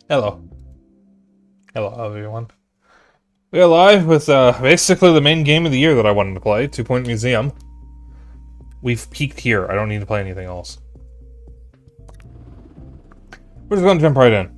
Hello. Hello, everyone. We are live with basically the main game of the year that I wanted to play, 2 Point Museum. We've peaked here. I don't need to play anything else. We're just going to jump right in.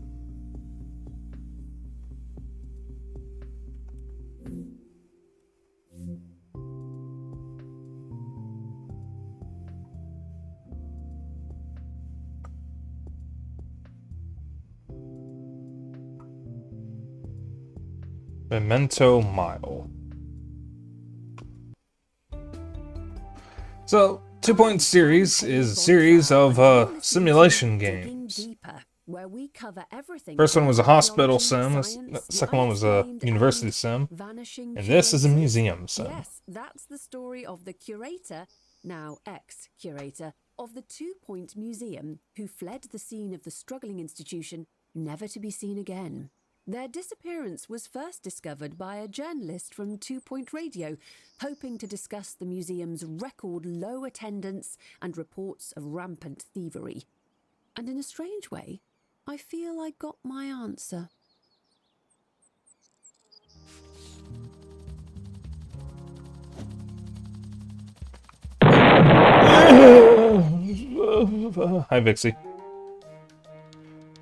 Memento Mile. So, 2 Point series is a series of simulation games. First one was a hospital sim, the second one was a university sim, and this is a museum sim. Yes, that's the story of the curator, now ex-curator, of the 2 Point Museum, who fled the scene of the struggling institution, never to be seen again. Their disappearance was first discovered by a journalist from 2 Point Radio, hoping to discuss the museum's record low attendance and reports of rampant thievery. And in a strange way, I feel I got my answer. Hi, Vixie.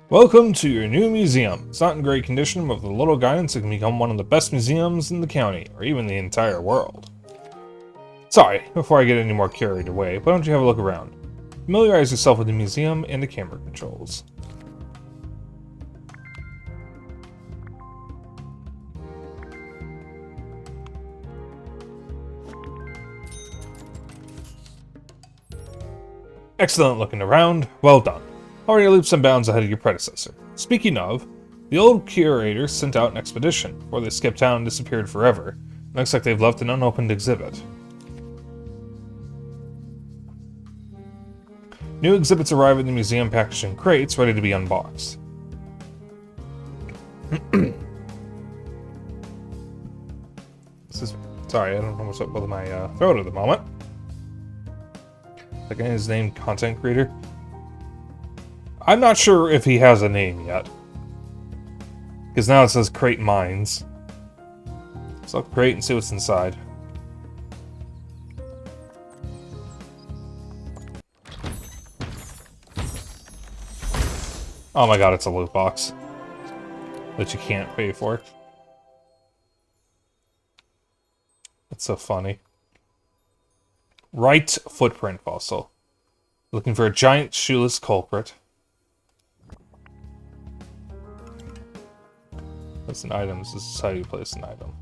Welcome to your new museum. It's not in great condition, but with a little guidance it can become one of the best museums in the county, or even the entire world. Sorry, before I get any more carried away, why don't you have a look around? Familiarize yourself with the museum and the camera controls. Excellent looking around, well done. Already leaps and bounds ahead of your predecessor. Speaking of, the old curators sent out an expedition, before they skipped town and disappeared forever. Looks like they've left an unopened exhibit. New exhibits arrive at the museum packaged in crates, ready to be unboxed. Sorry, I don't know what's up with my throat at the moment. That guy is named Content Creator. I'm not sure if he has a name yet. Because now it says Crate Mines. Let's look crate and see what's inside. Oh my god, it's a loot box. That you can't pay for. That's so funny. Right footprint fossil. Looking for a giant shoeless culprit. That's an item. This is how you place an item.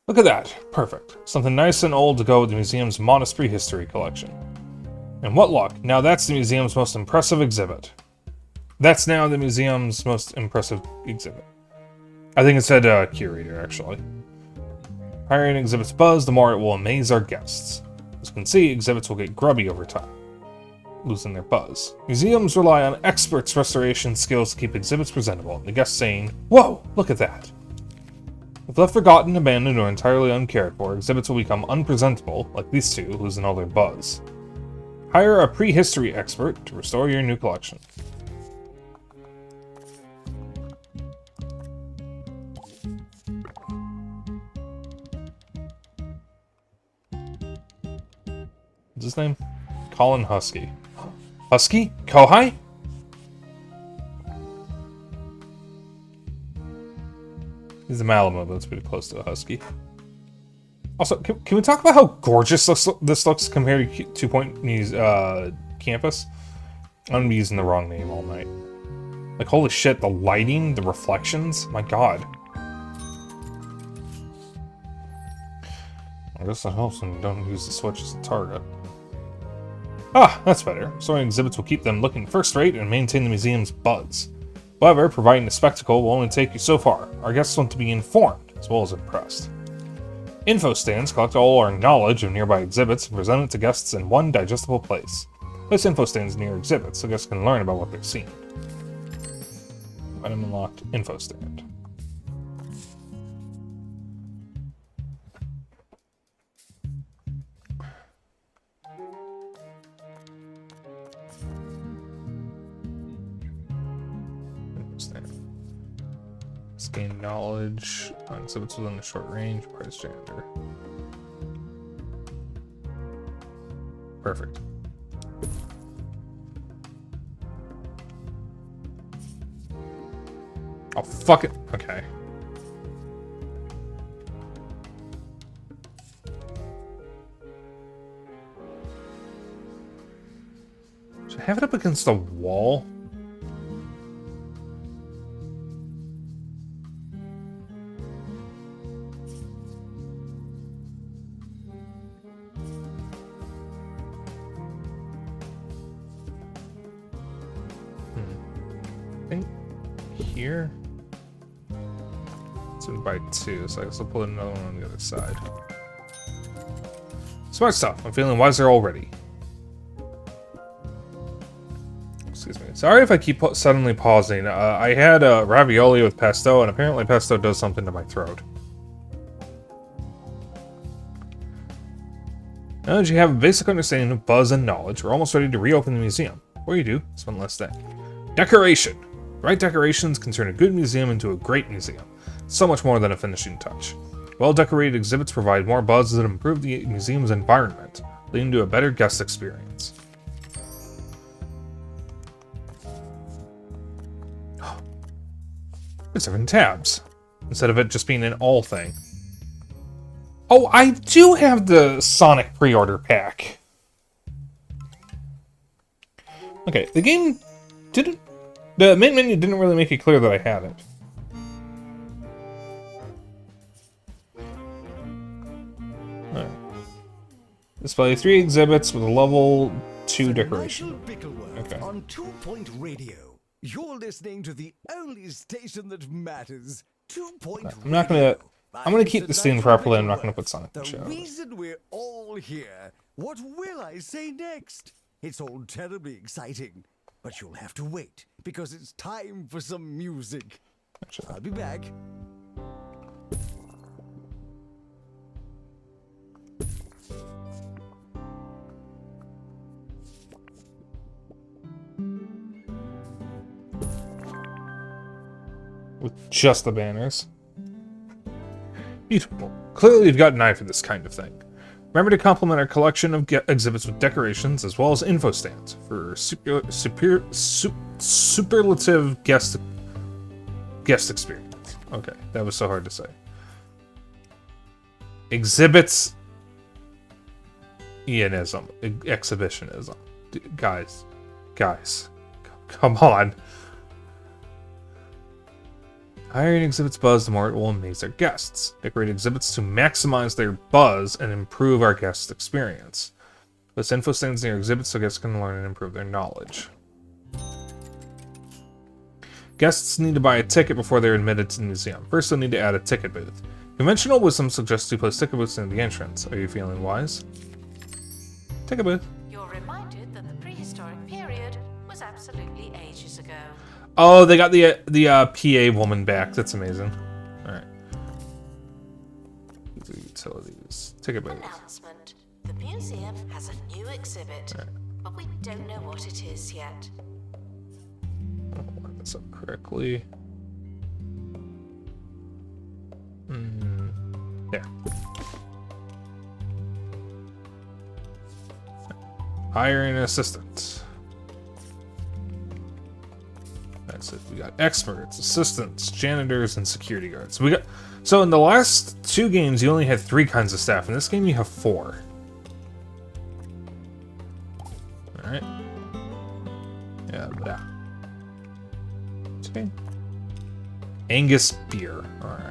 Look at that. Perfect. Something nice and old to go with the museum's monastery history collection. And what luck. Now that's the museum's most impressive exhibit. That's now the museum's most impressive exhibit. I think it said curator, actually. Higher an exhibit's buzz, the more it will amaze our guests. As you can see, exhibits will get grubby over time. losing their buzz. Museums rely on experts' restoration skills to keep exhibits presentable, and the guests saying, "Whoa, look at that!" If left forgotten, abandoned, or entirely uncared for, exhibits will become unpresentable, like these two, losing all their buzz. Hire a prehistory expert to restore your new collection. What's his name? Colin Husky. Husky? Kohai? He's a Malamute, but it's pretty close to a Husky. Also, can we talk about how gorgeous this looks compared to 2 Point campus? I'm gonna be using the wrong name all night. Like, holy shit, the lighting, the reflections, my god. I guess that helps when you don't use the switch as a target. Ah, that's better. Storing exhibits will keep them looking first-rate and maintain the museum's buzz. However, providing a spectacle will only take you so far. Our guests want to be informed, as well as impressed. Info stands collect all our knowledge of nearby exhibits and present it to guests in one digestible place. Place info stands near exhibits so guests can learn about what they've seen. Item unlocked, info stand. Gain knowledge on exhibits within the short range, price gender. Perfect. Oh, fuck it. Okay. Should I have it up against the wall? Here? It's in by 2, so I guess I'll put another one on the other side. Smart stuff. I'm feeling wiser already. Excuse me. Sorry if I keep suddenly pausing. I had ravioli with pesto, and apparently pesto does something to my throat. Now that you have a basic understanding of buzz and knowledge, we're almost ready to reopen the museum. Before you do, just one last thing. Decoration! Right decorations can turn a good museum into a great museum. So much more than a finishing touch. Well-decorated exhibits provide more buzz that improve the museum's environment, leading to a better guest experience. There's different tabs, instead of it just being an all thing. Oh, I do have the Sonic pre-order pack. Okay, the game didn't... The main menu didn't really make it clear that I had it. Right. Display 3 exhibits with a level 2 decoration. Okay. On 2 Point Radio, you're listening to the only station that matters. 2 Point Radio. I'm gonna keep this theme properly. I'm not gonna put Sonic in the show. The reason we're all here. What will I say next? It's all terribly exciting. But you'll have to wait, because it's time for some music. I'll be back. With just the banners. Beautiful. Clearly you've got an eye for this kind of thing. Remember to complement our collection of exhibits with decorations as well as info stands for superlative guest experience. Okay, that was so hard to say. Exhibits exhibitionism. Guys, come on. Higher an exhibit's buzz, the more it will amaze their guests. Decorate exhibits to maximize their buzz and improve our guest experience. Place info stands near exhibits so guests can learn and improve their knowledge. Guests need to buy a ticket before they're admitted to the museum. First, they'll need to add a ticket booth. Conventional wisdom suggests you place ticket booths near the entrance. Are you feeling wise? Ticket booth. You're reminded that the prehistory prehistoric period was absolutely ages ago. Oh, they got the PA woman back. That's amazing. All right. These are utilities. Take a break. Announcement. The museum has a new exhibit, but we don't know what it is yet. Line this up correctly. Yeah. Hire an assistant. That's it. We got experts, assistants, janitors, and security guards. So in the last 2 games, you only had 3 kinds of staff. In this game, you have 4. All right. Yeah. Okay. Angus beer. All right.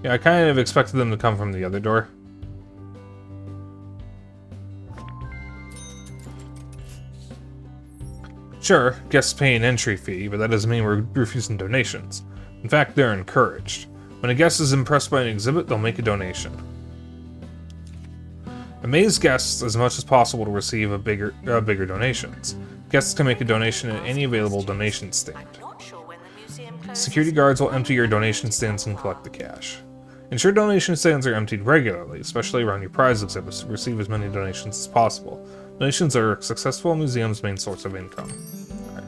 Yeah, I kind of expected them to come from the other door. Sure, guests pay an entry fee, but that doesn't mean we're refusing donations. In fact, they're encouraged. When a guest is impressed by an exhibit, they'll make a donation. Amaze guests as much as possible to receive bigger donations. Guests can make a donation at any available donation stand. I'm not sure when the museum closes. Security guards will empty your donation stands and collect the cash. Ensure donation stands are emptied regularly, especially around your prize exhibits, to receive as many donations as possible. Donations are a successful museum's main source of income. Alright.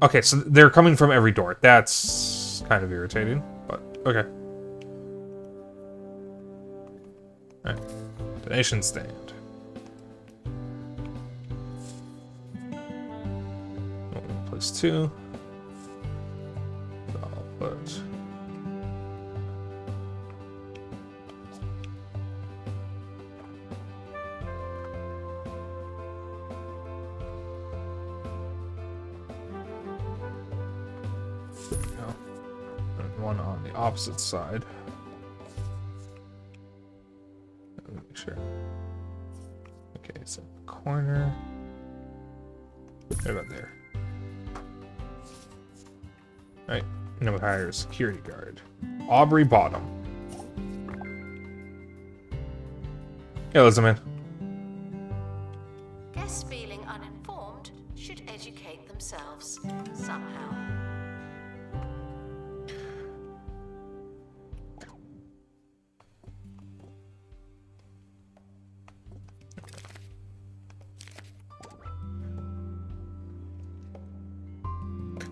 Okay, so they're coming from every door. That's kind of irritating, but okay. Alright. Donation stand. Place 2. I'll put... one on the opposite side. Let me make sure. Okay, so corner. Right about there. Right, and then we hire a security guard. Aubrey Bottom. Yeah, listen, man. Guests feeling uninformed should educate themselves somehow.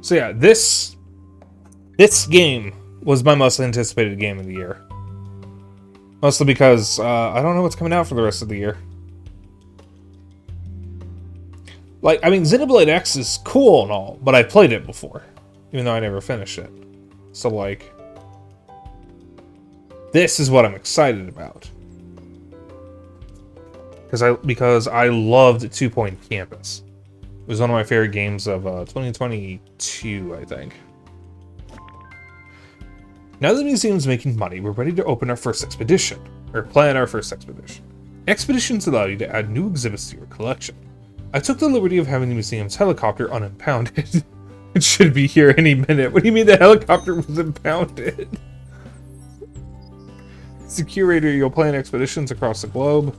So yeah, this game was my most anticipated game of the year. Mostly because I don't know what's coming out for the rest of the year. Like, I mean, Xenoblade X is cool and all, but I played it before, even though I never finished it. So like, this is what I'm excited about. Because I loved 2 Point Campus. It was one of my favorite games of 2022, I think. Now that the museum's making money, we're ready to open our first expedition, or plan our first expedition. Expeditions allow you to add new exhibits to your collection. I took the liberty of having the museum's helicopter unimpounded. It should be here any minute. What do you mean the helicopter was impounded? As the curator, you'll plan expeditions across the globe,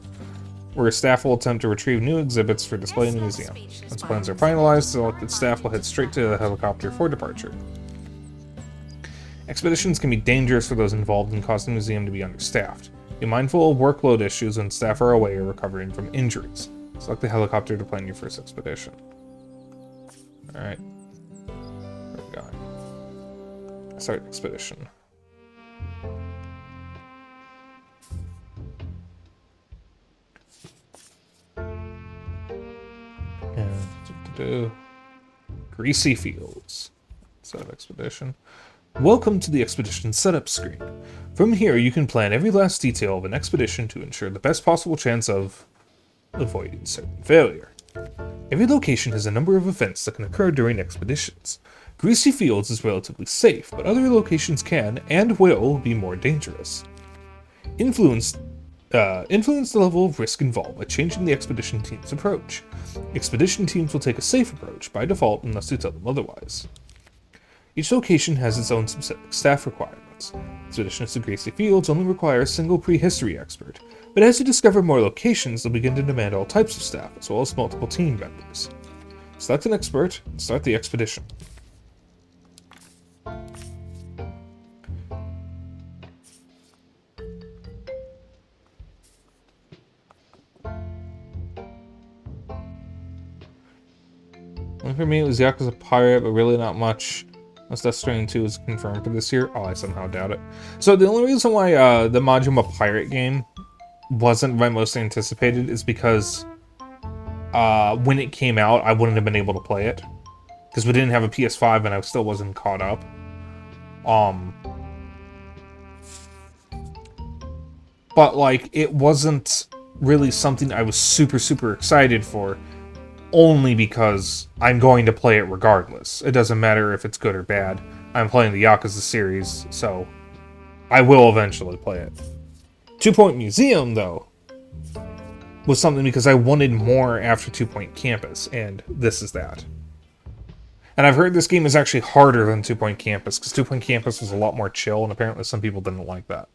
where staff will attempt to retrieve new exhibits for display in the museum. Once plans are finalized, selected staff will head straight to the helicopter for departure. Expeditions can be dangerous for those involved and cause the museum to be understaffed. Be mindful of workload issues when staff are away or recovering from injuries. Select the helicopter to plan your first expedition. Alright. Where are we going? Start expedition. And Greasy Fields. Set up expedition. Welcome to the expedition setup screen. From here, you can plan every last detail of an expedition to ensure the best possible chance of avoiding certain failure. Every location has a number of events that can occur during expeditions. Greasy Fields is relatively safe, but other locations can, and will, be more dangerous. Influence the level of risk involved by changing the expedition team's approach. Expedition teams will take a safe approach by default unless you tell them otherwise. Each location has its own specific staff requirements. Expeditions to Gracie Fields only require a single prehistory expert, but as you discover more locations, they'll begin to demand all types of staff, as well as multiple team members. Select an expert and start the expedition. Only for me, it was Yakuza Pirate, but really not much. Unless Death Stranding 2 is confirmed for this year. Oh, I somehow doubt it. So the only reason why the Majima Pirate game wasn't my most anticipated is because when it came out, I wouldn't have been able to play it. Because we didn't have a PS5 and I still wasn't caught up. But, like, it wasn't really something I was super, super excited for. Only because I'm going to play it regardless. It doesn't matter if it's good or bad. I'm playing the Yakuza series, so I will eventually play it. 2 Point Museum, though, was something because I wanted more after 2 Point Campus, and this is that. And I've heard this game is actually harder than 2 Point Campus, because 2 Point Campus was a lot more chill, and apparently some people didn't like that.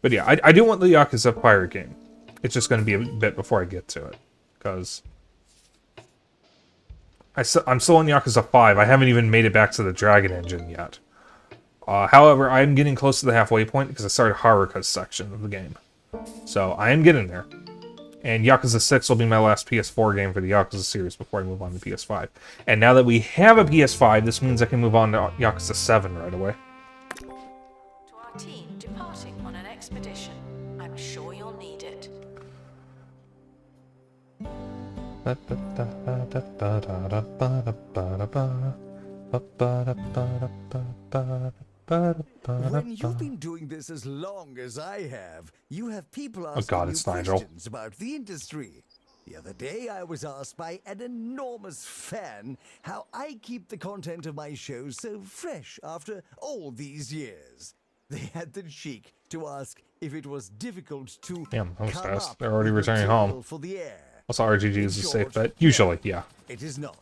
But yeah, I do want the Yakuza Pirate game. It's just going to be a bit before I get to it. Because I'm still on Yakuza 5. I haven't even made it back to the Dragon Engine yet. However, I am getting close to the halfway point because I started Haruka's section of the game. So, I am getting there. And Yakuza 6 will be my last PS4 game for the Yakuza series before I move on to PS5. And now that we have a PS5, this means I can move on to Yakuza 7 right away. To our team departing on an expedition, I'm sure you'll need it. When you've been doing this as long as I have, you have people asking you questions about the industry. The other day, I was asked by an enormous fan how I keep the content of my shows so fresh after all these years. They had the cheek to ask if it was difficult to Damn, that was come fast. up They're already with returning material home. for the air. Also, RGG is a safe bet. Usually, yeah. It is not.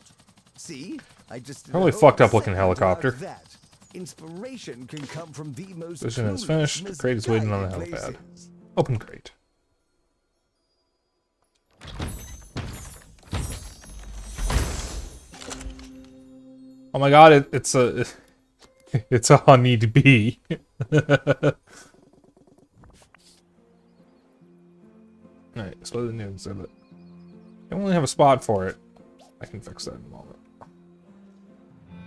See, I just Probably fucked up looking helicopter. That. Inspiration can come from the most Mission is clueless, finished. The crate is waiting on the misguided helipad. places. Open crate. Oh my god, it's a it's a honeyed bee. Alright, display the new exhibit. I only have a spot for it. I can fix that in a moment.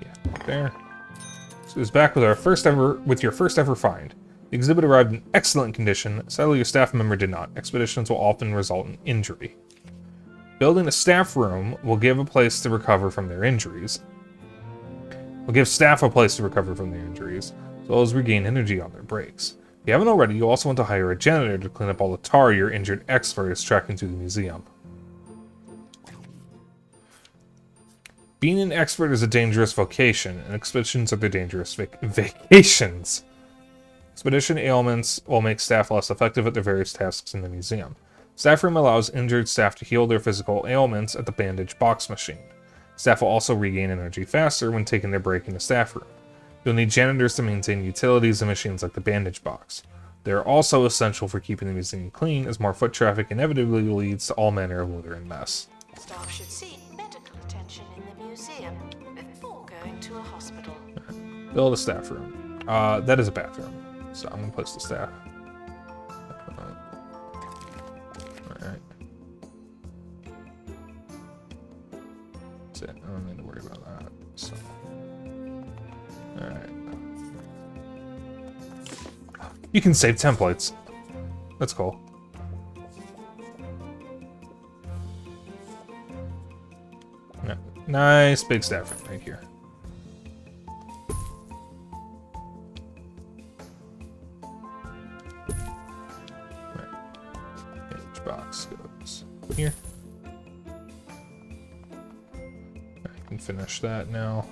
Yeah, right there. So it's back with your first ever find. The exhibit arrived in excellent condition. Sadly, your staff member did not. Expeditions will often result in injury. Building a staff room will give a place to recover from their injuries. Will give staff a place to recover from their injuries, as well as regain energy on their breaks. If you haven't already, you also want to hire a janitor to clean up all the tar your injured expert is tracking to the museum. Being an expert is a dangerous vocation, and expeditions are the dangerous vacations. Expedition ailments will make staff less effective at their various tasks in the museum. Staff room allows injured staff to heal their physical ailments at the bandage box machine. Staff will also regain energy faster when taking their break in the staff room. You'll need janitors to maintain utilities and machines like the bandage box. They are also essential for keeping the museum clean, as more foot traffic inevitably leads to all manner of litter and mess. Staff should seek medical attention in the museum before going to a hospital. Build a staff room. That is a bathroom, so I'm gonna place the staff. Alright. That's it. I don't need to worry about that. So. Alright. You can save templates. That's cool. Yeah. Nice big staff room right here. Right. Box goes here. I can finish that now.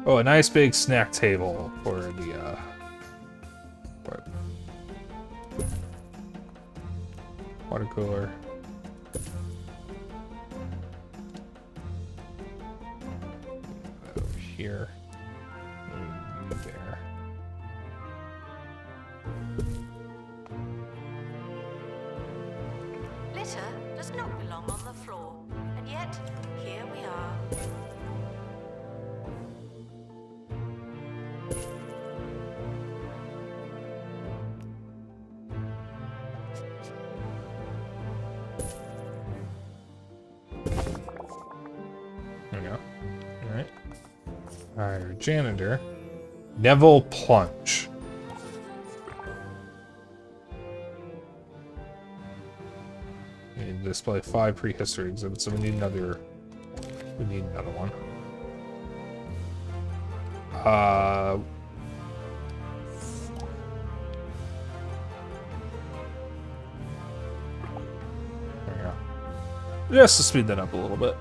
Oh, a nice big snack table for the water cooler. Over here. There. Litter does not belong on the floor, and yet here we are. There we go. Alright. Our janitor. Neville Plunge. We need to display 5 prehistory exhibits, so we need another one. There we go. Just to speed that up a little bit.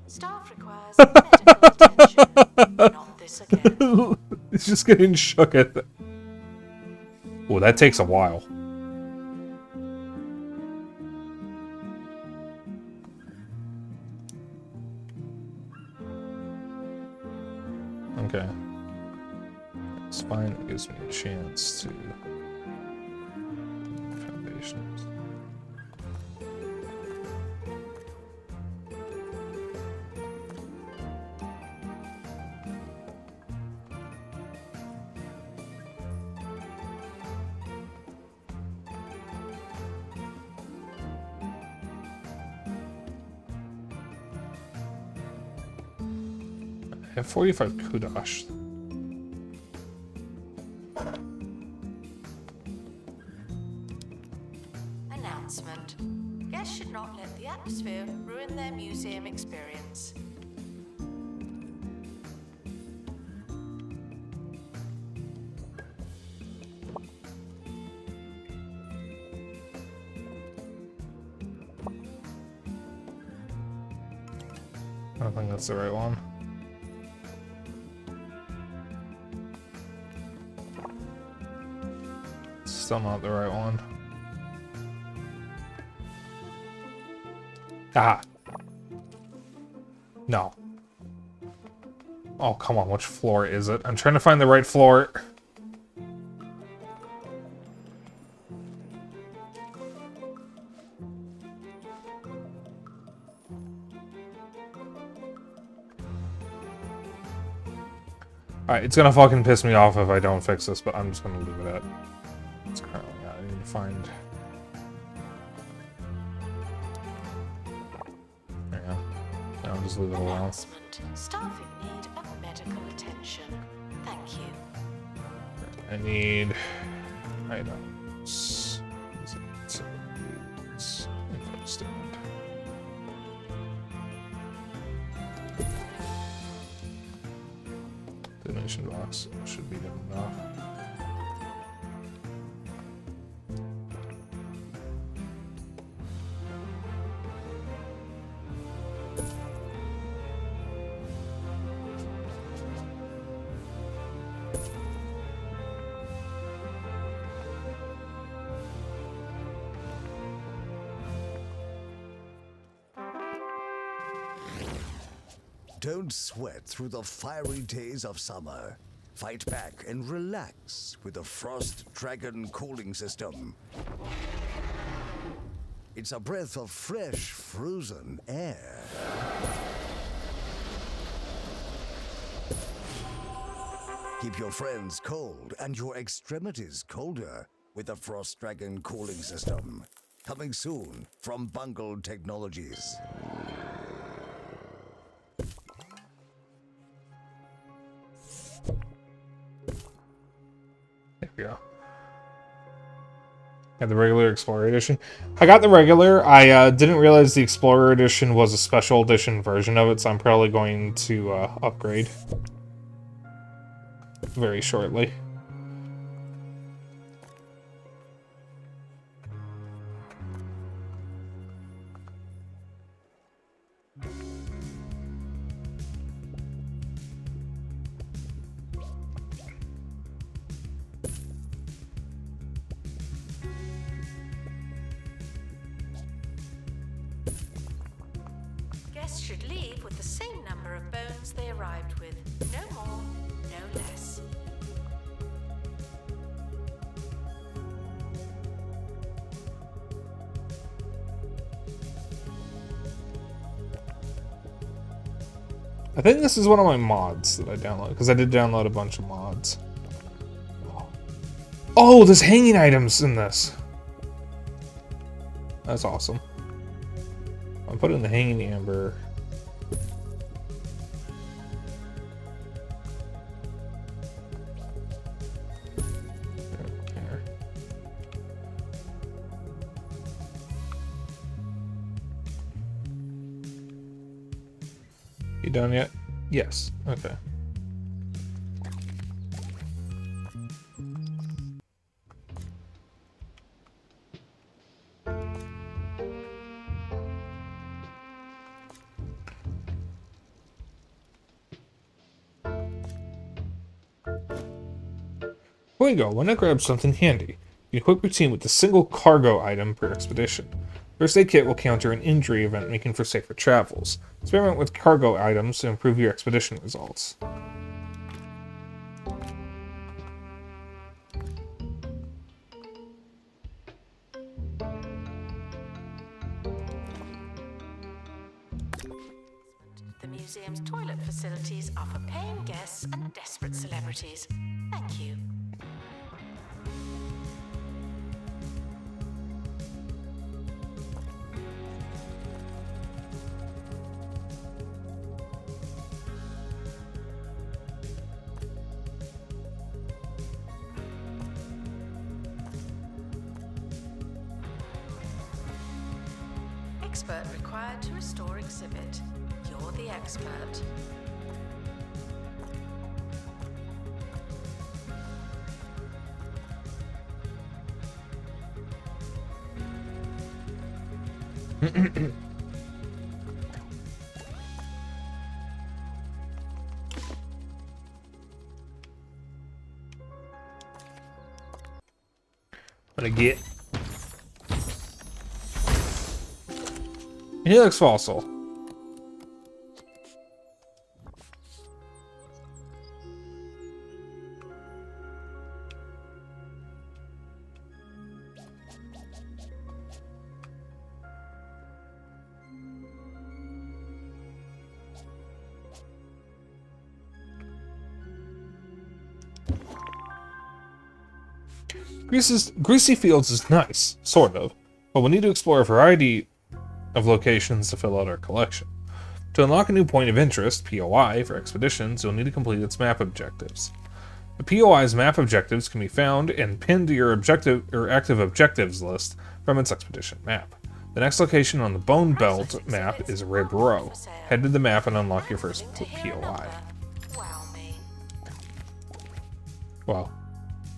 Staff requires medical attention. Not this again. It's just getting shook at the... Oh, that takes a while. Okay. It's fine. It gives me a chance to... Foundations. I have 45 kudosh. Announcement. Guests should not let the atmosphere ruin their museum experience. I don't think that's the right one. Still not the right one. Ah! No. Oh, come on, which floor is it? I'm trying to find the right floor. Alright, it's gonna fucking piss me off if I don't fix this, but I'm just gonna leave it at it's currently at. I need to find... There you go. Now I'll just leave it alone. Announcement. Staff in need of medical attention. Thank you. I need items. Info statement. Donation box should be good enough. Don't sweat through the fiery days of summer. Fight back and relax with the Frost Dragon cooling system. It's a breath of fresh, frozen air. Keep your friends cold and your extremities colder with the Frost Dragon cooling system. Coming soon from Bungled Technologies. There we go. Got the regular Explorer Edition. I got the regular. I didn't realize the Explorer Edition was a special edition version of it, so I'm probably going to upgrade very shortly. should leave with the same number of bones they arrived with. No more, no less. I think this is one of my mods that I downloaded, because I did download a bunch of mods. Oh, there's hanging items in this. That's awesome. I'll put in the hanging amber. There. You done yet? Yes. Okay. Before you go, why not grab something handy? You equip your team with a single cargo item per expedition. First aid kit will counter an injury event, making for safer travels. Experiment with cargo items to improve your expedition results. The museum's toilet facilities are for paying guests and desperate celebrities. Thank you. Expert required to restore exhibit. You're the expert. What I get? Helix fossil. Greasy Fields is nice, sort of, but we'll need to explore a variety of locations to fill out our collection. To unlock a new point of interest, POI, for expeditions, you'll need to complete its map objectives. The POI's map objectives can be found and pinned to your objective or active objectives list from its expedition map. The next location on the Bone Belt map is Rib Row. Head to the map and unlock your first POI. Wow me. Well,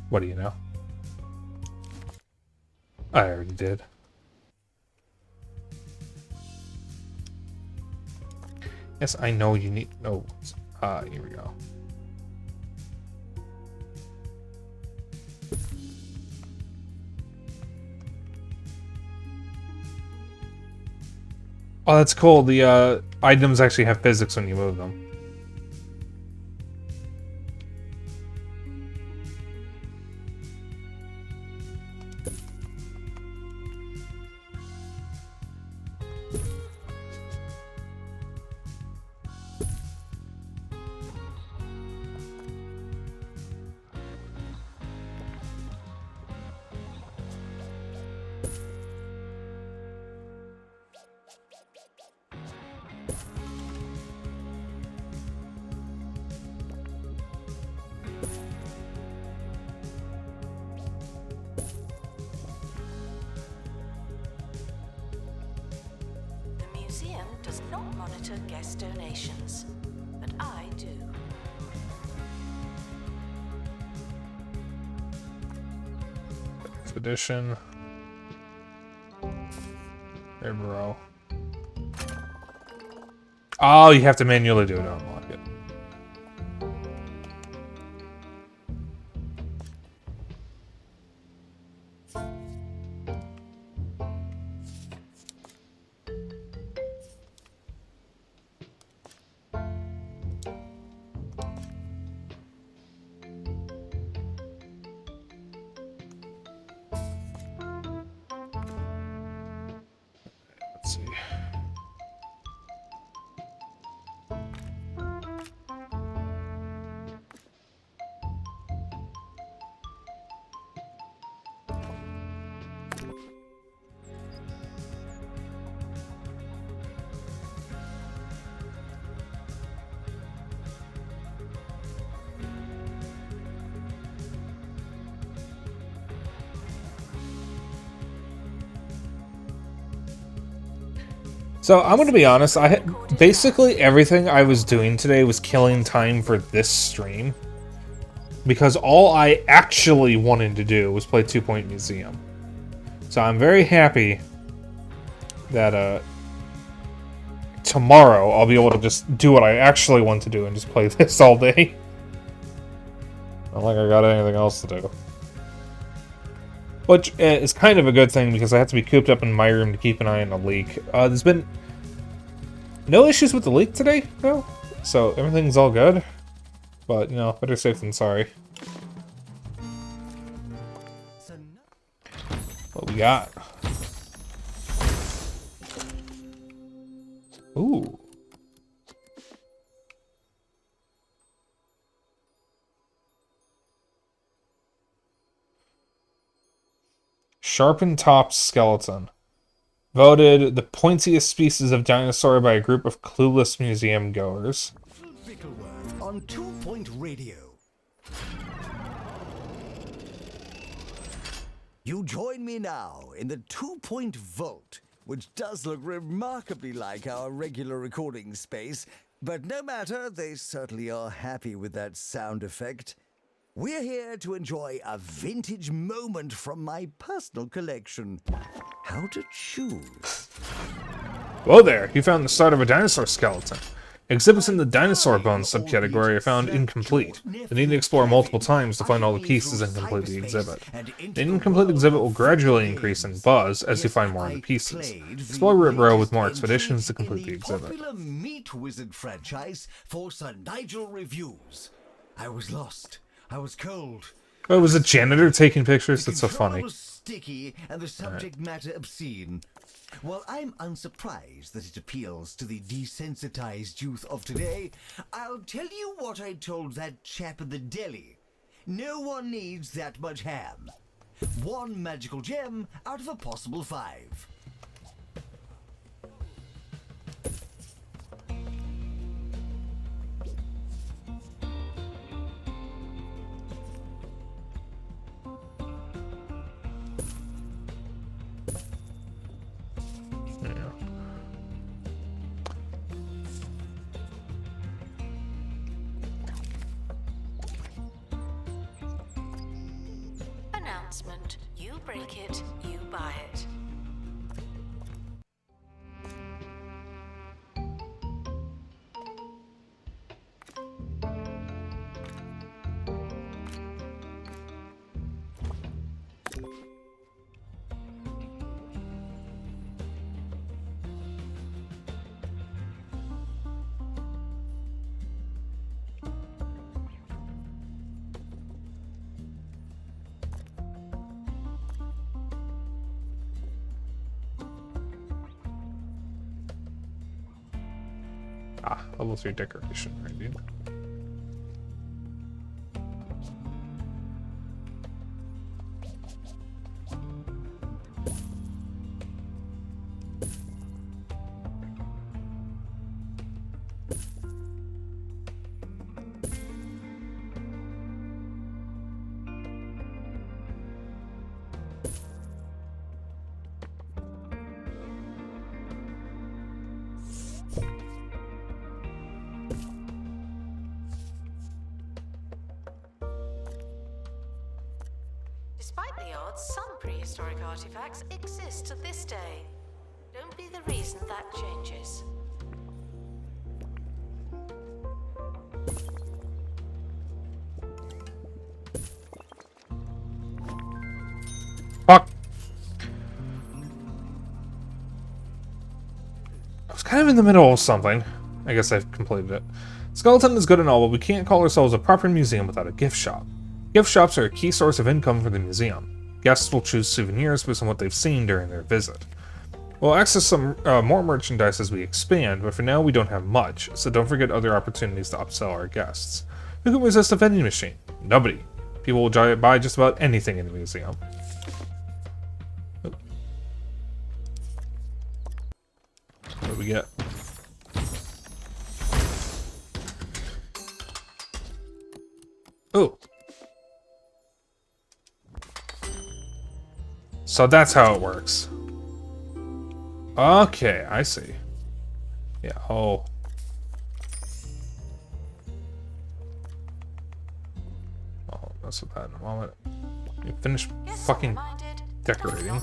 what do you know? I already did. Yes, I know you need... Oh, here we go. Oh, that's cool. The items actually have physics when you move them. The museum does not monitor guest donations, but I do. Expedition. There, bro. Oh, you have to manually do it to unlock it. So I'm going to be honest, basically everything I was doing today was killing time for this stream. Because all I actually wanted to do was play 2 Point Museum. So I'm very happy that tomorrow I'll be able to just do what I actually want to do and just play this all day. I don't think I got anything else to do. Which is kind of a good thing because I have to be cooped up in my room to keep an eye on the leak. There's been no issues with the leak today, though. So everything's all good. But, you know, better safe than sorry. What we got? Ooh. Sharpened top skeleton. Voted the pointiest species of dinosaur by a group of clueless museum goers. On 2 Point Radio. You join me now in the 2 Point Vault, which does look remarkably like our regular recording space, but no matter, they certainly are happy with that sound effect. We're here to enjoy a vintage moment from my personal collection. How to choose? Whoa there, you found the start of a dinosaur skeleton. Exhibits in the dinosaur bones subcategory are found incomplete. They need to explore multiple times to find all the pieces and complete the exhibit. The incomplete exhibit will gradually increase in buzz as you find more of the pieces. Explore Root Row with more expeditions to complete the exhibit. Popular Meat Wizard franchise for Sir Nigel reviews. I was lost. I was cold. Oh, was a janitor taking pictures? That's so funny. Was sticky and the subject matter obscene. While I'm unsurprised that it appeals to the desensitized youth of today, I'll tell you what I told that chap in the deli. No one needs that much ham. 1 magical gem out of a possible 5. Announcement. You break it, you buy it. Level 3 decoration, right, dude? Despite the odds, some prehistoric artifacts exist to this day. Don't be the reason that changes. Fuck! I was kind of in the middle of something. I guess I've completed it. Skeleton is good and all, but we can't call ourselves a proper museum without a gift shop. Gift shops are a key source of income for the museum. Guests will choose souvenirs based on what they've seen during their visit. We'll access some more merchandise as we expand, but for now we don't have much, so don't forget other opportunities to upsell our guests. Who can resist a vending machine? Nobody. People will buy just about anything in the museum. What do we get? Oh. So that's how it works. Okay, I see. Yeah, oh. I'll mess with that in a moment. You finish fucking decorating.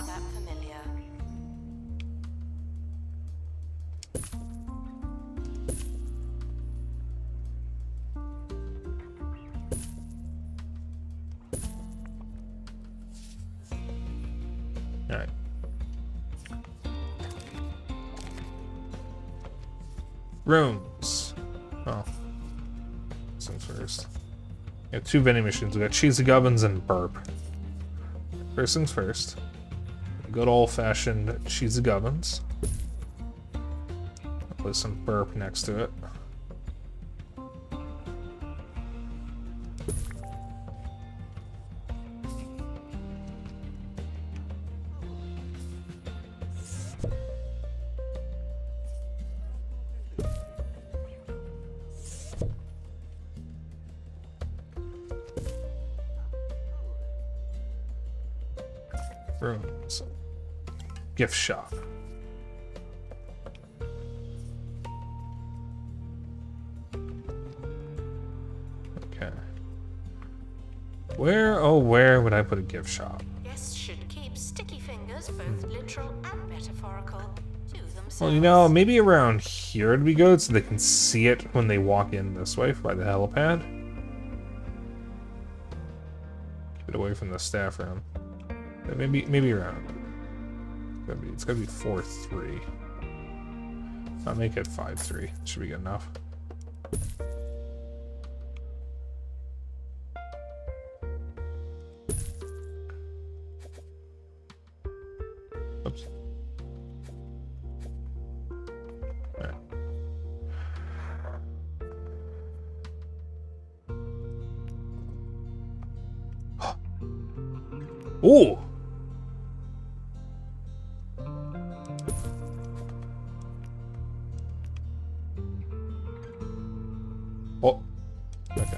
Alright. Rooms. Oh. This one's first. We have 2 vending machines. We got Cheesy Gubbins and Burp. First things first. Good old-fashioned Cheesy Gubbins. I'll put some Burp next to it. Rooms. Gift shop. Okay. Where would I put a gift shop? Guests should keep sticky fingers, both literal and metaphorical, to themselves. Well, you know, maybe around here would be good so they can see it when they walk in this way by the helipad. Keep it away from the staff room. Maybe around. It's gotta be 4-3. I'll make it 5-3. Should be good enough. Oops. Alright. Ooh! Oh, okay.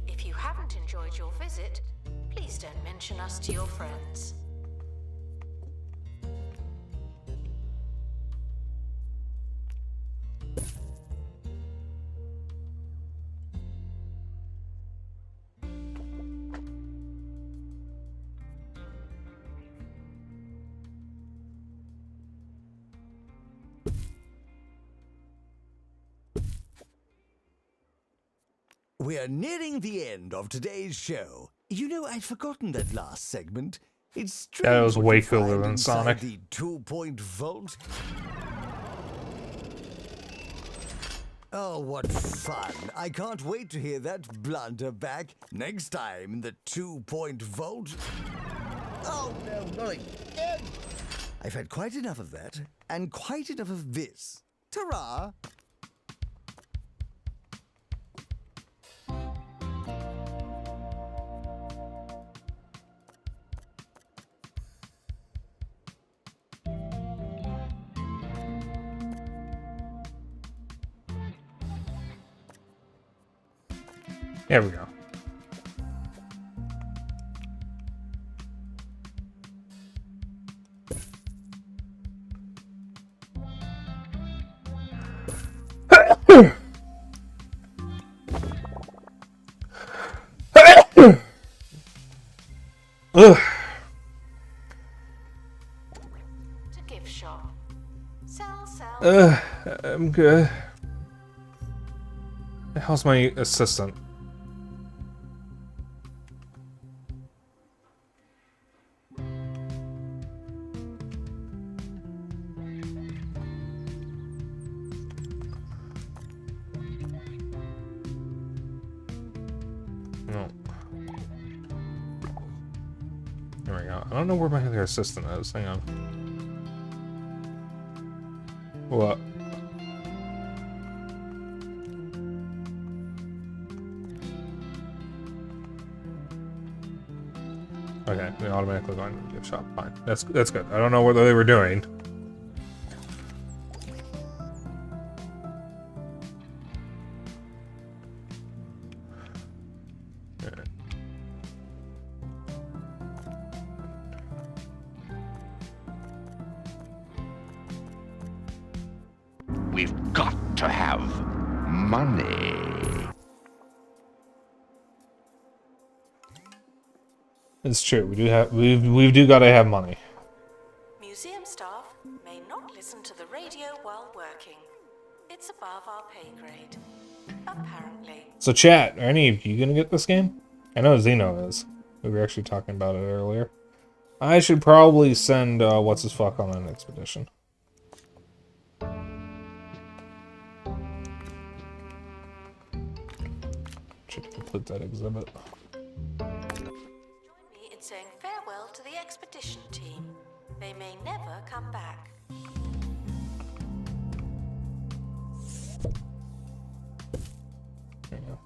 If you haven't enjoyed your visit, please don't mention us to your friends. We are nearing the end of today's show. You know, I'd forgotten that last segment. It's strange. That was what way you cooler find than inside Sonic. The 2-point vault. Oh, what fun. I can't wait to hear that blunder back next time in the 2-point vault. Oh, no, not again. I've had quite enough of that, and quite enough of this. Ta-ra! There we go. Ugh. To gift shop. Sell. I'm good. How's my assistant? No. There we go. I don't know where my other assistant is. Hang on. What? Okay, they automatically go into the gift shop. Fine. That's good. I don't know what they were doing. We've got to have money. It's true. We do gotta have money. Museum staff may not listen to the radio while working. It's above our pay grade. Apparently. So chat, are any of you gonna get this game? I know Zeno is. We were actually talking about it earlier. I should probably send what's his fuck on an expedition. Should complete that exhibit. Join me in saying farewell to the expedition team. They may never come back. There you go.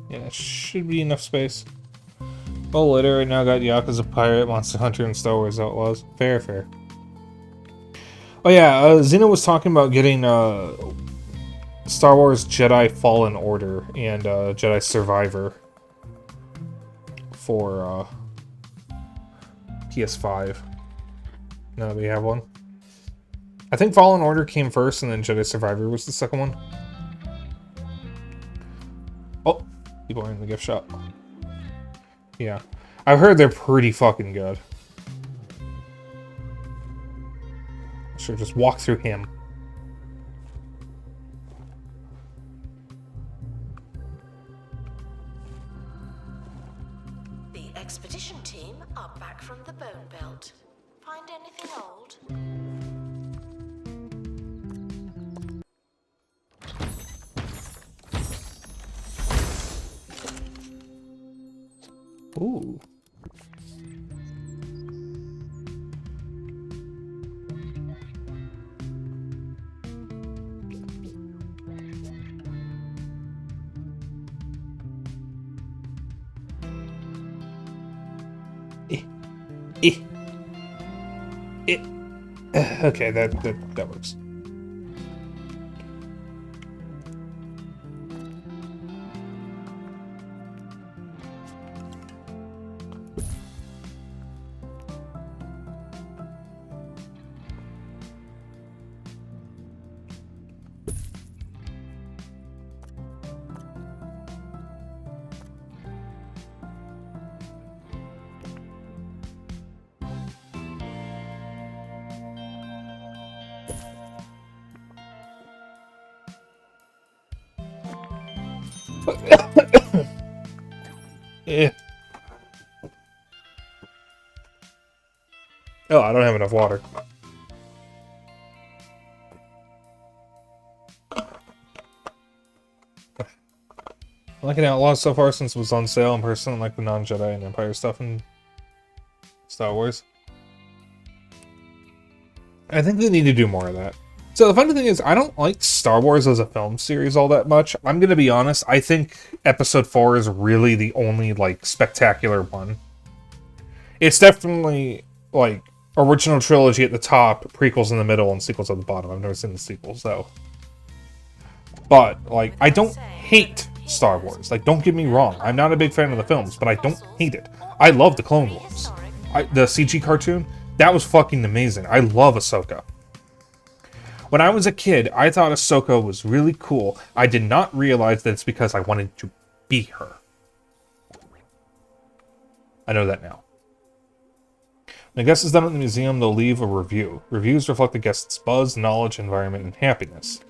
Yeah, should be enough space. Oh, later right now got Yakuza Pirate, Monster Hunter, and Star Wars Outlaws. Fair. Oh yeah, Zeno was talking about getting Star Wars Jedi Fallen Order and Jedi Survivor for PS5. Now that we have one. I think Fallen Order came first and then Jedi Survivor was the second one. Oh, people are in the gift shop. Yeah. I've heard they're pretty fucking good. Sure, just walk through him. The expedition team are back from the Bone Belt. Find anything old? Ooh. Okay, that works. Yeah. Oh, I don't have enough water. I'm liking Outlaws so far since it was on sale in person, like the non-Jedi and Empire stuff in Star Wars. I think they need to do more of that. So the funny thing is, I don't like Star Wars as a film series all that much. I'm gonna be honest, I think Episode 4 is really the only, like, spectacular one. It's definitely, like, original trilogy at the top, prequels in the middle, and sequels at the bottom. I've never seen the sequels, though. But, like, I don't hate Star Wars. Like, don't get me wrong. I'm not a big fan of the films, but I don't hate it. I love the Clone Wars. The CG cartoon, that was fucking amazing. I love Ahsoka. When I was a kid, I thought Ahsoka was really cool. I did not realize that it's because I wanted to be her. I know that now. When a guest is done at the museum, they'll leave a review. Reviews reflect the guest's buzz, knowledge, environment, and happiness.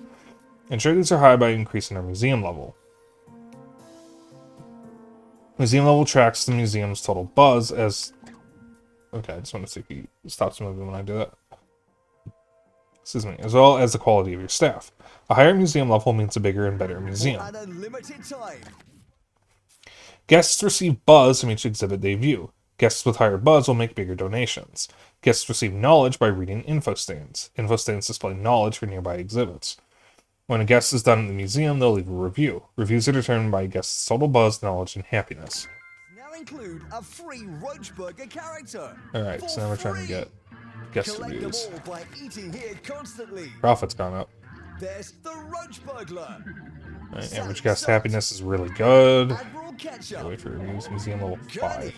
Ensure these are high by increasing their museum level. Museum level tracks the museum's total buzz as... Okay, I just want to see if he stops moving when I do that. Excuse me, as well as the quality of your staff. A higher museum level means a bigger and better museum. An unlimited time. Guests receive buzz from each exhibit they view. Guests with higher buzz will make bigger donations. Guests receive knowledge by reading info stands. Info stands display knowledge for nearby exhibits. When a guest is done at the museum, they'll leave a review. Reviews are determined by a guest's total buzz, knowledge, and happiness. Now include a free RogueSpyke character. Alright, so now we're trying to get guest Collect reviews. them all by eating here constantly. Profit's gone up. There's the Roachburglar. Right, average guest happiness is really good. Admiral Ketchup. Wait for reviews. Museum level 5.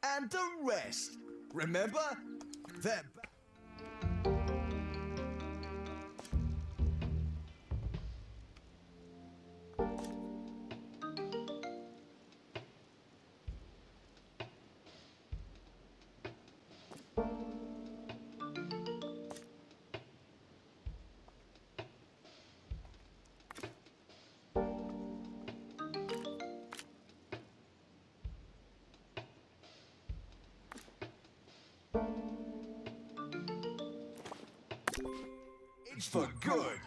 And the rest. Remember? They're it's for good.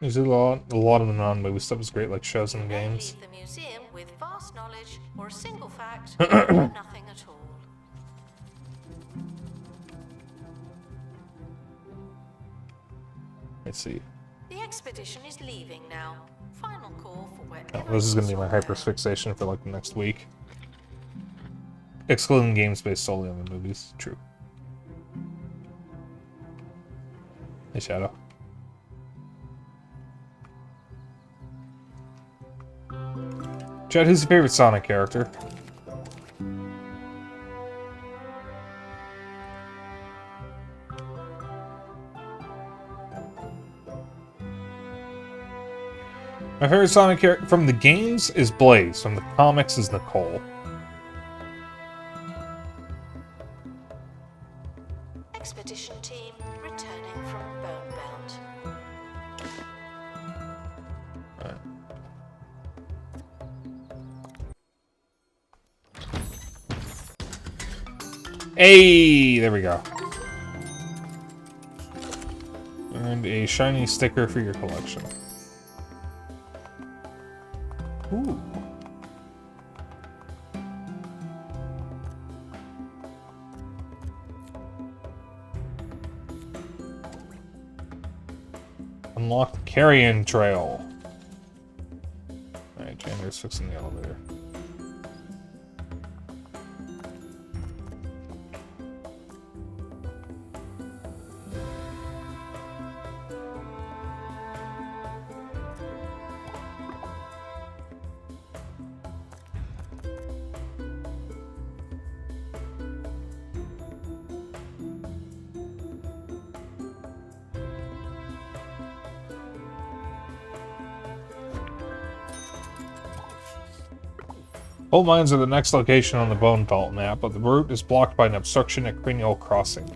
There's a lot of the non-movie stuff is great, like shows and games. Leave the museum with vast knowledge or a single fact or nothing at all. Let's see. The expedition is leaving now. Final call for Oh, wherever. this is going to be my hyperfixation for like the next week. Excluding games based solely on the movies. True. Hey, Shadow. Chad, who's your favorite Sonic character? My favorite Sonic character from the games is Blaze. From the comics is Nicole. Expedition team returning from Bone Belt. Alright. Hey, there we go. Earned a shiny sticker for your collection. Ooh. Unlock the carrion trail. Alright, Jander's fixing the elevator. Coal mines are the next location on the Bone Belt map, but the route is blocked by an obstruction at Cranial Crossing.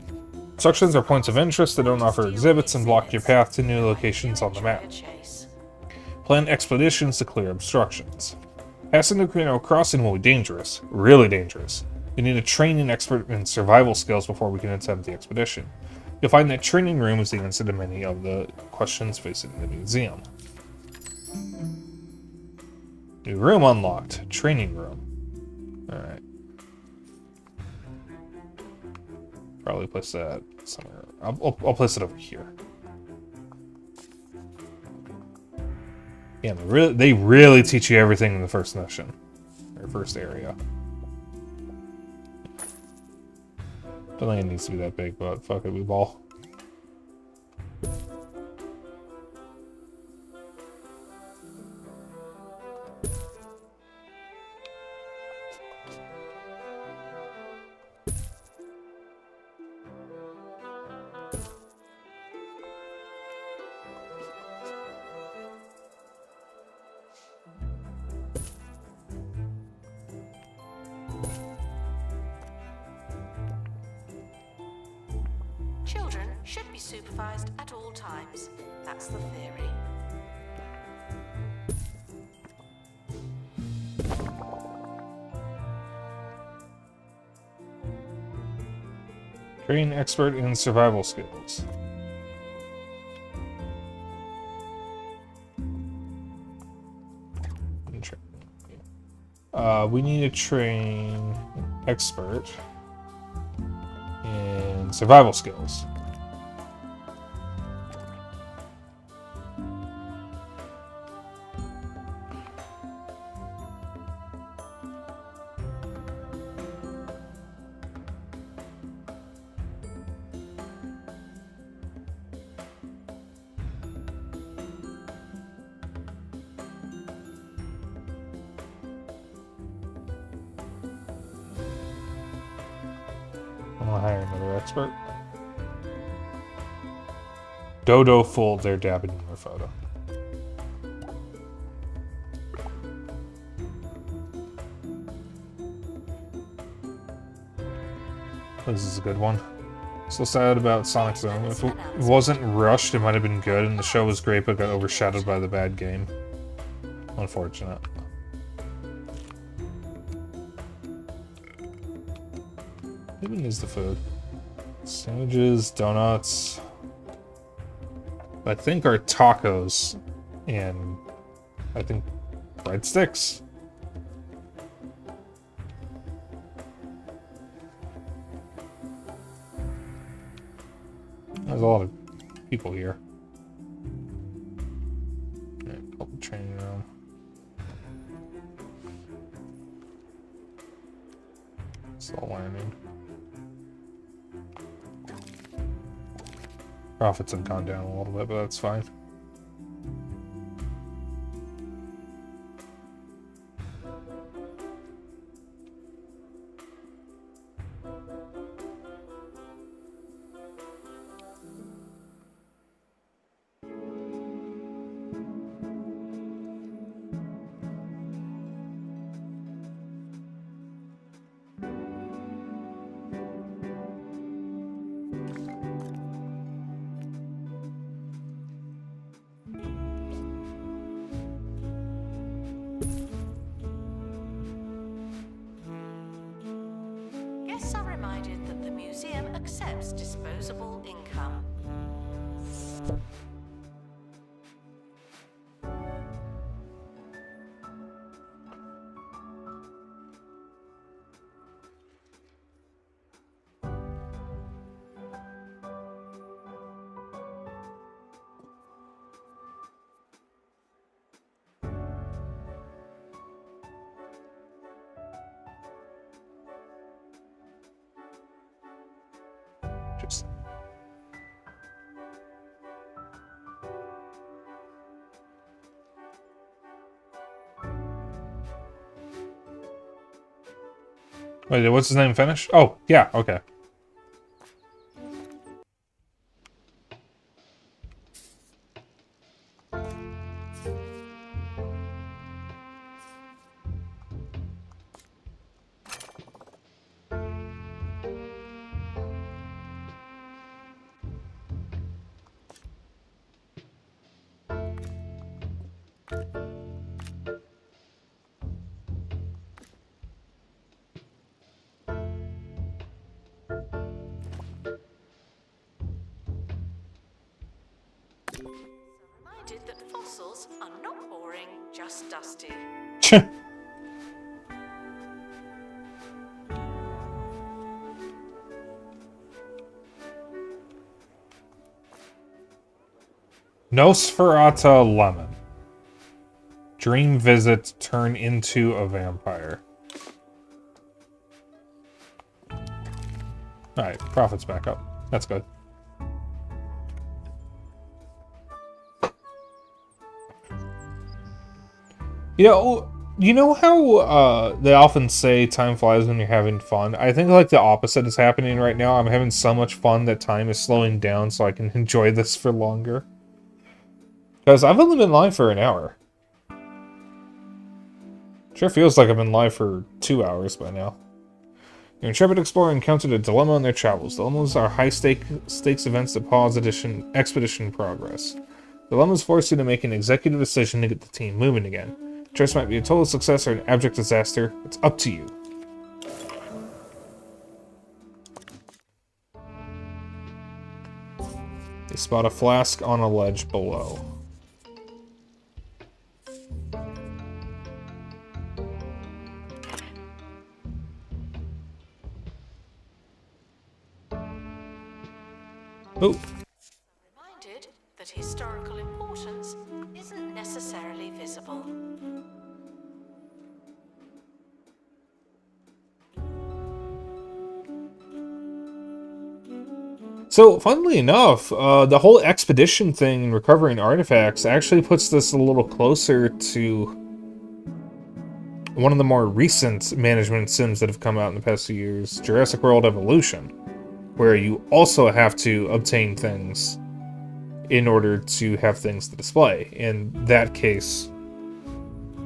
Obstructions are points of interest that don't offer exhibits and block your path to new locations on the map. Plan expeditions to clear obstructions. Passing the Cranial Crossing will be dangerous, really dangerous. You need a training expert in survival skills before we can attempt the expedition. You'll find that training room is the answer to many of the questions facing the museum. New room unlocked. Training room. Alright. Probably place that somewhere. I'll place it over here. Yeah, they really teach you everything in the first mission. Or first area. Don't think it needs to be that big, but fuck it, we ball. Children should be supervised at all times. That's the theory. Train expert in survival skills. We need to train expert in survival skills. I'm gonna hire another expert. Dodo fooled their dabbing in their photo. This is a good one. So sad about Sonic Zone. If it wasn't rushed, it might have been good, and the show was great, but got overshadowed by the bad game. Unfortunate. Maybe needs the food. Sandwiches, donuts. I think are tacos, and I think breadsticks. There's a lot of people here. Yeah, public training room. It's all landing. Profits have gone down a little bit, but that's fine. Guests are reminded that the museum accepts disposable income. Just wait, what's his name finish? Oh, yeah, okay. Reminded that fossils are not boring, just dusty. Nosferatu Lemon. Dream visit, turn into a vampire. Alright, profits back up. That's good. You know how they often say time flies when you're having fun? I think like the opposite is happening right now. I'm having so much fun that time is slowing down so I can enjoy this for longer. Because I've only been live for an hour. Sure feels like I've been live for 2 hours by now. Your intrepid explorer encountered a dilemma in their travels. Dilemmas are high-stakes events that pause expedition progress. Dilemmas force you to make an executive decision to get the team moving again. Choice might be a total success or an abject disaster. It's up to you. They spot a flask on a ledge below. Oh. Reminded that historical importance isn't necessarily visible. So, funnily enough, the whole expedition thing and recovering artifacts actually puts this a little closer to one of the more recent management sims that have come out in the past few years, Jurassic World Evolution. where you also have to obtain things in order to have things to display. In that case,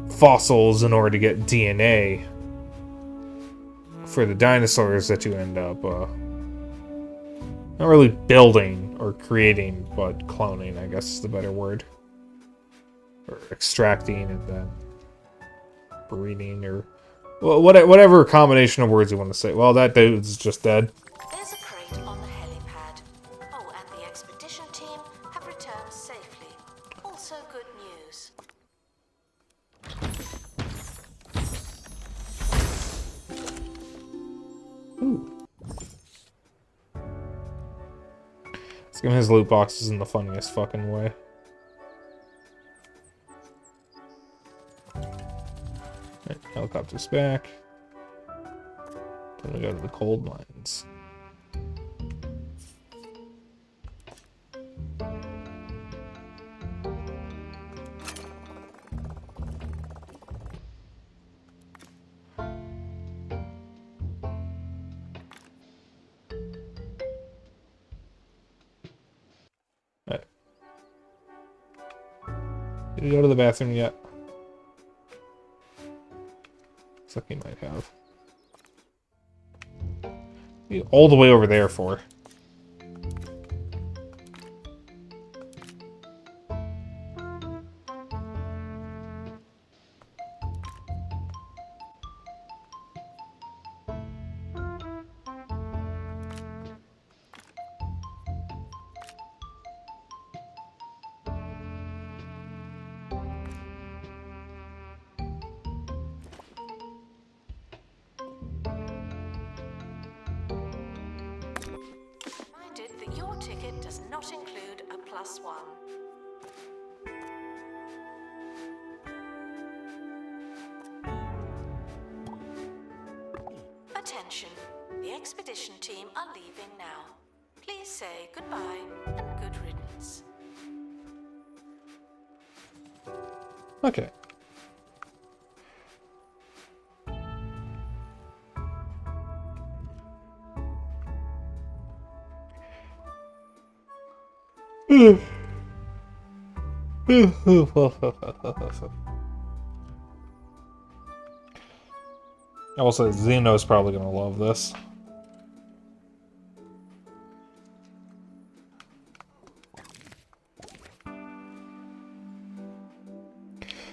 fossils in order to get DNA for the dinosaurs that you end up not really building or creating, but cloning, I guess is the better word. Or extracting and then breeding, or whatever combination of words you want to say. Well, that dude's just dead. There's a crate on the helipad. Oh, and the expedition team have returned safely. Also good news. Skimming his loot boxes in the funniest fucking way. Right, helicopter's back. Then we go to the coal mines. Right. Did you go to the bathroom yet? Looks like he might have. All the way over there for. That your ticket does not include a +1. Attention, the expedition team are leaving now. Please say goodbye and good riddance. Okay. Also, Xeno's probably gonna love this.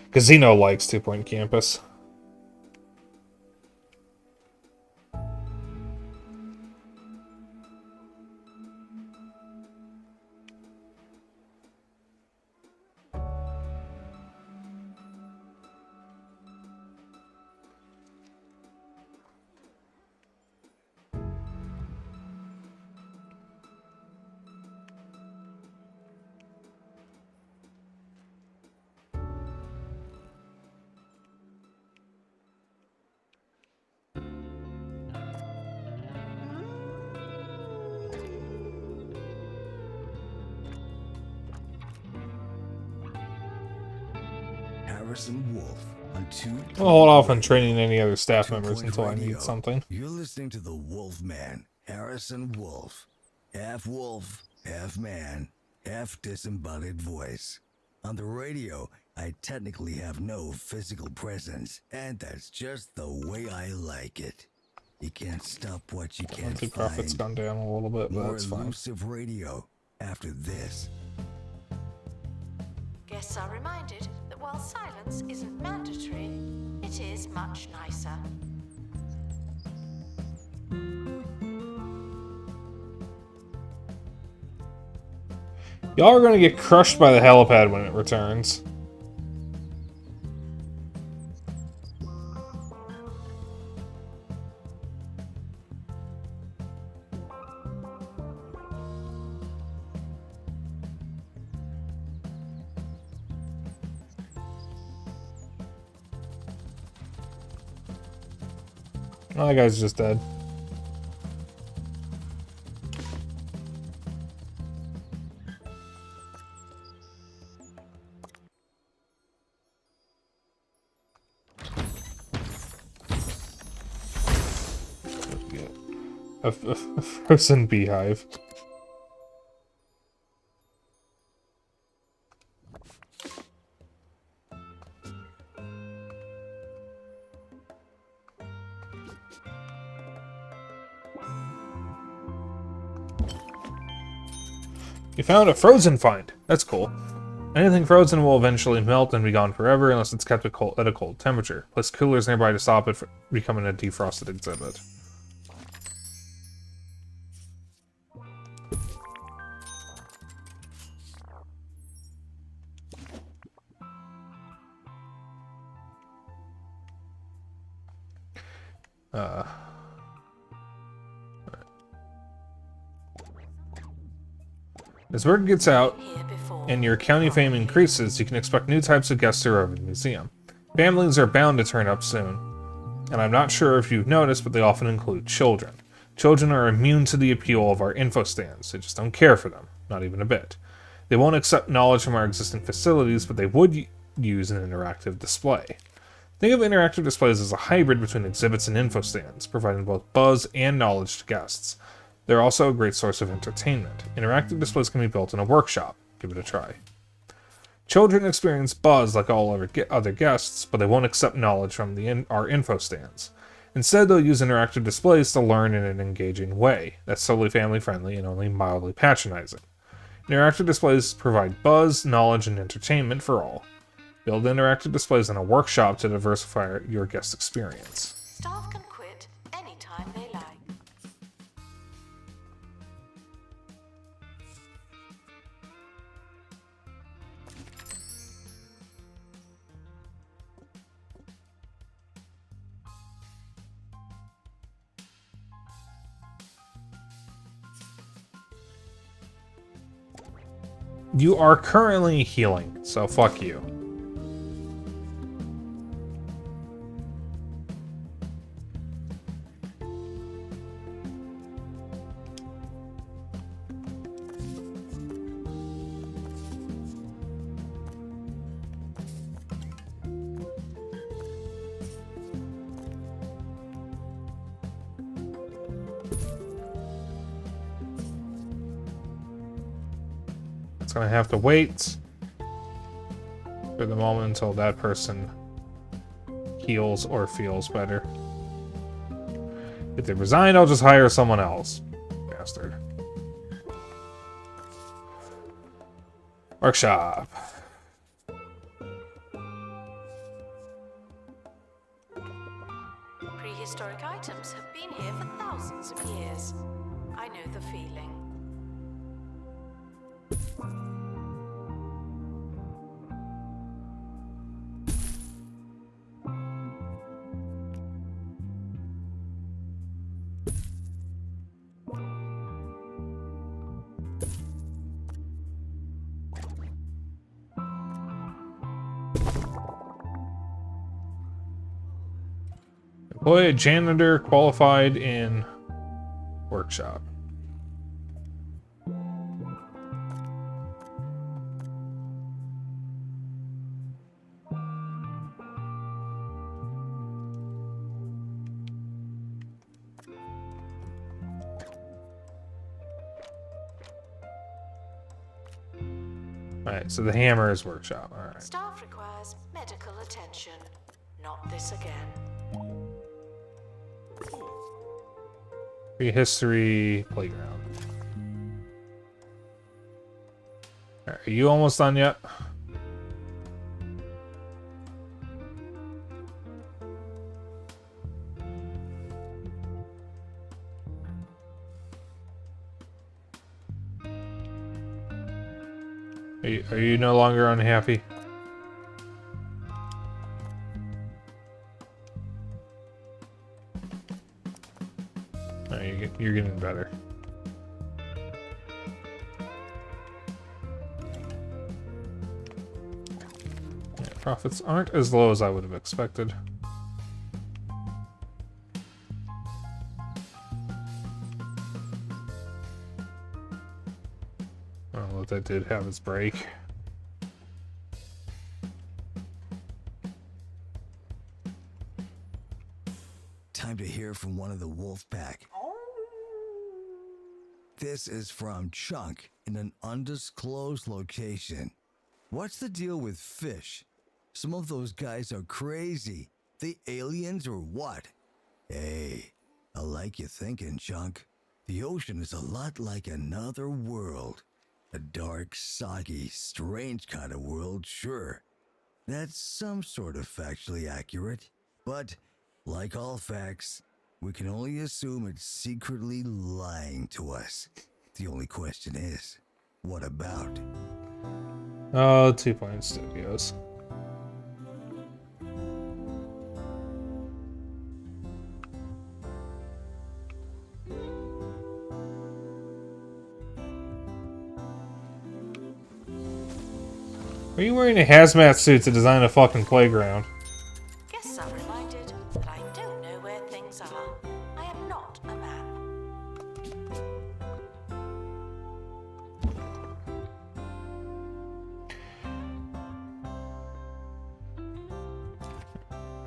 Because Xeno likes 2 Point Campus. Wolf on 2. I'll hold off on training any other staff members until I need something. You're listening to the Wolfman, Harrison Wolf. Half man, half disembodied voice. On the radio, I technically have no physical presence, and that's just the way I like it. You can't stop what you can't Monthly profit's find. gone down a little bit, but More that's fine. elusive radio after this. Guests are reminded that while silence isn't mandatory, it is much nicer. Y'all are gonna get crushed by the helipad when it returns. Oh, that guy's just dead. A frozen beehive. You found a frozen find. That's cool. Anything frozen will eventually melt and be gone forever unless it's kept at a cold temperature. Place coolers nearby to stop it from becoming a defrosted exhibit. As word gets out and your county fame increases, you can expect new types of guests to arrive at the museum. Families are bound to turn up soon, and I'm not sure if you've noticed, but they often include children. Children are immune to the appeal of our info stands. They just don't care for them, not even a bit. They won't accept knowledge from our existing facilities, but they would use an interactive display. Think of interactive displays as a hybrid between exhibits and info stands, providing both buzz and knowledge to guests. They're also a great source of entertainment. Interactive displays can be built in a workshop. Give it a try. Children experience buzz like all other guests, but they won't accept knowledge from our info stands. Instead, they'll use interactive displays to learn in an engaging way that's solely family-friendly and only mildly patronizing. Interactive displays provide buzz, knowledge, and entertainment for all. Build interactive displays in a workshop to diversify your guest experience. Staff can quit anytime they like. You are currently healing, so fuck you. It's gonna have to wait for the moment until that person heals or feels better. If they resign, I'll just hire someone else. Bastard. Workshop. Prehistoric items have been here for thousands of years. I know the feeling. Employ a janitor qualified in workshop. Alright, so the hammer is workshop. Alright. Staff requires medical attention. Not this again. Prehistory playground. Alright, are you almost done yet? Are you no longer unhappy? No, you're getting better. Yeah, profits aren't as low as I would have expected. Well, that did have its break. Time to hear from one of the wolf pack. This is from Chunk in an undisclosed location. What's the deal with fish? Some of those guys are crazy. They aliens or what? Hey, I like your thinking, Chunk. The ocean is a lot like another world. A dark, soggy, strange kind of world, sure. That's some sort of factually accurate. But, like all facts, we can only assume it's secretly lying to us. The only question is, what about? Oh, 2 Point Studios. Are you wearing a hazmat suit to design a fucking playground? Guests are reminded that I don't know where things are. I am not a map.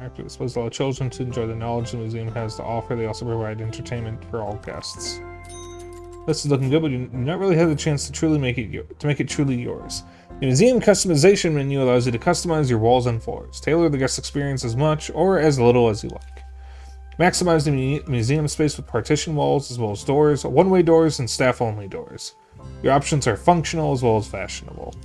After this, allow children to enjoy the knowledge the museum has to offer. They also provide entertainment for all guests. This is looking good, but you do not really have the chance to truly make it truly yours. The museum customization menu allows you to customize your walls and floors. Tailor the guest experience as much or as little as you like. Maximize the museum space with partition walls as well as doors, one-way doors, and staff-only doors. Your options are functional as well as fashionable.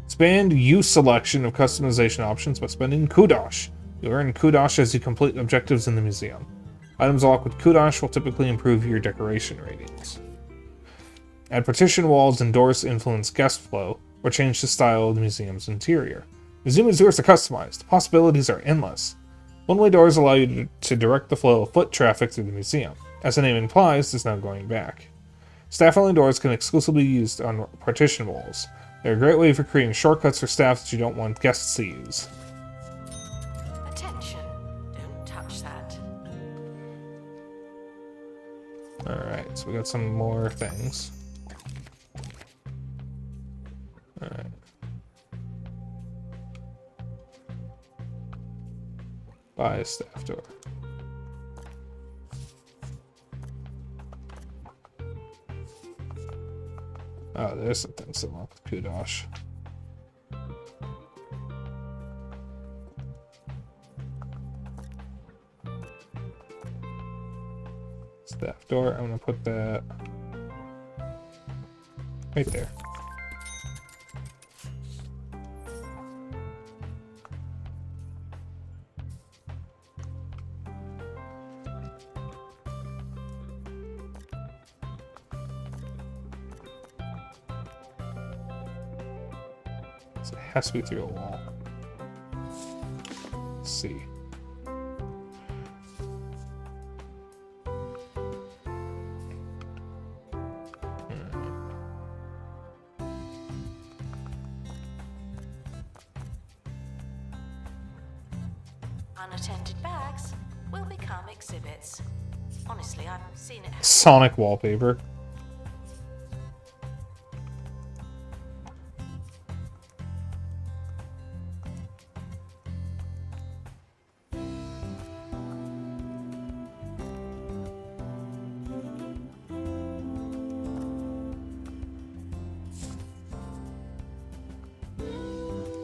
Expand use selection of customization options by spending Kudosh. You'll earn Kudosh as you complete objectives in the museum. Items locked with Kudosh will typically improve your decoration ratings. Add partition walls and doors to influence guest flow, or change the style of the museum's interior. Museum doors are customized. The possibilities are endless. One-way doors allow you to direct the flow of foot traffic through the museum. As the name implies, there's no going back. Staff-only doors can exclusively be used on partition walls. They're a great way for creating shortcuts for staff that you don't want guests to use. Attention, don't touch that. Alright, so we got some more things. Alright. Buy a staff door. Oh, there's some things that look with Kudosh. Staff door, I'm gonna put that right there. So it has to be through a wall. Let's see. Unattended bags will become exhibits. Honestly, I've seen it. Sonic wallpaper.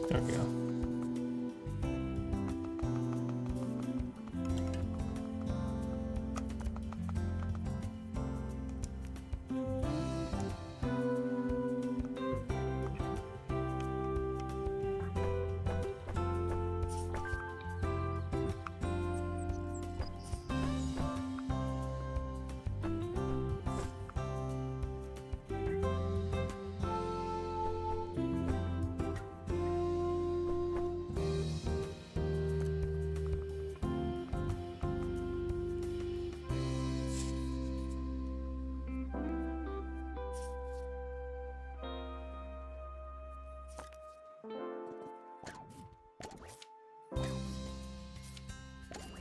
There we go.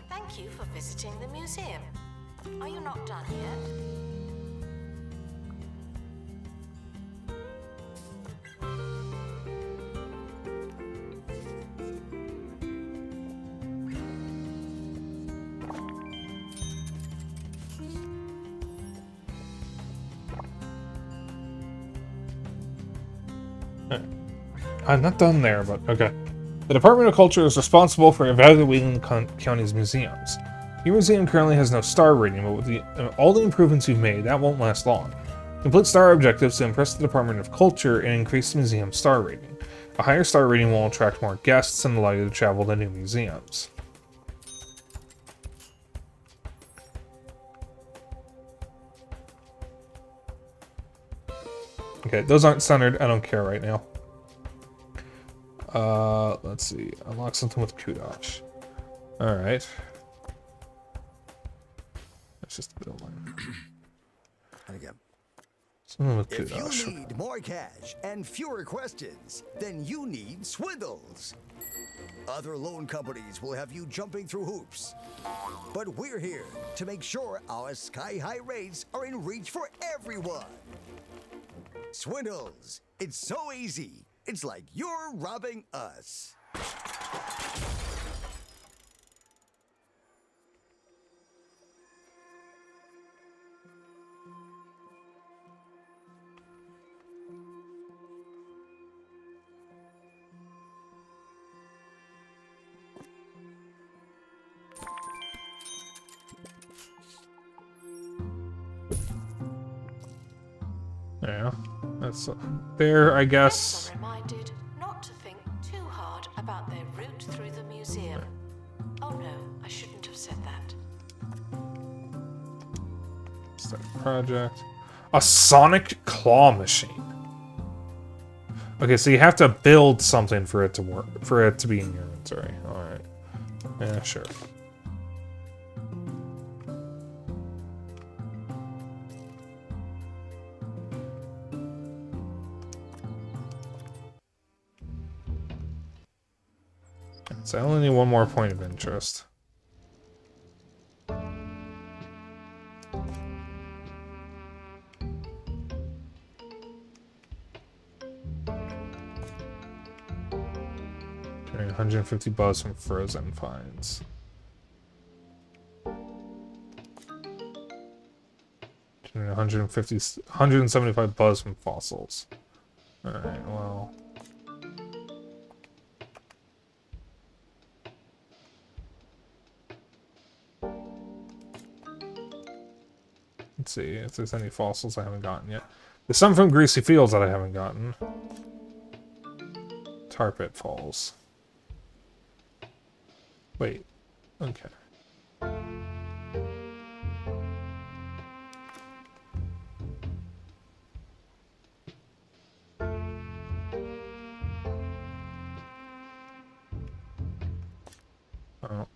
Thank you for visiting the museum. Are you not done yet? I'm not done there, but okay. The Department of Culture is responsible for evaluating the county's museums. Your museum currently has no star rating, but with all the improvements you've made, that won't last long. Complete star objectives to impress the Department of Culture and increase the museum's star rating. A higher star rating will attract more guests and allow you to travel to new museums. Okay, those aren't centered. I don't care right now. Let's see. Unlock something with Kudosh. Alright. That's just a building. Again. Something with If Kudosh. you need more cash and fewer questions, then you need Swindles. Other loan companies will have you jumping through hoops. But we're here to make sure our sky-high rates are in reach for everyone. Swindles. It's so easy. It's like you're robbing us. Yeah, that's there, I guess. Guests are reminded not to think too hard about their route through the museum. Oh no, I shouldn't have said that. Start project. A sonic claw machine. Okay, so you have to build something for it to work, for it to be in your inventory. Alright. Yeah, sure. So I only need one more point of interest. Getting 150 buzz from frozen finds. Getting 175 buzz from fossils. Alright, well. Let's see if there's any fossils I haven't gotten yet. There's some from Greasy Fields that I haven't gotten. Tar Pit Falls. Wait. Okay. Oh. I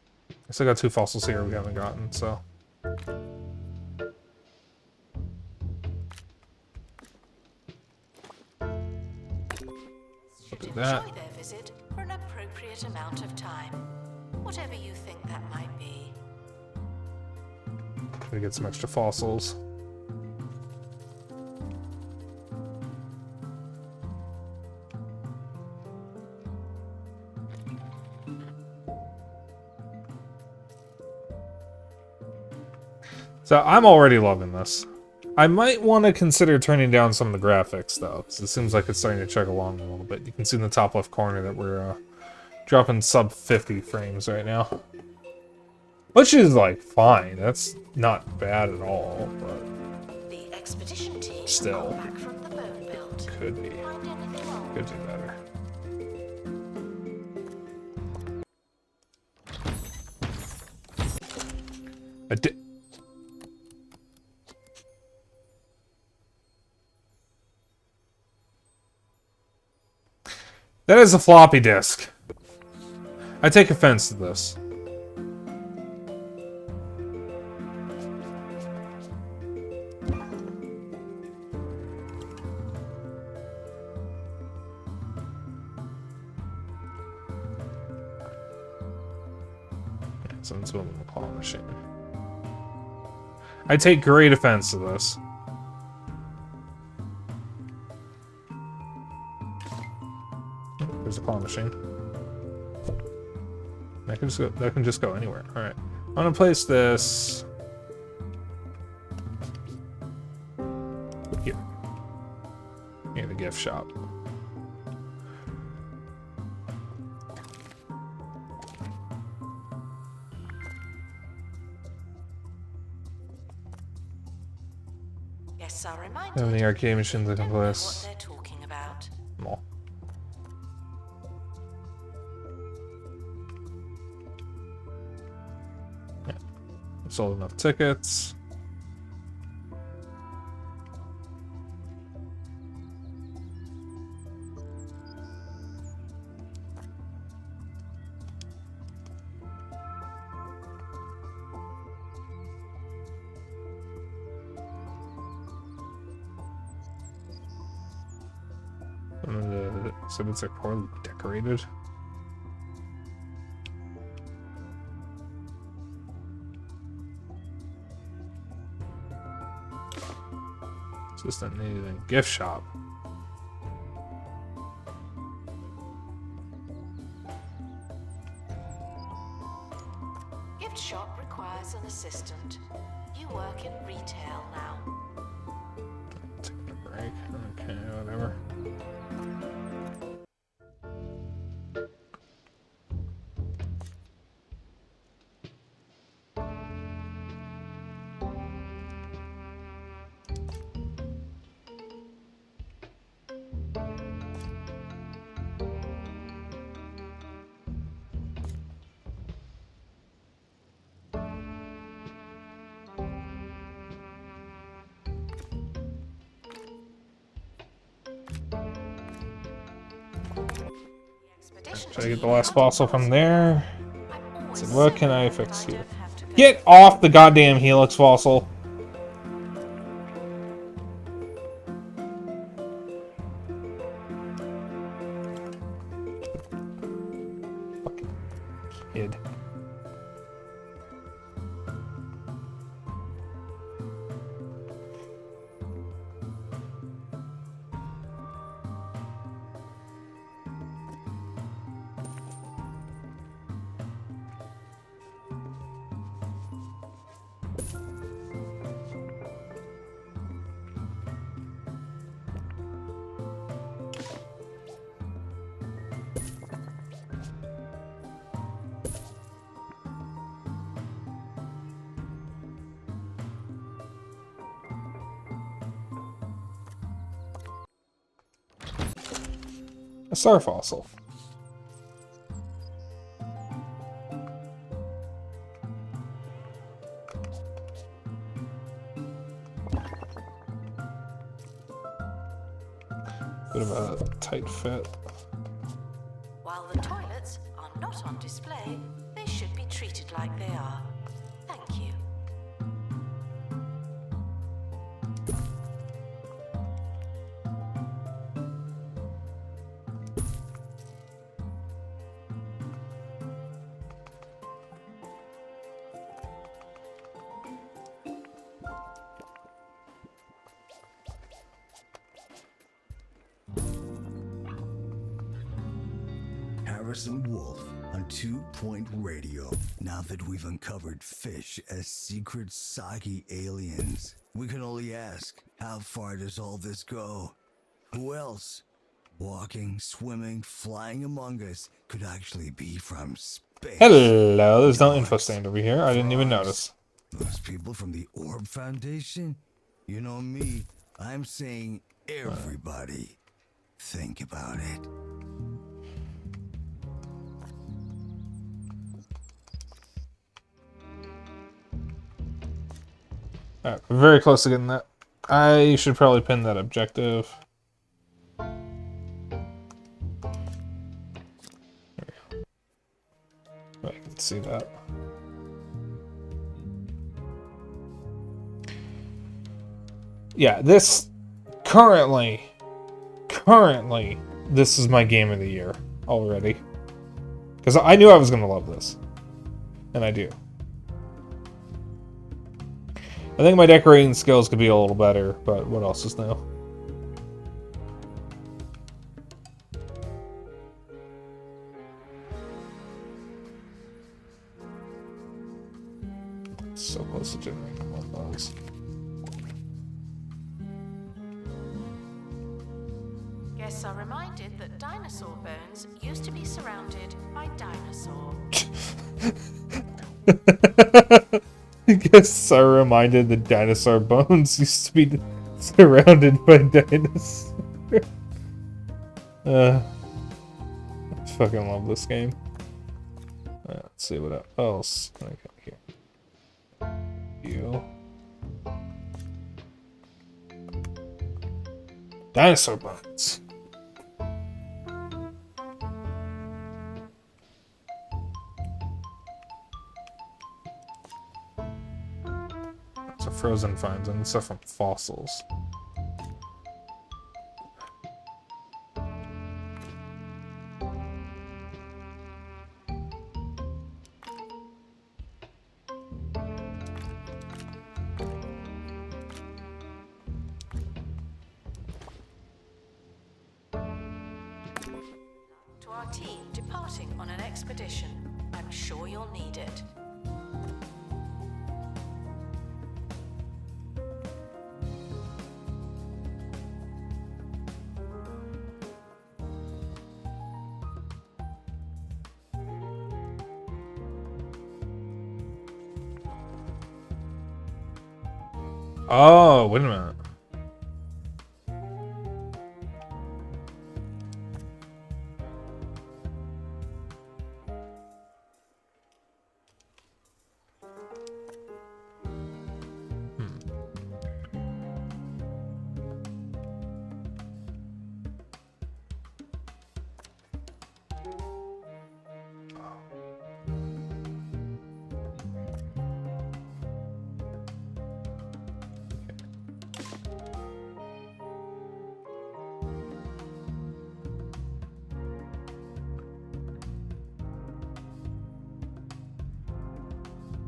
still got 2 fossils here we haven't gotten, so. That. Enjoy their visit for an appropriate amount of time. Whatever you think that might be. Gonna get some extra fossils. So I'm already loving this. I might want to consider turning down some of the graphics, though, because it seems like it's starting to chug along a little bit. You can see in the top left corner that we're dropping sub 50 frames right now. Which is, like, fine. That's not bad at all, but The expedition team still, back from the bone belt. could be. Find anything wrong? Could do better. That is a floppy disk. I take offense to this. Someone's building a claw machine. I take great offense to this. There's a claw machine. That can just go anywhere. Alright. I'm gonna place this here. Near the gift shop. Guests are reminded And the arcade machines that they can don't know play what this. they're talking about. Well. Yeah. Sold enough tickets. Some of the exhibits are poorly decorated. Assistant needed a gift shop. Gift shop requires an assistant. You work in retail now. Taking a break. Okay, whatever. Should I get the last fossil from there? So what can I fix here? Get off the goddamn helix fossil! Fucking kid. A star fossil. Bit of a tight fit. While the toilets are not on display, they should be treated like they are. Thank you. Harrison Wolf on 2 Point Radio. Now that we've uncovered fish as secret soggy aliens, we can only ask, how far does all this go? Who else, walking, swimming, flying among us, could actually be from space? Hello, there's no info stand over here. I didn't even notice. Those people from the Orb Foundation? You know me, I'm saying everybody. Think about it. Alright, very close to getting that. I should probably pin that objective. There we go. I can see that. Yeah, this currently, this is my game of the year already. Because I knew I was going to love this. And I do. I think my decorating skills could be a little better, but what else is new? So close to generating one of those. Guests are reminded that dinosaur bones used to be surrounded by dinosaur. I guess I reminded the dinosaur bones used to be Surrounded by dinosaurs. I fucking love this game. Let's see what else can I get here. You. Dinosaur bones. So frozen finds and stuff from fossils. To our team departing on an expedition, I'm sure you'll need it. Oh, wait a minute.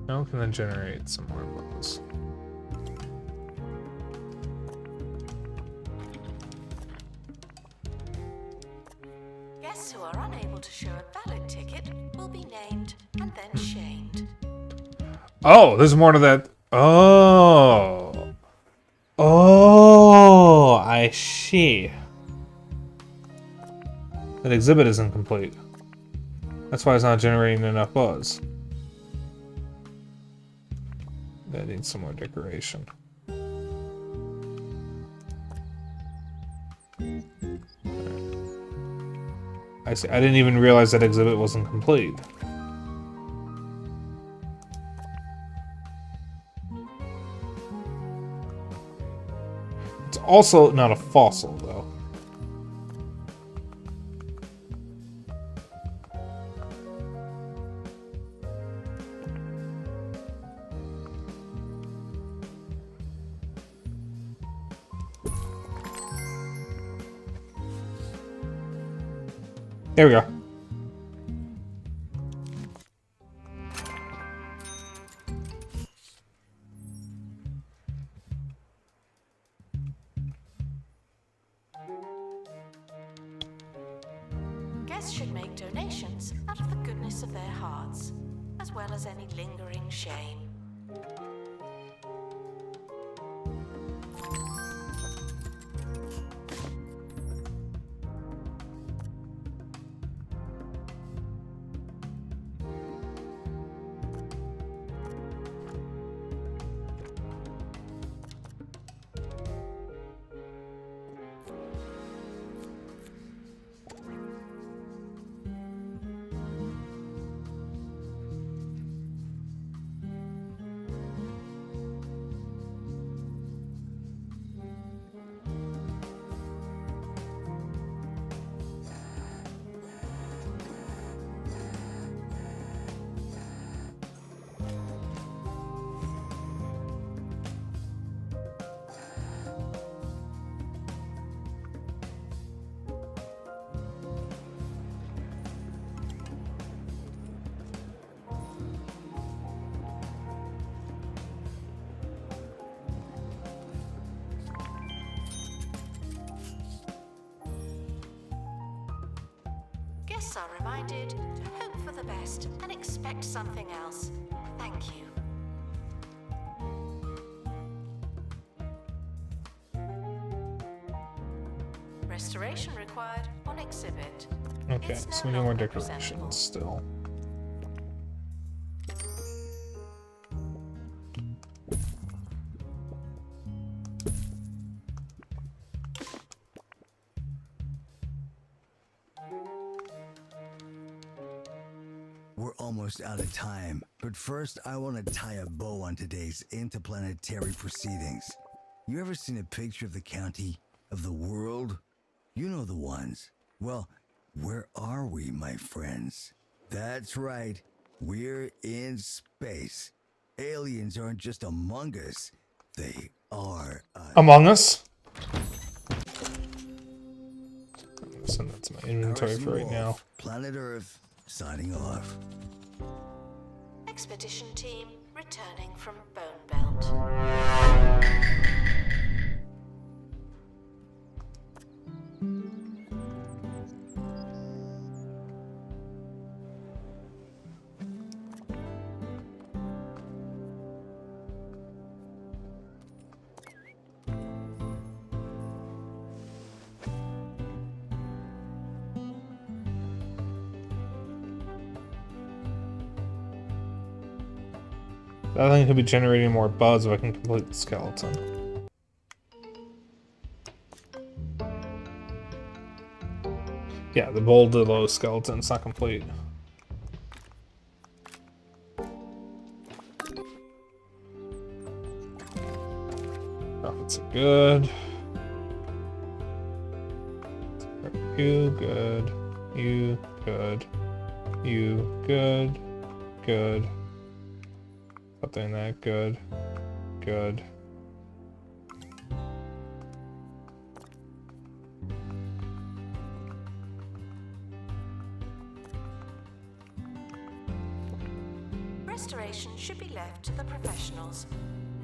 Now we can then generate some more bones. Guests who are unable to show a valid ticket will be named and then shamed. Oh, there's more to that. Oh. Oh, I see. That exhibit is incomplete. That's why it's not generating enough buzz. That needs some more decoration. I see. I didn't even realize that exhibit wasn't complete. It's also not a fossil, though. There we go. Guests should make donations out of the goodness of their hearts, as well as any lingering shame. Guests are reminded to hope for the best and expect something else. Thank you. Restoration required on exhibit. Okay, It's no so we need more longer decorations presentable. still. almost out of time, but first I want to tie a bow on today's interplanetary proceedings. You ever seen a picture of the county, of the world? You know the ones. Well, where are we, my friends? That's right, we're in space. Aliens aren't just among us, they are us. Among Us? I'm gonna send that to my inventory for right now. Planet Earth, signing off. Expedition team returning from Bone Belt. That thing could be generating more buzz if I can complete the skeleton. Yeah, the bold to low skeleton's not complete. Profits are good. You good. You good. You good. Good. Not doing that. Good. Good. Restoration should be left to the professionals.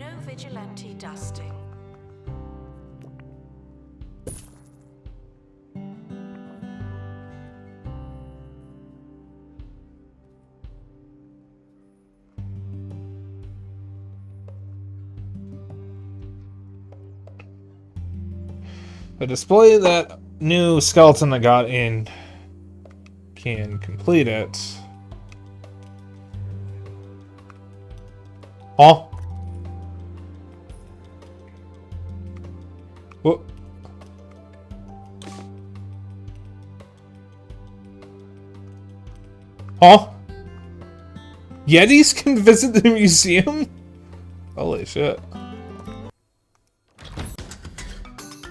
No vigilante dusting. The display that new skeleton I got in can complete it. Huh? What? Huh? Yetis can visit the museum? Holy shit.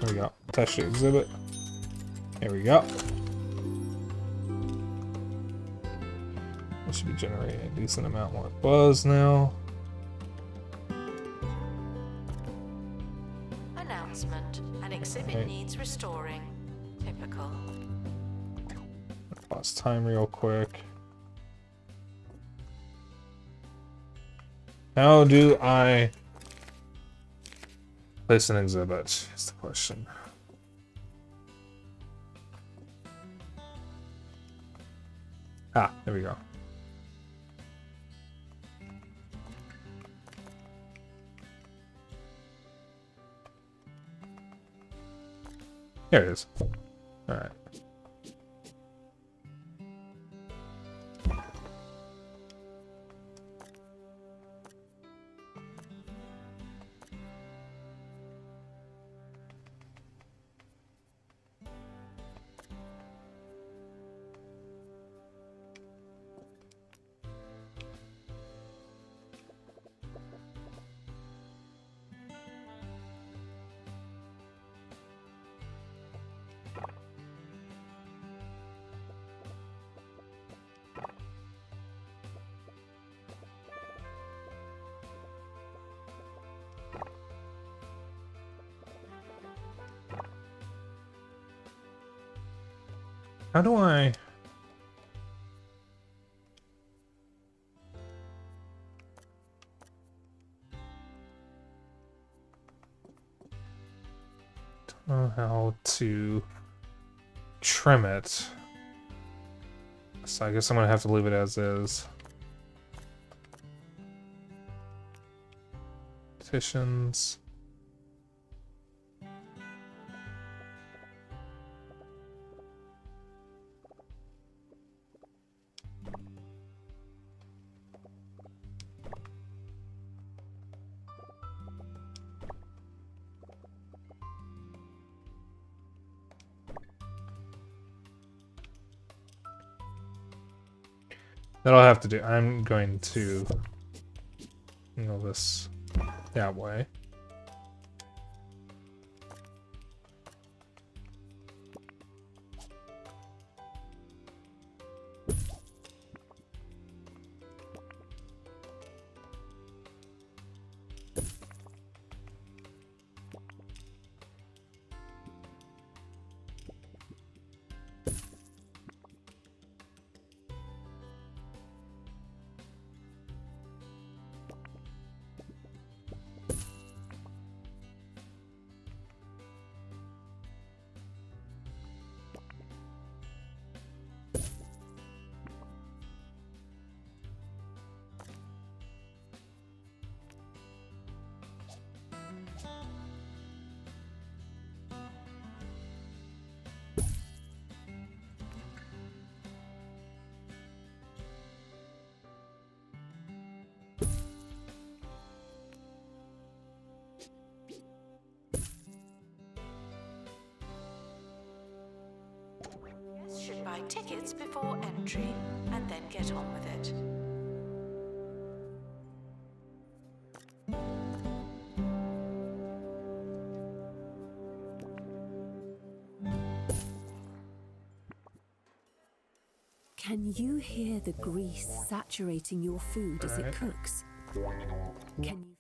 There we go. Attach the exhibit. There we go. That should be generating a decent amount more buzz now. Announcement. An exhibit Okay. needs restoring. Typical. Pause time real quick. How do I place an exhibit? Is the question. Ah, there we go. There it is. All right. How do I... Don't know how to trim it. So I guess I'm gonna have to leave it as is. Petitions. That'll have to do. I'm going to angle this that way. Guests should buy tickets before entry and then get on with it. Can you hear the grease saturating your food as it cooks? Can you...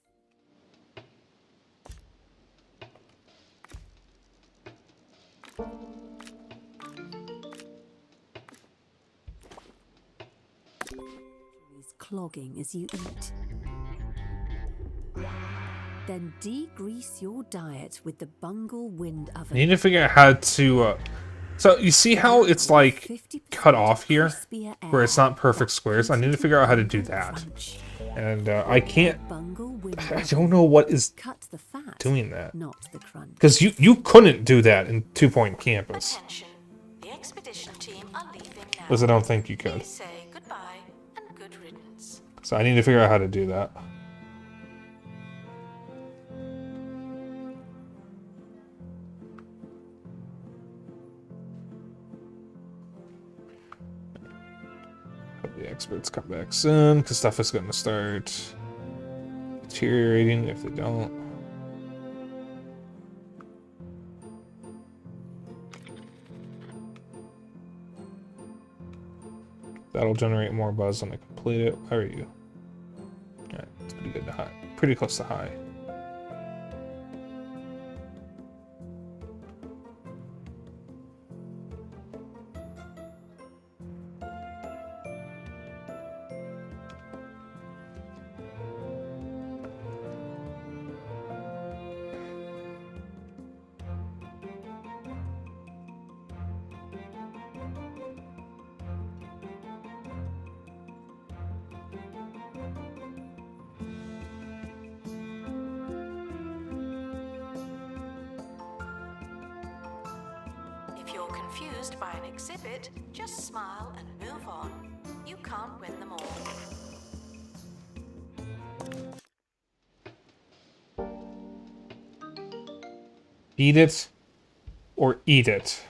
clogging as you eat? Then degrease your diet with the Bungle Wind Oven. I need to figure out how to... So, you see how it's like cut off here? Where it's not perfect squares? I need to figure out how to do that. And I can't... I don't know what is doing that. Because you couldn't do that in 2 Point Campus. The expedition team are leaving now. Because I don't think you could. Please say goodbye and good riddance. So I need to figure out how to do that. Hope the experts come back soon, because stuff is going to start deteriorating if they don't. That'll generate more buzz when I complete it. How are you? Alright, it's pretty good to high. Pretty close to high. If you're confused by an exhibit, just smile and move on. You can't win them all. Beat it or eat it.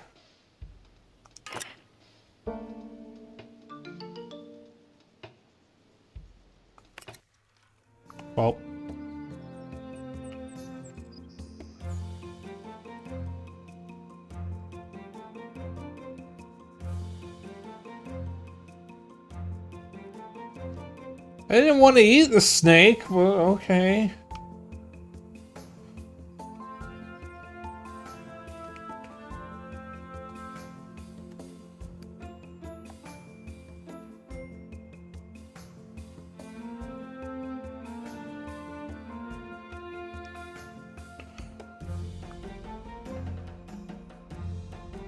Well. I didn't want to eat the snake, but okay.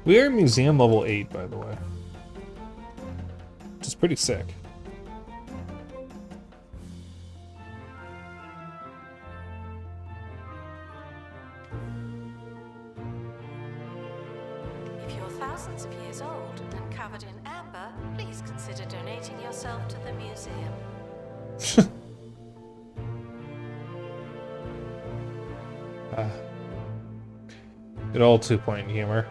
We are museum level 8, by the way. Which is pretty sick. If you're thousands of years old and covered in amber, please consider donating yourself to the museum. Good old 2-point humor.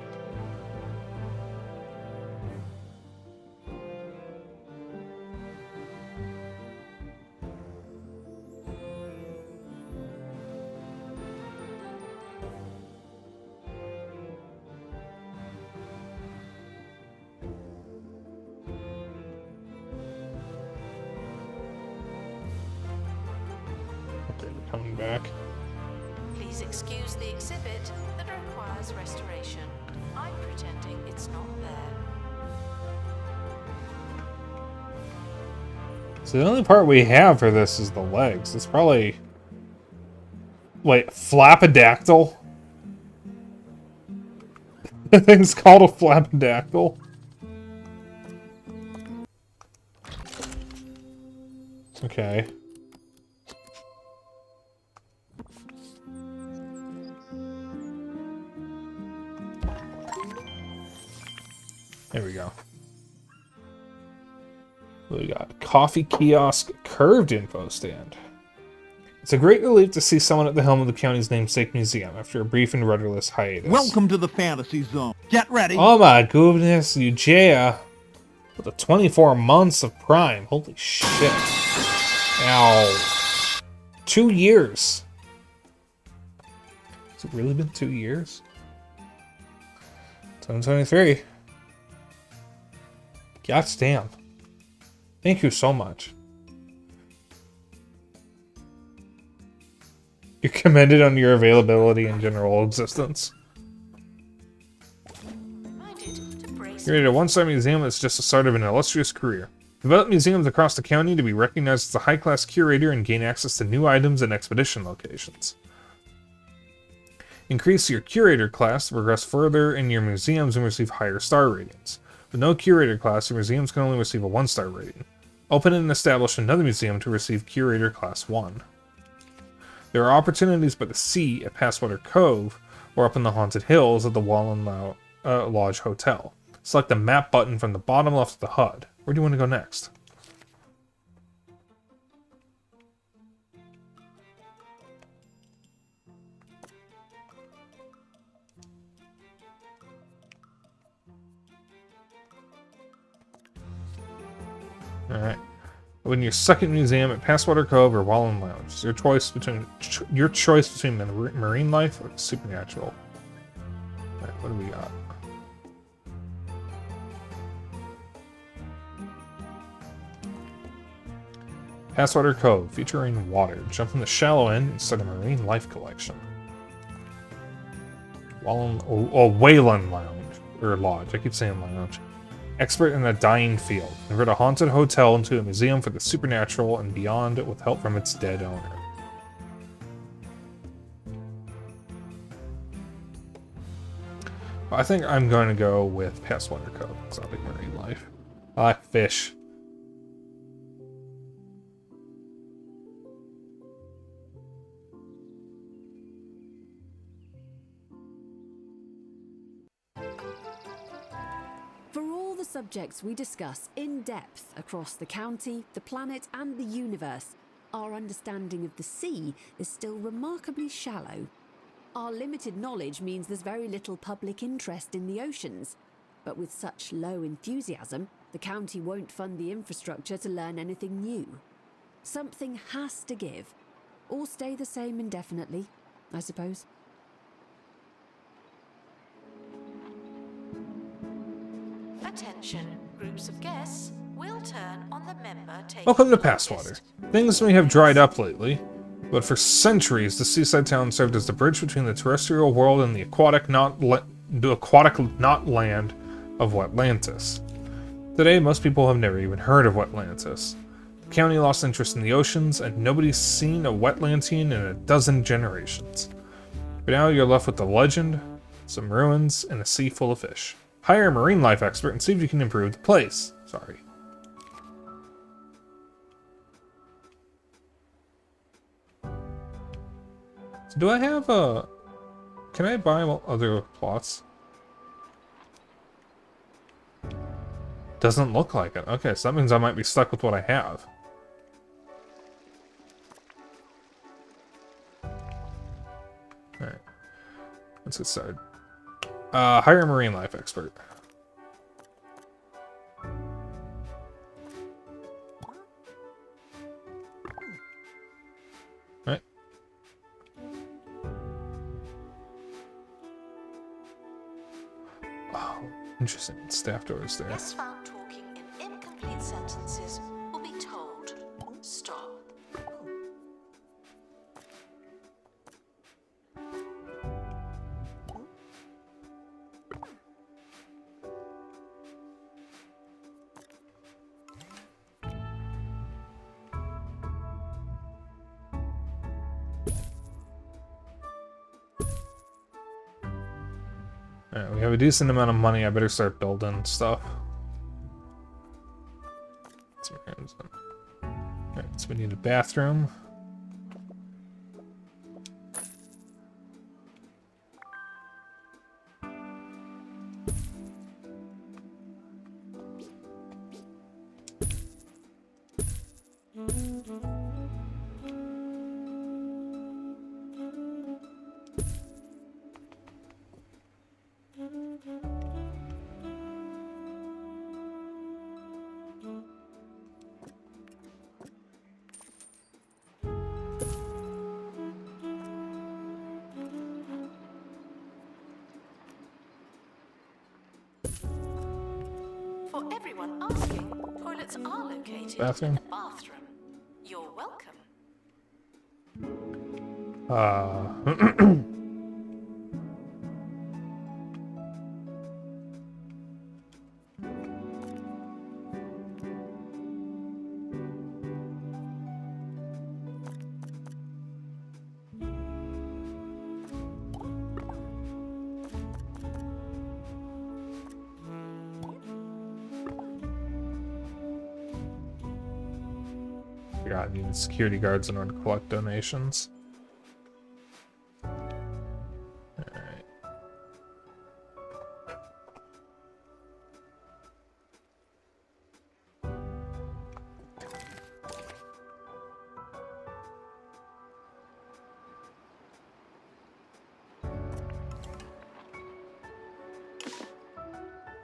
coming back. Please excuse the exhibit that requires restoration. I'm pretending it's not there. So the only part we have for this is the legs. It's probably... Wait, flapidactyl? The thing's called a flapidactyl? Okay. There we go. What do we got? Coffee kiosk, curved info stand. It's a great relief to see someone at the helm of the county's namesake museum after a brief and rudderless hiatus. Welcome to the fantasy zone. Get ready. Oh my goodness, Ujaya. With the 24 months of Prime. Holy shit. Ow. 2 years. Has it really been 2 years? 2023. God damn. Thank you so much. You're commended on your availability and general existence. Created a one-star museum that's just the start of an illustrious career. Develop museums across the county to be recognized as a high-class curator and gain access to new items and expedition locations. Increase your curator class to progress further in your museums and receive higher star ratings. With no curator class, your museums can only receive a 1-star rating. Open and establish another museum to receive curator class 1. There are opportunities by the sea at Passwater Cove or up in the Haunted Hills at the Wallen Lodge Hotel. Select the map button from the bottom left of the HUD. Where do you want to go next? Alright. Open your second museum at Passwater Cove or Wallen Lounge. It's your choice between marine life or the supernatural. Alright, what do we got? Passwater Cove, featuring water. Jump in the shallow end and start a marine life collection. Wayland Lounge. Or Lodge. I keep saying lounge. Expert in the dying field. Convert a haunted hotel into a museum for the supernatural and beyond with help from its dead owner. I think I'm going to go with Passwater Cove. Exotic marine life. I like fish. Subjects we discuss in depth across the county, the planet, and the universe, our understanding of the sea is still remarkably shallow. Our limited knowledge means there's very little public interest in the oceans, but with such low enthusiasm, the county won't fund the infrastructure to learn anything new. Something has to give, or stay the same indefinitely, I suppose. Attention, groups of guests will turn on the member taking Welcome to Passwater. Things may have dried up lately, but for centuries the seaside town served as the bridge between the terrestrial world and the aquatic not land of Wetlantis. Today, most people have never even heard of Wetlantis. The county lost interest in the oceans, and nobody's seen a Wetlantian in a dozen generations. But now you're left with the legend, some ruins, and a sea full of fish. Hire a marine life expert and see if you can improve the place. Sorry. So do I have a... Can I buy other plots? Doesn't look like it. Okay, so that means I might be stuck with what I have. Alright. Let's get started. Hire a marine life expert. Right. Oh, interesting. Staff doors there. Guests found talking in incomplete sentences will be told stop. Alright, we have a decent amount of money. I better start building stuff. Alright, so we need a bathroom. For everyone asking, toilets are located Bathroom. in the bathroom. You're welcome. God, you need security guards in order to collect donations. Alright.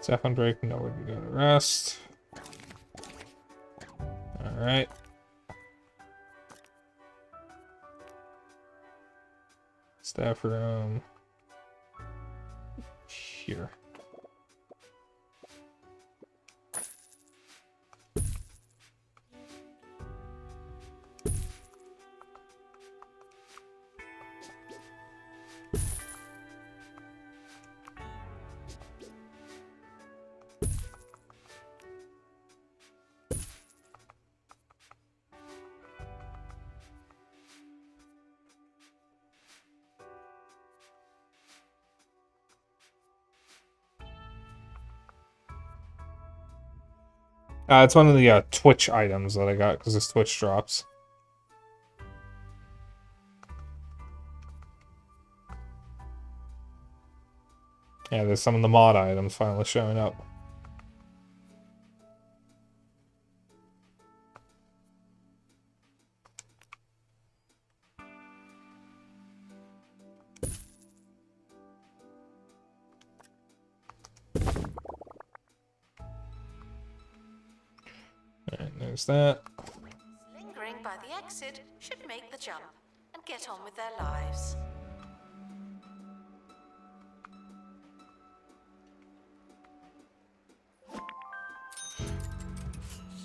Staff on break, nowhere to go to rest. Alright. Staff room. Here. It's one of the Twitch items that I got because this Twitch drops. Yeah, there's some of the mod items finally showing up. Alright, there's that. Lingering by the exit should make the jump and get on with their lives.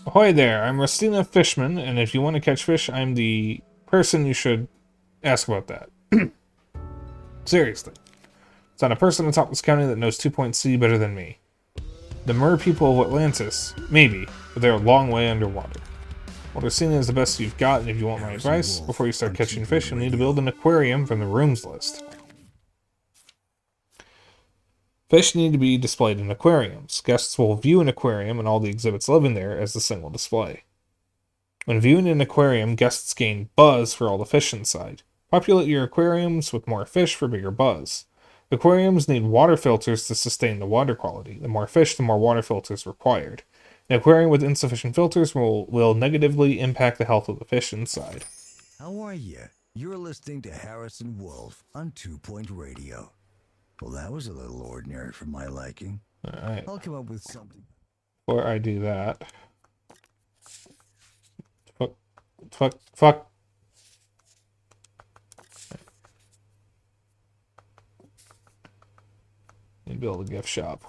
Ahoy there, I'm Rustina Fishman, and if you want to catch fish, I'm the person you should ask about that. Seriously. It's not a person in Topless County that knows 2.C better than me. The mer people of Atlantis, maybe, but they're a long way underwater. Watercina is the best you've got, and if you want my advice, before you start catching fish, you'll need to build an aquarium from the rooms list. Fish need to be displayed in aquariums. Guests will view an aquarium and all the exhibits living there as a single display. When viewing an aquarium, guests gain buzz for all the fish inside. Populate your aquariums with more fish for bigger buzz. Aquariums need water filters to sustain the water quality. The more fish, the more water filters required. An aquarium with insufficient filters will negatively impact the health of the fish inside. How are you? You're listening to Harrison Wolf on 2 Point Radio. Well, that was a little ordinary for my liking. Alright. I'll come up with something. Before I do that... Fuck. Need to build a gift shop.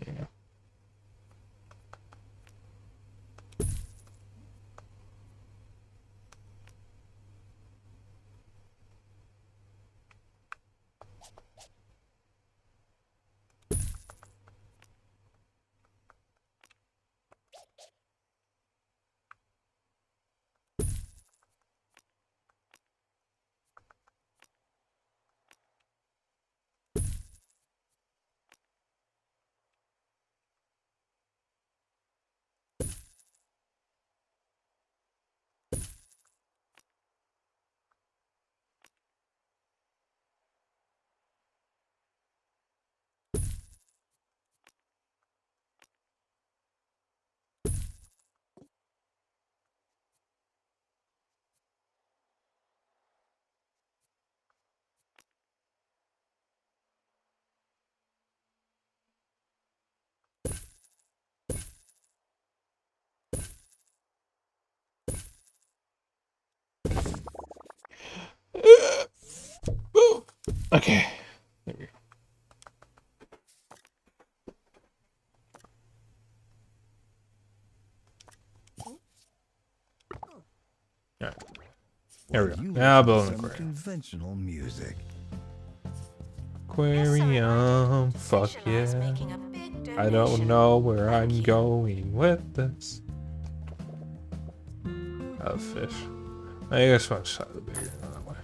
Yeah. Okay. There we go. Alright. There we go. Now building the aquarium. Conventional music. Aquarium, fuck yeah. I don't know where I'm going with this. Oh, fish. I guess I'll try the bigger one that way.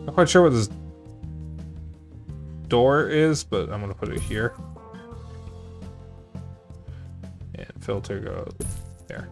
Not quite sure what this door is, but I'm gonna put it here. And filter goes there.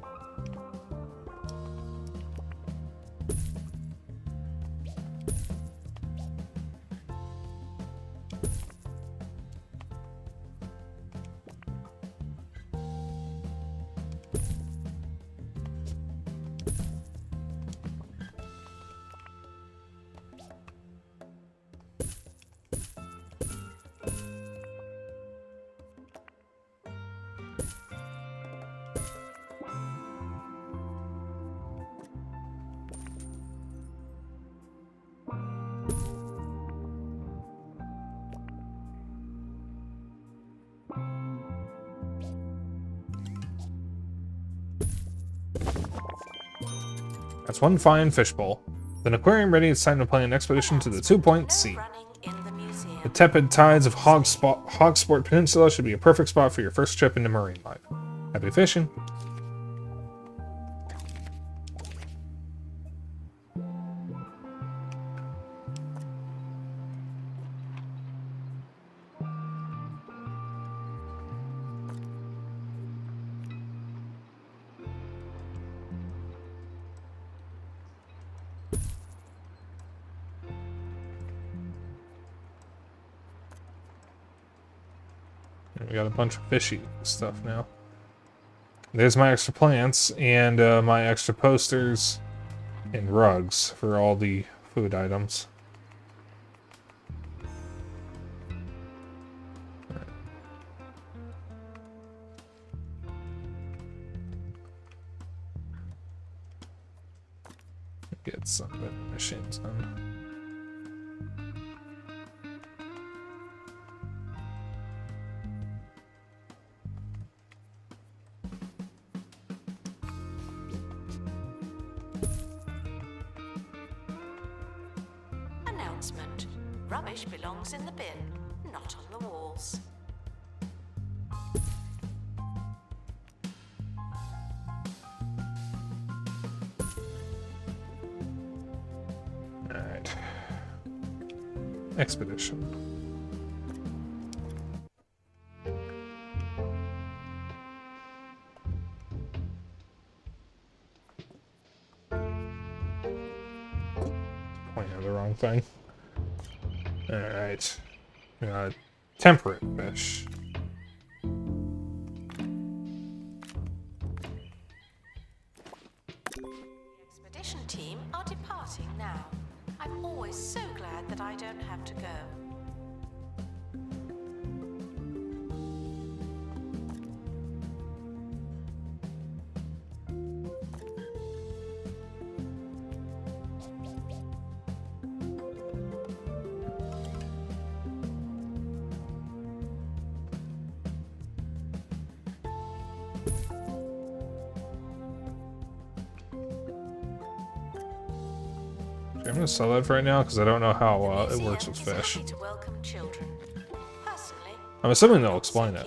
That's one fine fishbowl. With an aquarium ready, it's time to plan an expedition to the 2-point sea. The tepid tides of Hogsport Peninsula should be a perfect spot for your first trip into marine life. Happy fishing! We got a bunch of fishy stuff now. There's my extra plants and my extra posters and rugs for all the food items. Get some of the machines done. Announcement. Rubbish belongs in the bin, not on the walls. Alright. Expedition. Pointing at the wrong thing. Alright. Temperate fish. The expedition team are departing now. I'm always so glad that I don't have to go. I'm gonna sell that for right now because I don't know how it works with fish. Happy to welcome children. Personally, I'm assuming they'll explain it.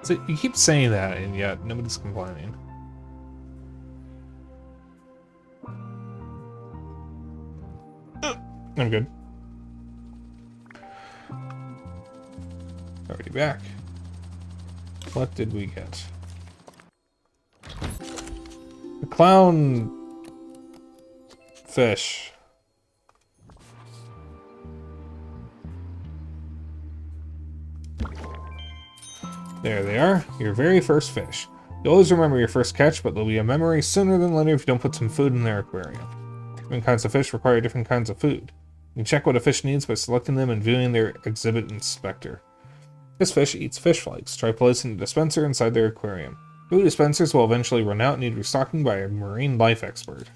So you keep saying that, and yet nobody's complaining. I'm good. Already back. What did we get? The clown fish. There they are, your very first fish. You'll always remember your first catch, but they'll be a memory sooner than later if you don't put some food in their aquarium. Different kinds of fish require different kinds of food. You can check what a fish needs by selecting them and viewing their exhibit inspector. This fish eats fish flakes. Try placing a dispenser inside their aquarium. Food dispensers will eventually run out and need restocking by a marine life expert.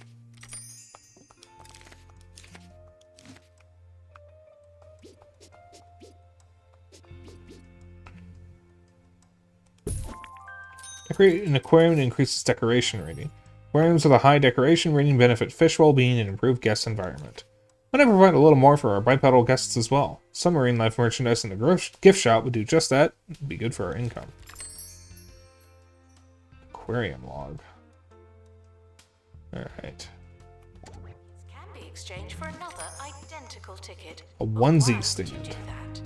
Decorate an aquarium to increase its decoration rating. Aquariums with a high decoration rating benefit fish well-being and improve guest environment. Why not provide a little more for our bipedal guests as well? Some marine life merchandise in the gift shop would do just that. It'd be good for our income. Aquarium log. Alright. Can be exchanged for another identical ticket. A onesie Why stand. would you do that?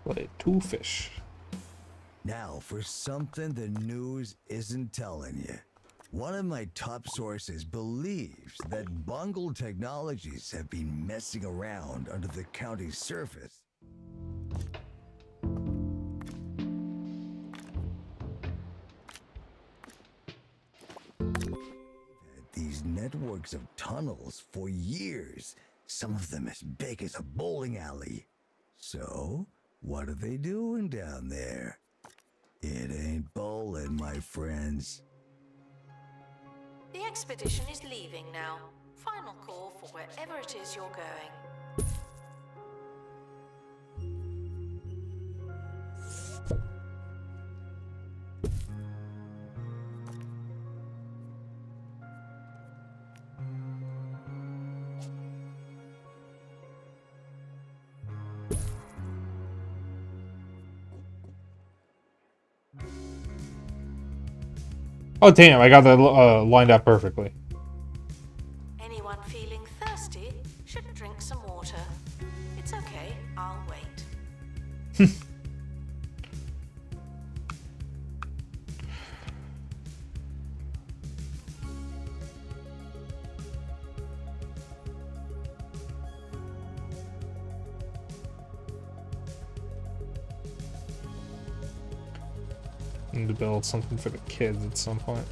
Play 2 fish. Now for something the news isn't telling you. One of my top sources believes that bungled technologies have been messing around under the county's surface. These networks of tunnels for years, some of them as big as a bowling alley. So, what are they doing down there? It ain't bowling, my friends. The expedition is leaving now. Final call for wherever it is you're going. Oh damn, I got that lined up perfectly. Anyone feeling thirsty should drink some water. It's okay, I'll wait. Need to build something for the kids at some point.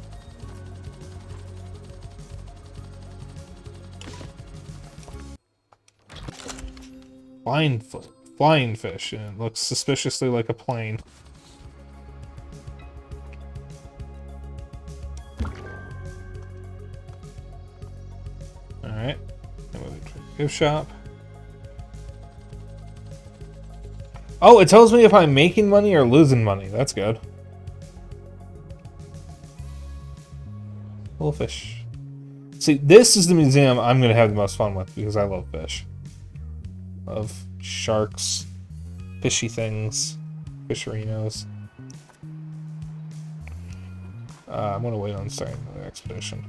Flying fish, and it looks suspiciously like a plane. Alright, then we'll to the gift shop. Oh, it tells me if I'm making money or losing money. That's good. Little fish. See, this is the museum I'm going to have the most fun with because I love fish. Love sharks, fishy things, fisherinos. I'm going to wait on starting the expedition.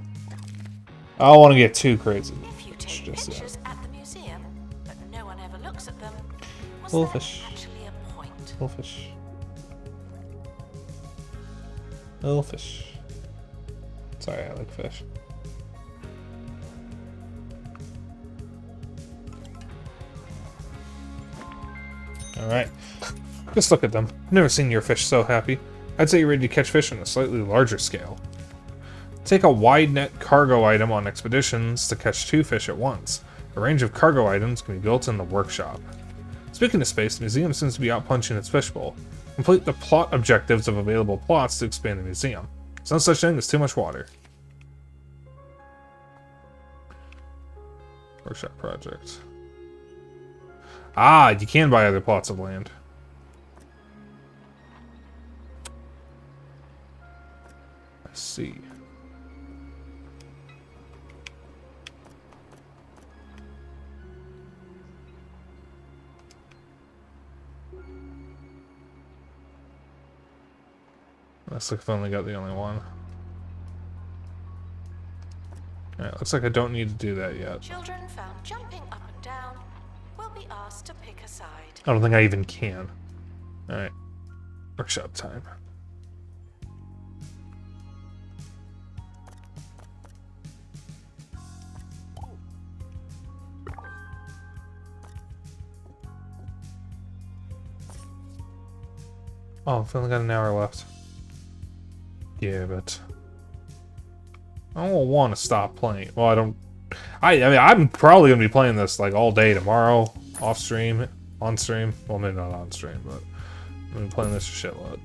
I don't want to get too crazy. If you take pictures at the museum, but no one ever looks at them, was Little that fish. actually a point? Little fish. Little fish. Sorry, I like fish. Alright. Just look at them. I've never seen your fish so happy. I'd say you're ready to catch fish on a slightly larger scale. Take a wide net cargo item on expeditions to catch 2 fish at once. A range of cargo items can be built in the workshop. Speaking of space, the museum seems to be outpunching its fishbowl. Complete the plot objectives of available plots to expand the museum. There's no such thing as too much water. Workshop project. Ah, you can buy other plots of land. I see. Looks like I've only got the only one. Alright, looks like I don't need to do that yet. Children found jumping up and down will be asked to pick a side. I don't think I even can. Alright. Workshop time. Oh, I've only got an hour left. Yeah, but I don't want to stop playing. Well, I don't. I mean, I'm probably gonna be playing this like all day tomorrow, off stream, on stream. Well, maybe not on stream, but I'm gonna be playing this a shitload.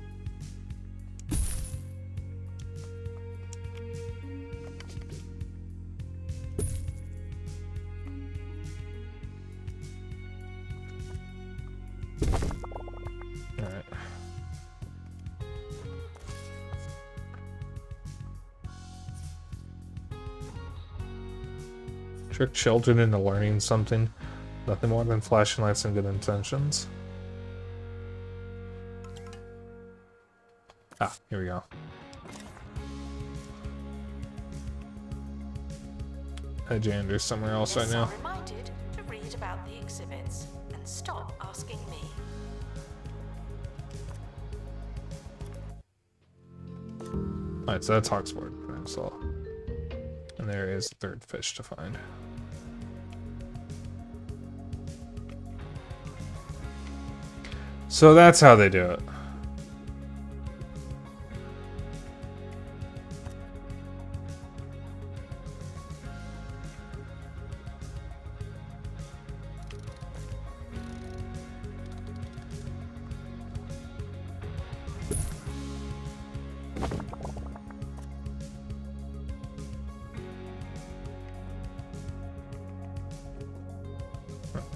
Alright. Trick children into learning something. Nothing more than flashing lights and good intentions. Ah, here we go. Jander's somewhere else right now. Reminded to read about the exhibits and stop asking me. Alright, so that's Hawksboard. So, and there is the third fish to find. So that's how they do it.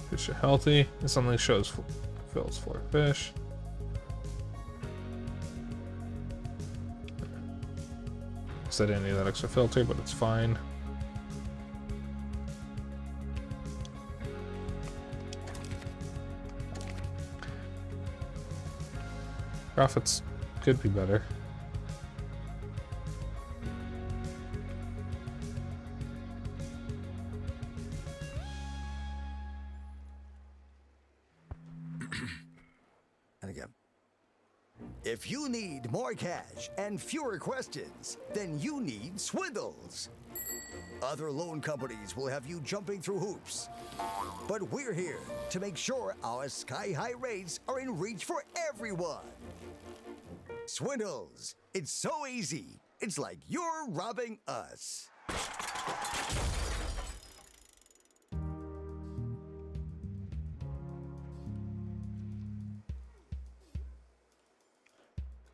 Fish are healthy. This only shows fills 4 fish. I didn't need that extra filter, but it's fine. Profits could be better. And again. If you need more cash and fewer questions, then you need Swindles. Other loan companies will have you jumping through hoops. But we're here to make sure our sky-high rates are in reach for everyone. Swindles. It's so easy. It's like you're robbing us.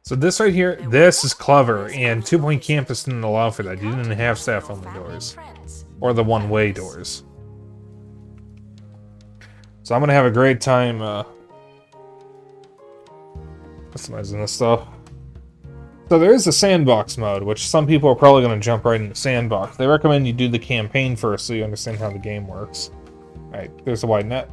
So this right here, this is clever, and 2 Point Campus didn't allow for that. You didn't have staff-only doors. Or the one-way doors. So I'm gonna have a great time, customizing this stuff. So there is a sandbox mode, which some people are probably gonna jump right into sandbox. They recommend you do the campaign first so you understand how the game works. Alright, there's the wide net.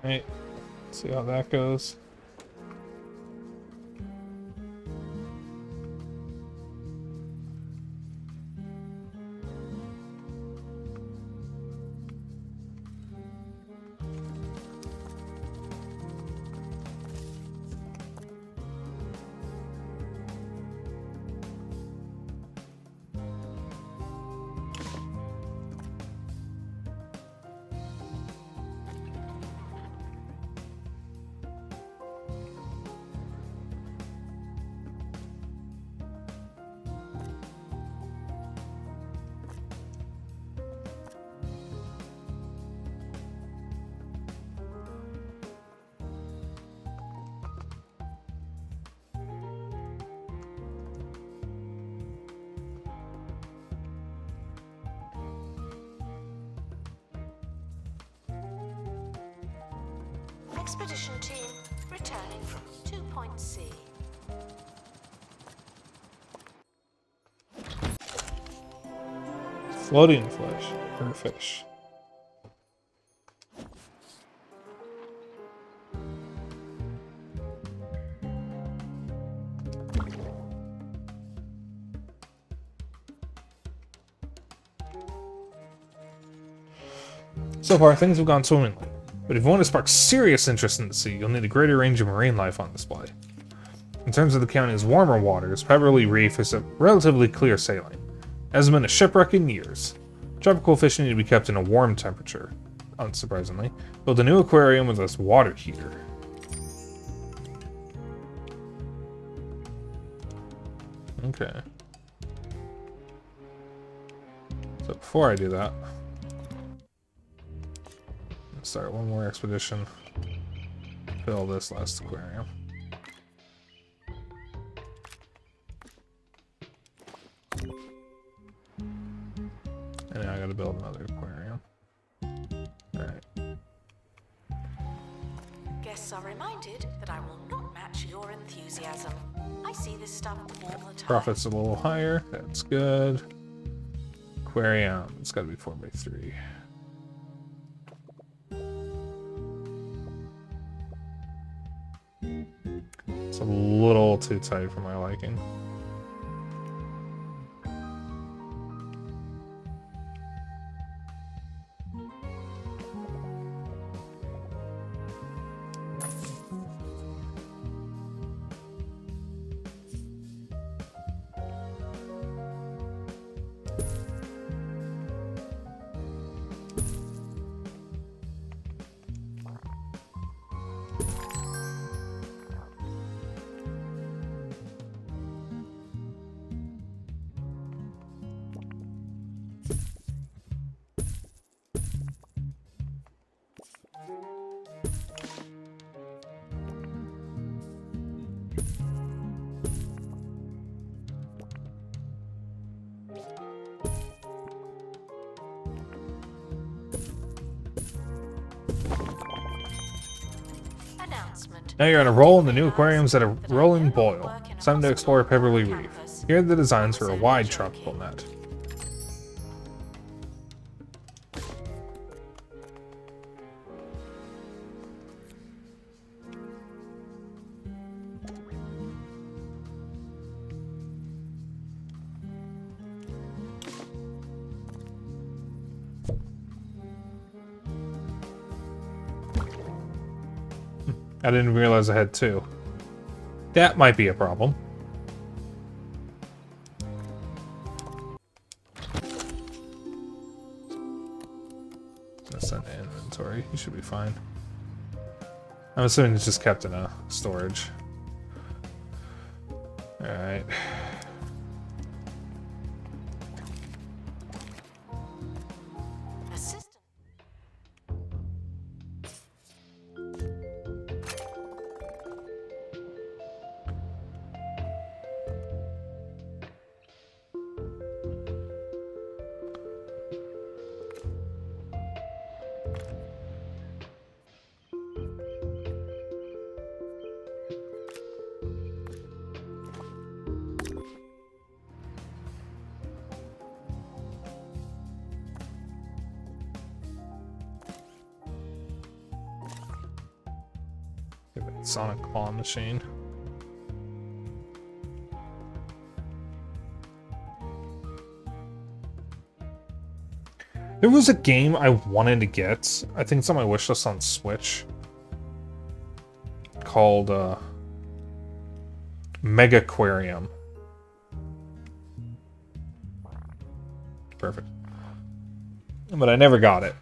Right, see how that goes. Expedition team returning from 2.C. Floating fish or fish. So far, things have gone swimmingly. But if you want to spark serious interest in the sea, you'll need a greater range of marine life on display. In terms of the county's warmer waters, Pebberley Reef is a relatively clear sailing. Hasn't been a shipwreck in years. Tropical fish need to be kept in a warm temperature. Unsurprisingly, build a new aquarium with this water heater. Okay. So before I do that, let's start one more expedition. Fill this last aquarium. And now I gotta build another aquarium. Alright. Guests are reminded that I will not match your enthusiasm. I see this stuff all the time. Profit's a little higher. That's good. Aquarium. It's gotta be 4x3. It's a little too tight for my liking. Now you're on a roll, and the new aquarium's at a rolling boil. It's time to explore Pebberley Reef. Here are the designs for a wide tropical net. I didn't realize I had two. That might be a problem. That's an inventory. You should be fine. I'm assuming it's just kept in a storage. Alright. Sonic claw machine. There was a game I wanted to get. I think it's on my wish list on Switch. Called Megaquarium. Perfect. But I never got it.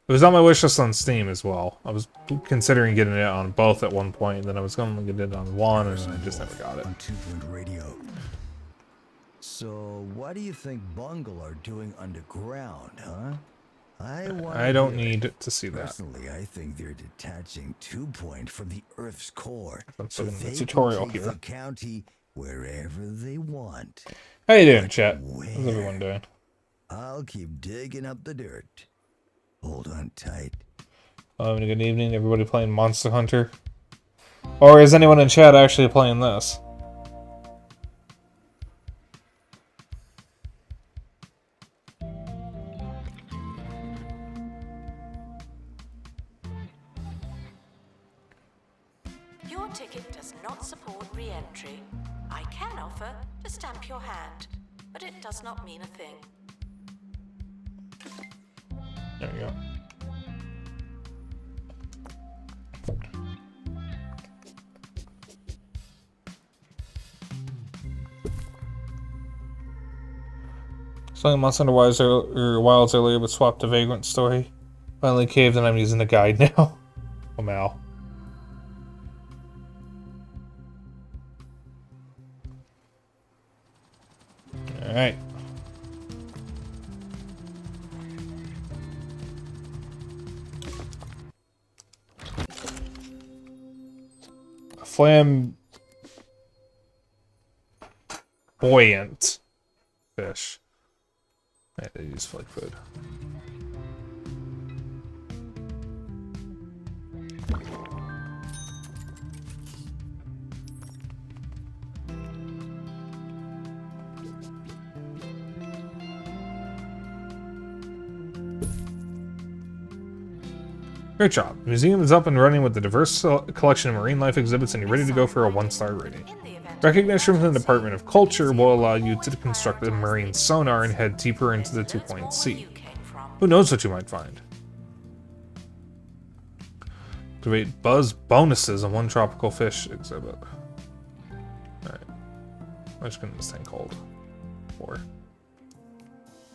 It was on my wish list on Steam as well. I was considering getting it on both at one point, and then I was going to get it on one, and I just never got it. On 2-point radio. So, what do you think Bungle are doing underground, huh? I don't need to see that. Personally, I think they're detaching 2-point from the Earth's core, I'm so putting they the tutorial can take here. the county wherever they want. How you doing, chat? How's everyone doing? I'll keep digging up the dirt. Hold on tight. Having a good evening, everybody playing Monster Hunter? Or is anyone in chat actually playing this? Your ticket does not support re-entry. I can offer to stamp your hand, but it does not mean a thing. There you go. Selling Monster Hunter Wilds earlier, but swapped to Vagrant story. Finally caved, and I'm using the guide now. Oh, Mal. Alright. Flamboyant fish. Yeah, they use like food. Great job. The museum is up and running with a diverse collection of marine life exhibits, and you're ready to go for a 1-star rating. Recognition from the Department of Culture will allow you to construct a marine sonar and head deeper into the 2-point sea. Who knows what you might find? Activate buzz bonuses on 1 tropical fish exhibit. Alright. I'm just getting this thing cold. 4.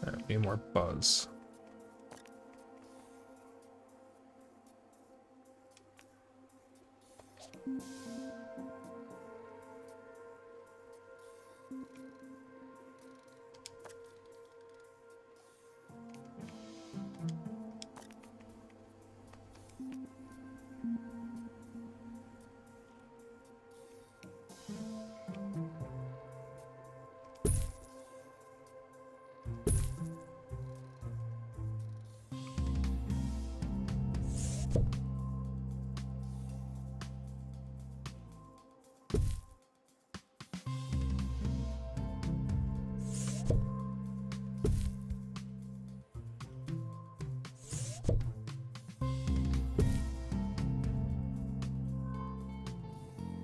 Alright, need more buzz.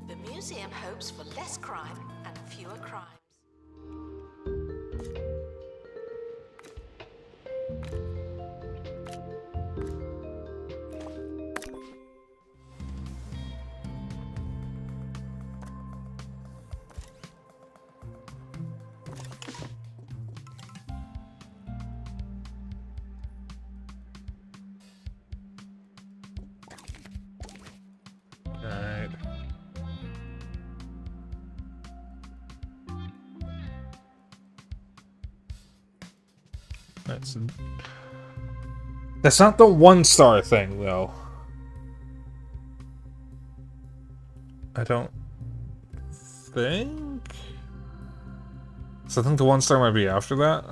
The museum hopes for less crime and fewer crimes. Alright. That's not the 1-star thing, though. I don't think. So I think the 1-star might be after that.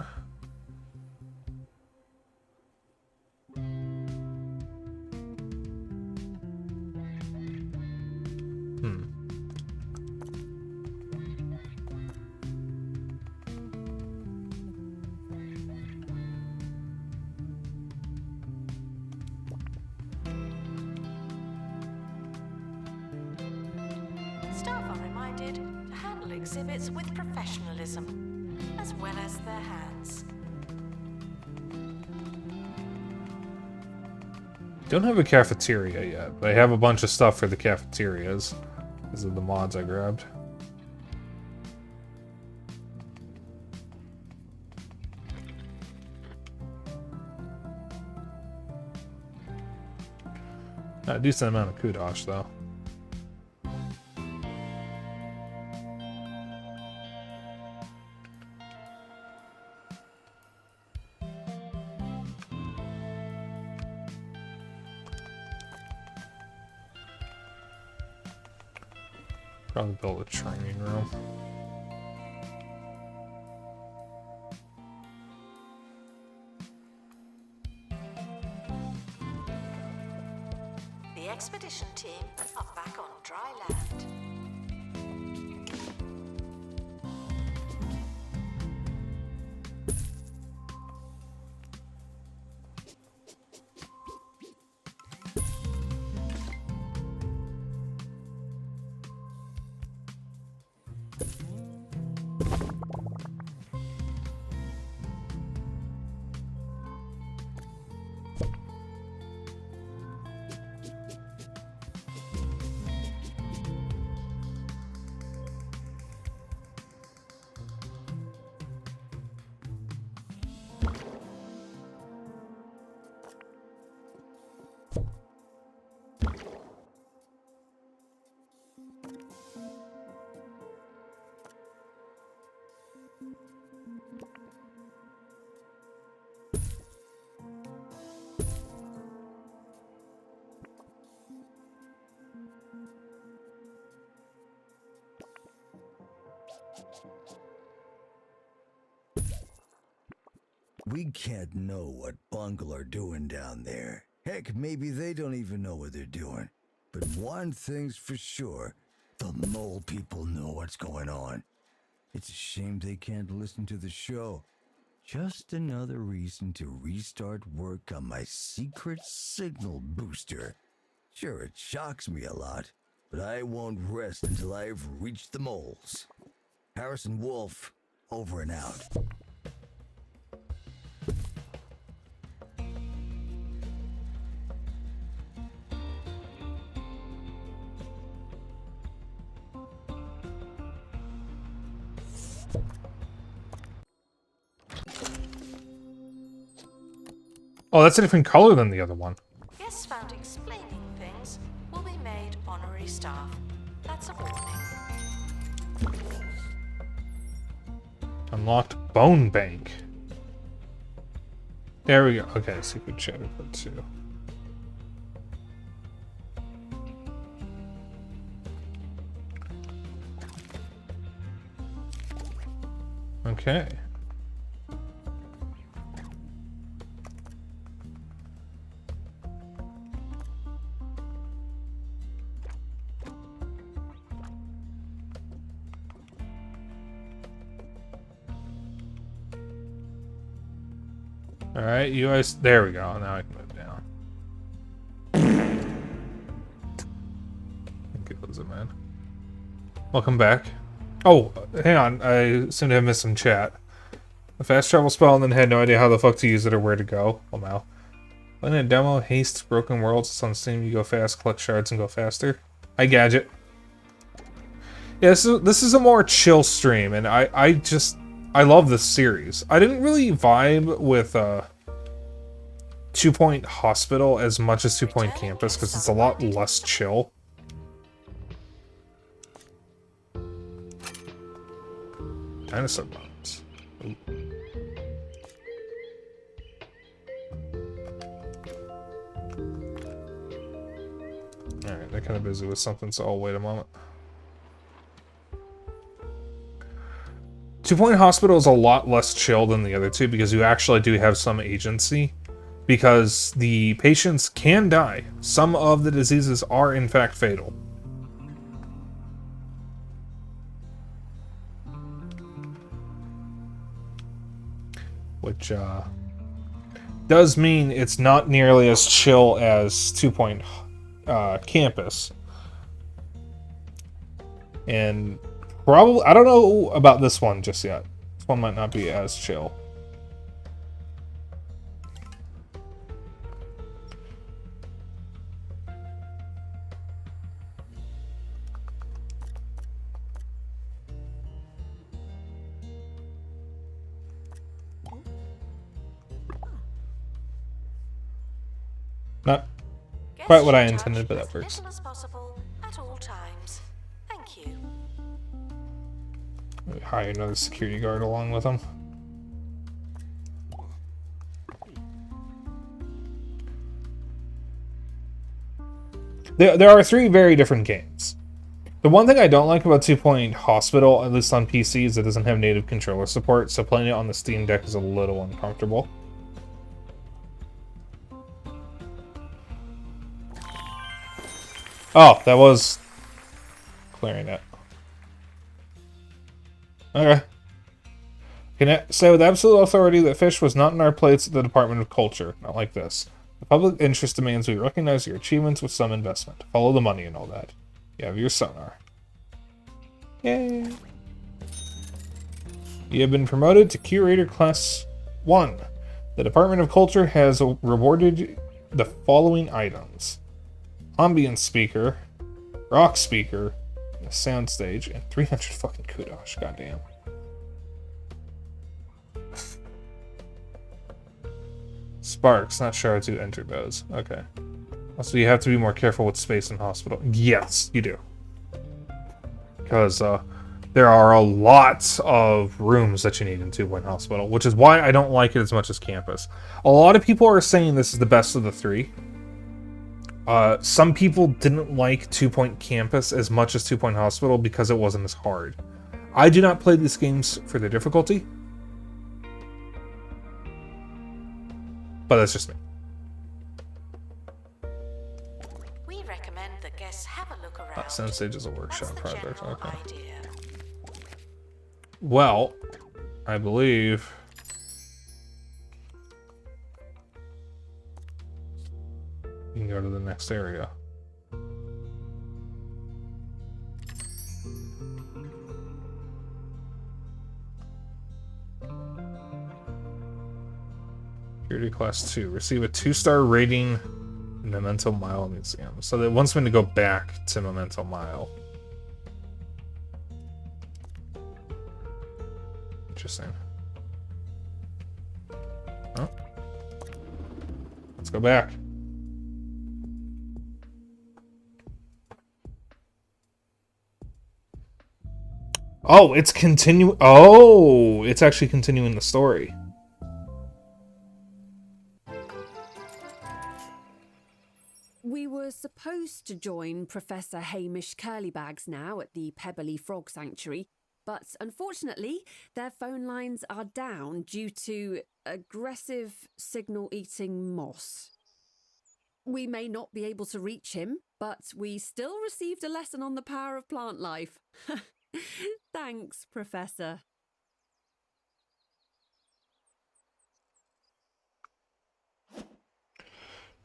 Staff are reminded to handle exhibits with professionalism, as well as their hands. Don't have a cafeteria yet, but I have a bunch of stuff for the cafeterias. These are the mods I grabbed. A decent amount of kudosh, though. Probably build a training room. expedition team are back on dry land. We can't know what Bungle are doing down there. Heck, maybe they don't even know what they're doing. But one thing's for sure, the mole people know what's going on. It's a shame they can't listen to the show. Just another reason to restart work on my secret signal booster. Sure, it shocks me a lot, but I won't rest until I've reached the moles. Harrison Wolf, over and out. Oh, that's a different color than the other one. Guests found explaining things will be made honorary staff. That's a warning. Unlocked Bone Bank. There we go. Okay, secret chatter for 2. Okay. Alright, you guys. There we go. Now I can move down. Thank you, Lizard Man. Welcome back. Oh, hang on. I seem to have missed some chat. A fast travel spell and then had no idea how the fuck to use it or where to go. Well, now. Playing a demo, Haste, Broken Worlds. It's on Steam. You go fast, collect shards, and go faster. Hi, Gadget. Yeah, this is a more chill stream, and I love this series. I didn't really vibe with 2 Point Hospital as much as 2 Point Campus because it's a lot less chill. Dinosaur bones. Ooh. Alright, they're kind of busy with something, so I'll wait a moment. 2 Point Hospital is a lot less chill than the other two because you actually do have some agency. Because the patients can die. Some of the diseases are in fact fatal. Which does mean it's not nearly as chill as 2 Point Campus. And probably, I don't know about this one just yet. This one might not be as chill. Not quite what I intended, but that works. As possible at all times. Thank you. Hire another security guard along with him. There are 3 very different games. The one thing I don't like about 2 Point Hospital, at least on PC, is it doesn't have native controller support, so playing it on the Steam Deck is a little uncomfortable. Oh, that was clearing it. Okay. Can I say with absolute authority that fish was not in our plates at the Department of Culture. Not like this. The public interest demands we recognize your achievements with some investment. Follow the money and all that. You have your sonar. Yay. You have been promoted to Curator Class 1. The Department of Culture has rewarded the following items. Ambient speaker, rock speaker, a soundstage, and 300 fucking kudos. Goddamn. Sparks, not sure how to enter those. Okay. Also, you have to be more careful with space in hospital. Yes, you do. Because there are a lot of rooms that you need in 2 Point Hospital, which is why I don't like it as much as Campus. A lot of people are saying this is the best of the 3. Some people didn't like 2 Point Campus as much as 2 Point Hospital because it wasn't as hard. I do not play these games for their difficulty. But that's just me. We recommend that guests have a look around. Soundstage is a workshop project. Okay. Idea. Well, I believe you can go to the next area. Security Class 2. Receive a 2-star rating in Memento Mile Museum. So that wants me to go back to Memento Mile. Interesting. Oh. Let's go back. Oh, it's Oh, it's actually continuing the story. We were supposed to join Professor Hamish Curlybags now at the Pebbly Frog Sanctuary, but unfortunately, their phone lines are down due to aggressive signal-eating moss. We may not be able to reach him, but we still received a lesson on the power of plant life. Thanks, Professor.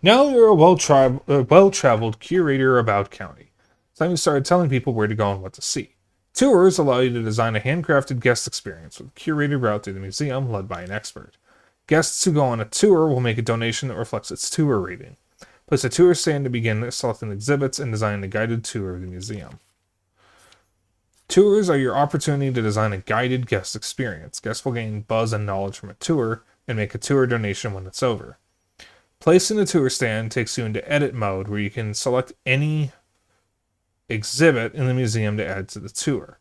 Now you're a well-traveled curator about county. It's time you started telling people where to go and what to see. Tours allow you to design a handcrafted guest experience with a curated route through the museum led by an expert. Guests who go on a tour will make a donation that reflects its tour rating. Place a tour stand to begin selecting exhibits and design a guided tour of the museum. Tours are your opportunity to design a guided guest experience. Guests will gain buzz and knowledge from a tour and make a tour donation when it's over. Placing a tour stand takes you into edit mode where you can select any exhibit in the museum to add to the tour.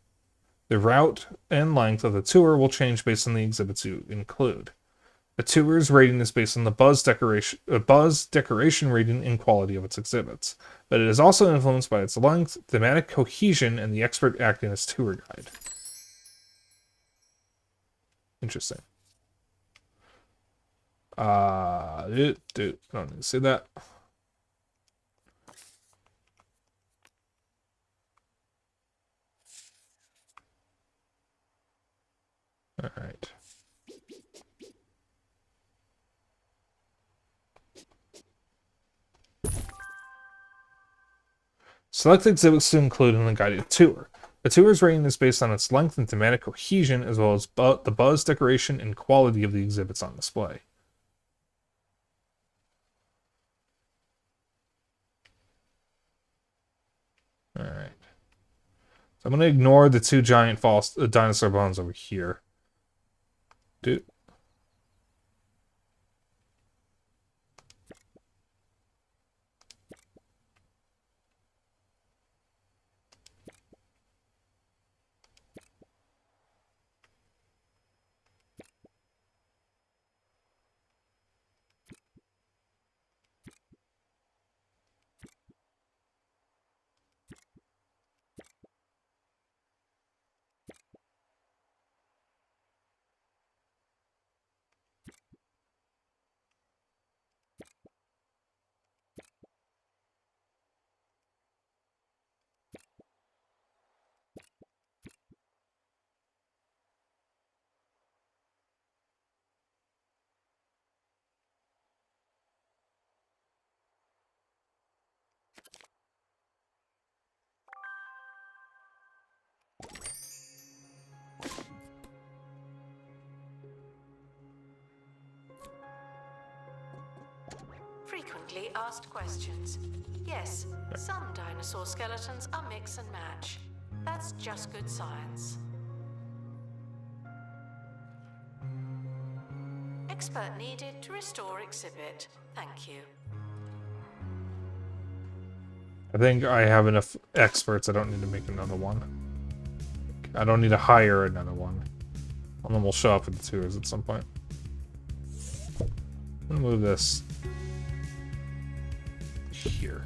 The route and length of the tour will change based on the exhibits you include. A tour's rating is based on the buzz decoration rating and quality of its exhibits, but it is also influenced by its length, thematic cohesion, and the expert acting as tour guide. Interesting. I don't need to see that. All right. Select exhibits to include in the guided tour. The tour's rating is based on its length and thematic cohesion, as well as the buzz decoration and quality of the exhibits on display. Alright. So I'm going to ignore the 2 giant false dinosaur bones over here. Dude. frequently asked questions. Yes, some dinosaur skeletons are mix and match. That's just good science. Expert needed to restore exhibit. Thank you. I think I have enough experts. I don't need to make another one. I don't need to hire another one. And then we'll show up with the tours at some point. I'm gonna move this here.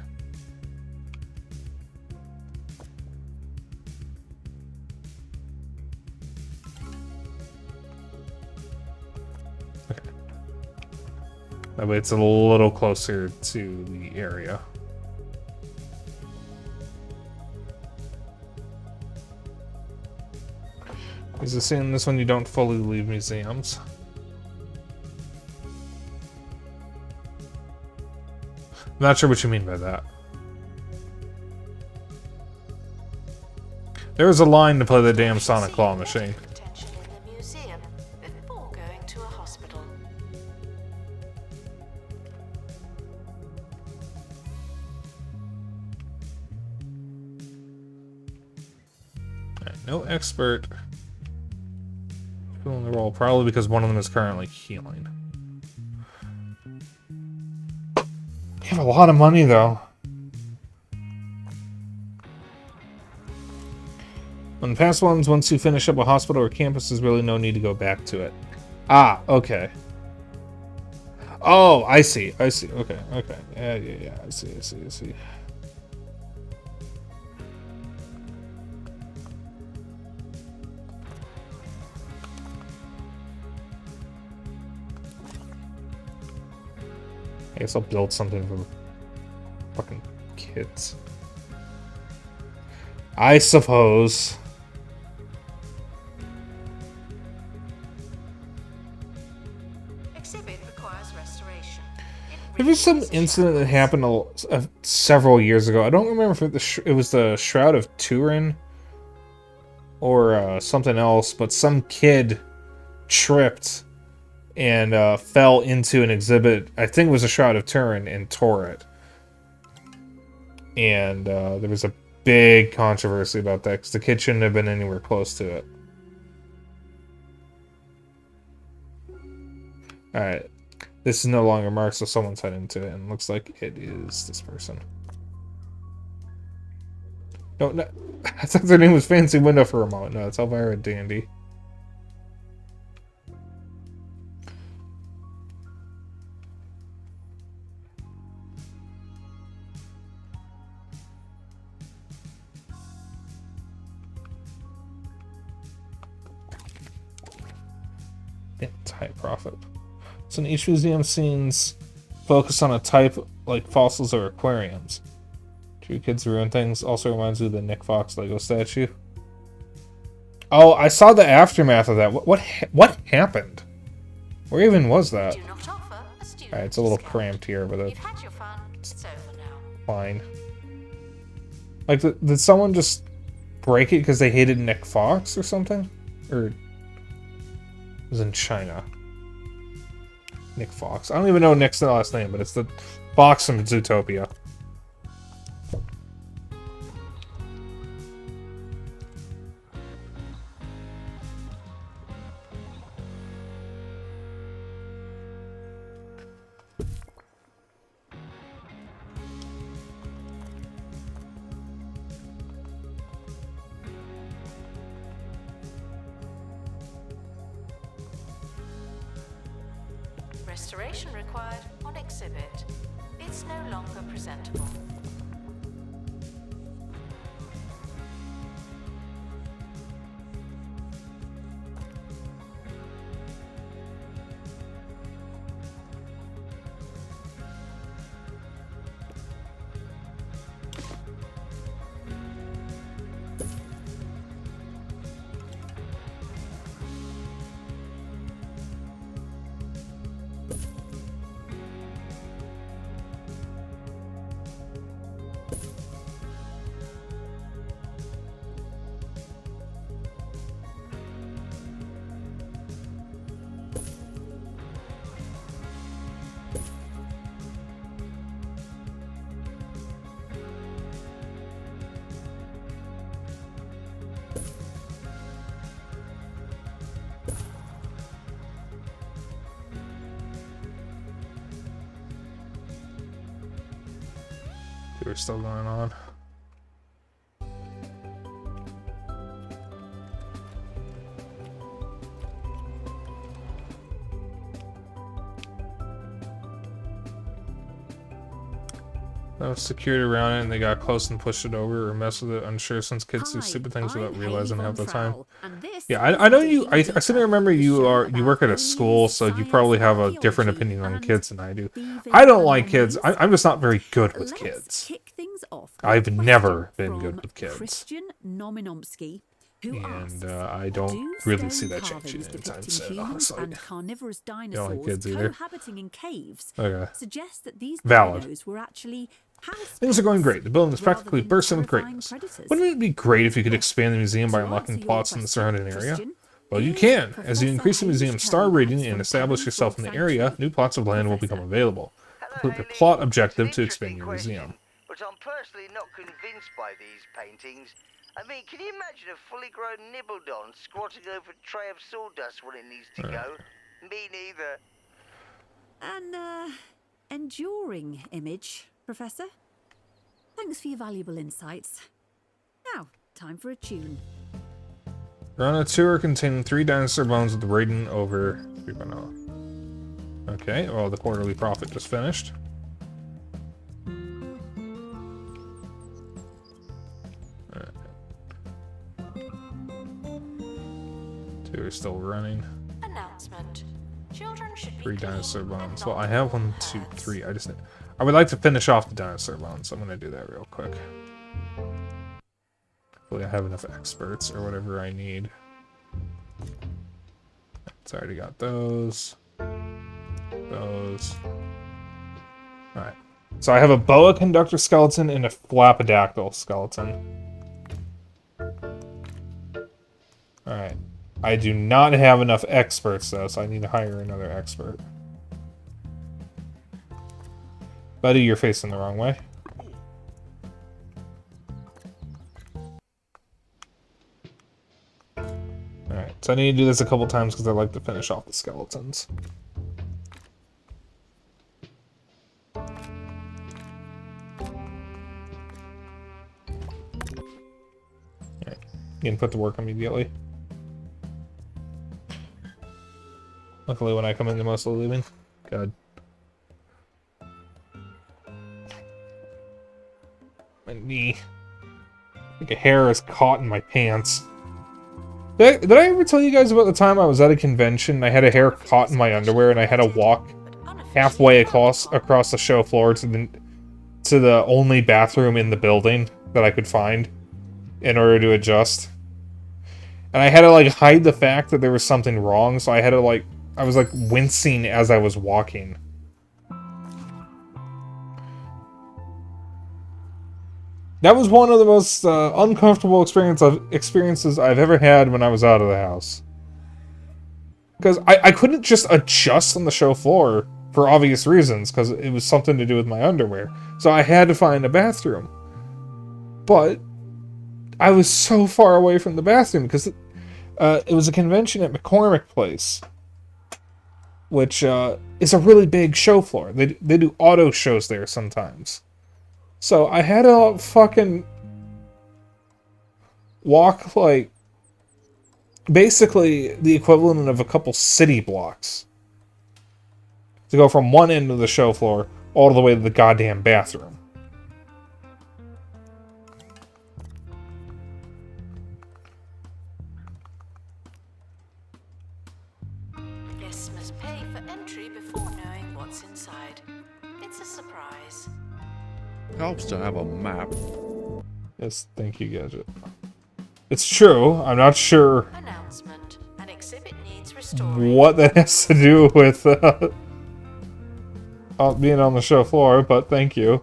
Okay. That way it's a little closer to the area. Is this in this one you don't fully leave museums? I'm not sure what you mean by that. There was a line to play the damn Sonic Claw machine. Attention in the museum before going to a hospital. Alright, no expert filling the role, probably because one of them is currently healing. You have a lot of money, though. On the past ones, once you finish up a hospital or campus, there's really no need to go back to it. Ah, okay. Oh, I see. I see. Okay, okay. Yeah. I see. I guess I'll build something for fucking kids. I suppose. Exhibit requires restoration. There was some incident that happened several years ago. I don't remember if it was the Shroud of Turin or something else, but some kid tripped and fell into an exhibit. I think it was a Shroud of Turin and tore it. And there was a big controversy about that because the kid shouldn't have been anywhere close to it. Alright. This is no longer marked, so someone's heading into it, and looks like it is this person. No, I thought their name was Fancy Window for a moment. No, it's Elvira Dandy. Anti-profit. So in each museum scenes focus on a type like fossils or aquariums. True Kids Ruin Things also reminds me of the Nick Fox Lego statue. Oh, I saw the aftermath of that. What happened? Where even was that? Alright, it's a little cramped here, but You've had your fun. It's over now. Fine. Like, did someone just break it because they hated Nick Fox or something? Or it was in China. Nick Fox. I don't even know Nick's last name, but it's the Fox from Zootopia. Restoration required on exhibit. It's no longer presentable. We're still going on. No security around it, and they got close and pushed it over or messed with it. Unsure, since kids do stupid things without realizing half the time. Yeah, I know you. I seem to remember you work at a school, so you probably have a different opinion on kids than I do. I don't like kids. I'm just not very good with kids. I've never been good with kids. And I don't really see that changing anytime soon, honestly. And carnivorous Don't dinosaurs like kids either. cohabiting in caves Okay. suggests that these Valid. dinos were actually Things are going great. The building is practically bursting with greatness. Wouldn't it be great if you could expand the museum by unlocking plots in the surrounding area? Well, you can. As you increase the museum's star rating and establish yourself in the area, new plots of land will become available. Complete your plot objective to expand your museum. But I'm personally not convinced by these paintings. I mean, can you imagine a fully grown Nibbledon squatting over a tray of sawdust when it needs to go? Me neither. an enduring image, Professor. Thanks for your valuable insights. Now, time for a tune. We're on a tour containing 3 dinosaur bones with the rating over 3.0. Okay, well, the quarterly profit just finished. Two are still running. Announcement. Children should be 3 clean dinosaur and bones. not Well, I have 1, 2, hurt. 3. I would like to finish off the dinosaur bones, so I'm gonna do that real quick. Hopefully I have enough experts or whatever I need. It's already got those. Those. Alright. So I have a boa conductor skeleton and a flapodactyl skeleton. Alright. I do not have enough experts though, so I need to hire another expert. Buddy, you're facing the wrong way. Alright, so I need to do this a couple times because I like to finish off the skeletons. Alright, you can put to work immediately. Luckily when I come in, they're mostly leaving. Good. My knee. Like a hair is caught in my pants. Did I ever tell you guys about the time I was at a convention and I had a hair caught in my underwear and I had to walk halfway across the show floor to the only bathroom in the building that I could find in order to adjust? And I had to like hide the fact that there was something wrong, so I had to I was like wincing as I was walking. That was one of the most uncomfortable experiences I've ever had when I was out of the house. Because I couldn't just adjust on the show floor for obvious reasons, because it was something to do with my underwear. So I had to find a bathroom. But I was so far away from the bathroom because it was a convention at McCormick Place, which is a really big show floor. They do auto shows there sometimes. So I had to fucking walk like basically the equivalent of a couple city blocks to go from one end of the show floor all the way to the goddamn bathroom. Guests must pay for entry before knowing what's inside. It's a surprise. Helps to have a map. Yes, thank you, Gadget. It's true. I'm not sure Announcement. An exhibit needs restoring. what that has to do with being on the show floor, but thank you.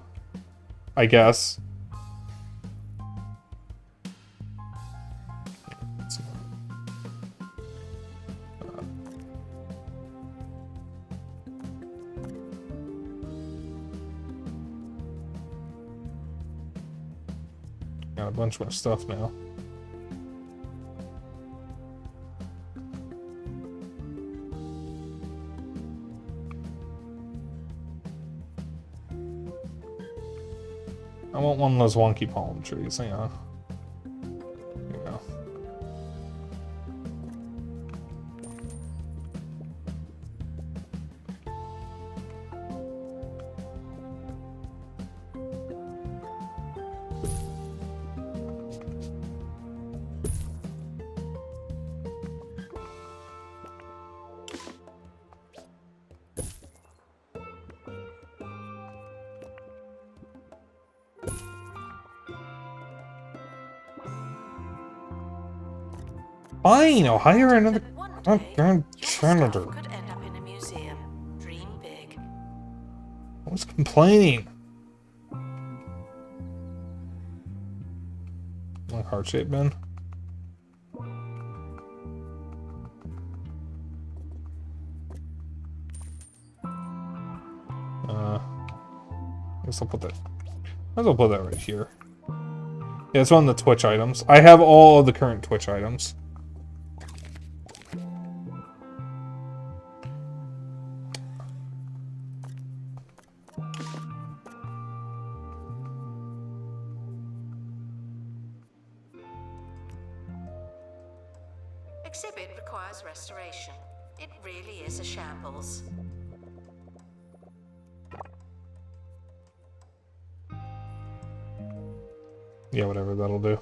I guess. Got a bunch more stuff now. I want one of those wonky palm trees. Hang on. Here we go. Fine, I'll hire another goddamn janitor. Could end up in a museum. Dream big. I was complaining. My heart-shaped bin. I guess I'll put that. Might as well put that right here. Yeah, it's one of the Twitch items. I have all of the current Twitch items. Exhibit requires restoration. It really is a shambles. Yeah, whatever, that'll do.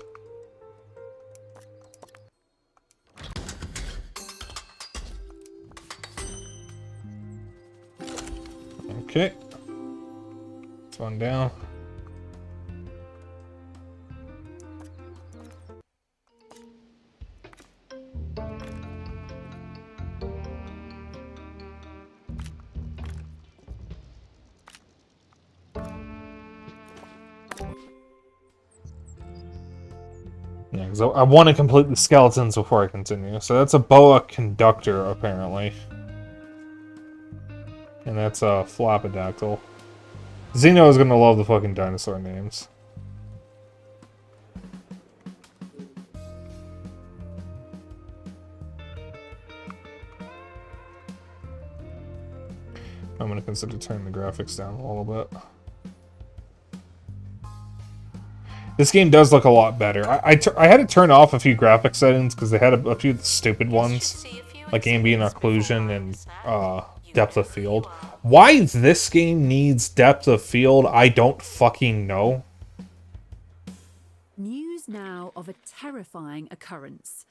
Okay. Let's run down. Yeah, because I want to complete the skeletons before I continue. So that's a boa conductor, apparently. And that's a flapidactyl. Xeno is gonna love the fucking dinosaur names. I'm gonna consider turning the graphics down a little bit. This game does look a lot better. I had to turn off a few graphic settings because they had a few stupid ones, like ambient occlusion and depth of field. Why this game needs depth of field, I don't fucking know. News now of a terrifying occurrence.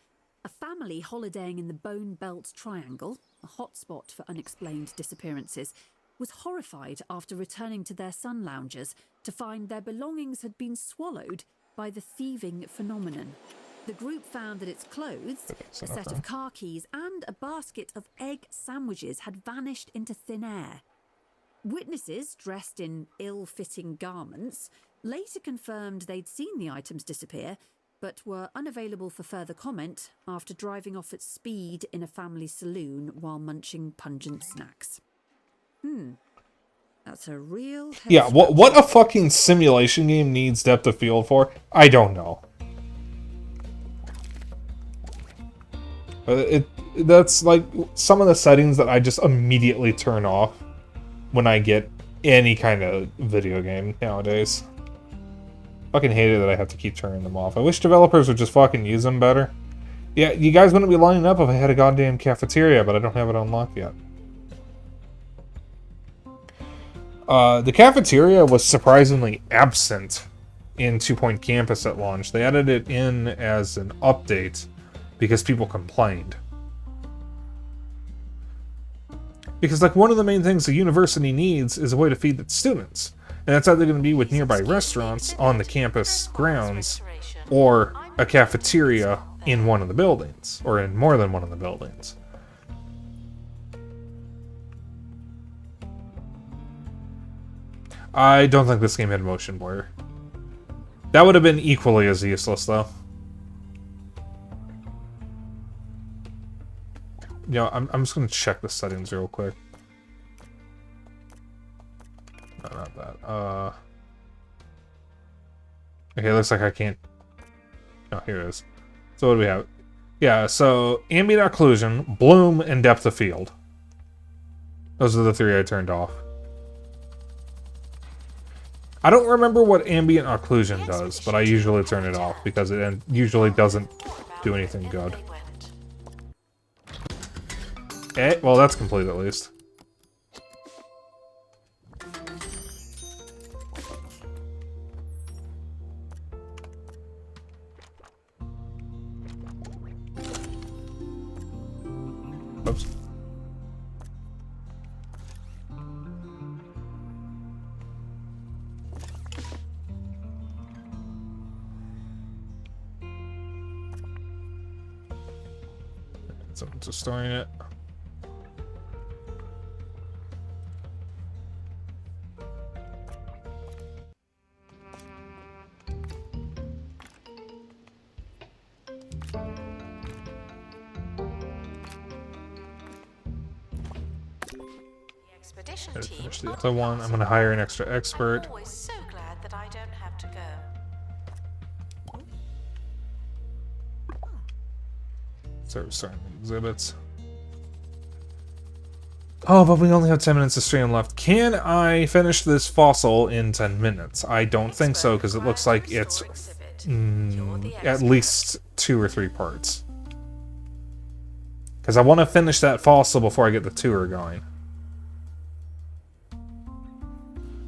A family holidaying in the Bone Belt Triangle, a hotspot for unexplained disappearances, was horrified after returning to their sun loungers to find their belongings had been swallowed by the thieving phenomenon. The group found that its clothes, a set of car keys, and a basket of egg sandwiches had vanished into thin air. Witnesses, dressed in ill-fitting garments, later confirmed they'd seen the items disappear, but were unavailable for further comment after driving off at speed in a family saloon while munching pungent snacks. That's a real... Yeah, what a fucking simulation game needs depth of field for? I don't know. That's like some of the settings that I just immediately turn off when I get any kind of video game nowadays. Fucking hate it that I have to keep turning them off. I wish developers would just fucking use them better. Yeah, you guys wouldn't be lining up if I had a goddamn cafeteria, but I don't have it unlocked yet. The cafeteria was surprisingly absent in 2 Point Campus at launch. They added it in as an update because people complained. Because, like, one of the main things the university needs is a way to feed its students. And that's either going to be with nearby restaurants on the campus grounds or a cafeteria in one of the buildings, or in more than one of the buildings. I don't think this game had motion blur. That would have been equally as useless, though. You know, I'm just going to check the settings real quick. No, not that. Okay, looks like I can't... Oh, here it is. So what do we have? Yeah, so ambient occlusion, bloom, and depth of field. Those are the three I turned off. I don't remember what ambient occlusion does, but I usually turn it off because it usually doesn't do anything good. Okay, well that's complete at least. Oops. Someone's just storing it. Expedition team. Finish the other one. I'm gonna hire an extra expert. I'm always so glad that I don't have to go. So we're starting the exhibits. Oh, but we only have 10 minutes of stream left. Can I finish this fossil in 10 minutes? I don't think so, because it looks like it's at least 2 or 3 parts. Because I want to finish that fossil before I get the tour going.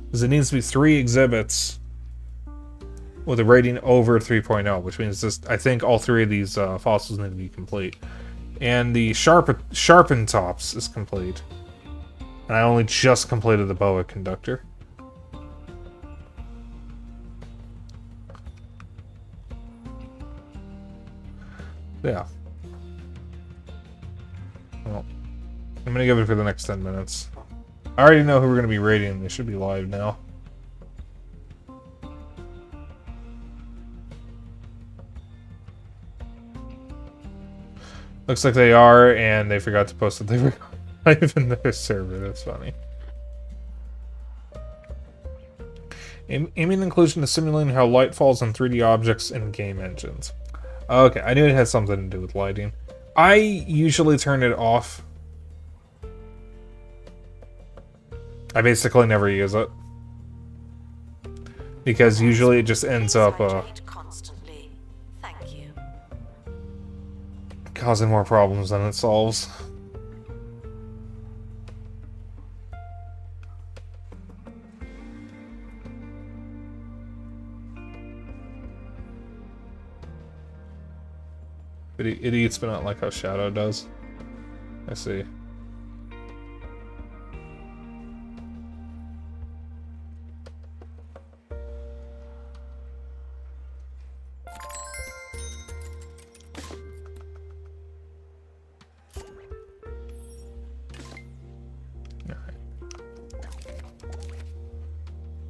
Because it needs to be 3 exhibits with a rating over 3.0, which means this, I think all 3 of these fossils need to be complete. And the sharpened tops is complete. And I only just completed the boa conductor. Yeah. Well, I'm gonna give it for the next 10 minutes. I already know who we're gonna be rating. They should be live now. Looks like they are, and they forgot to post that they were live in their server. That's funny. Aiming inclusion is simulating how light falls on 3D objects in game engines. Okay, I knew it had something to do with lighting. I usually turn it off. I basically never use it. Because usually it just ends up causing more problems than it solves. It eats, but not like how Shadow does. I see.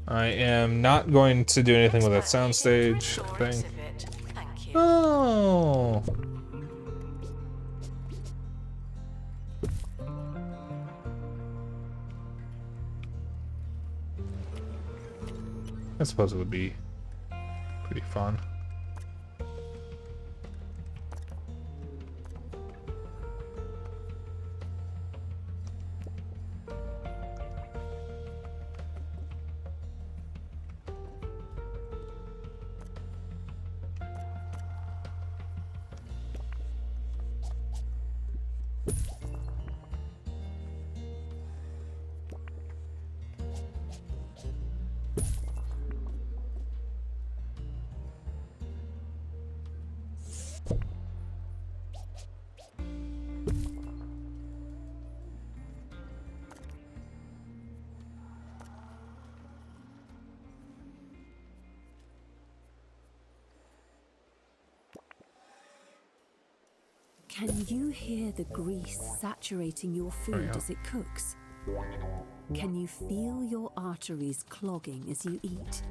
I am not going to do anything with that soundstage thing. Oh. I suppose it would be pretty fun. Can you hear the grease saturating your food as it cooks? Can you feel your arteries clogging as you eat?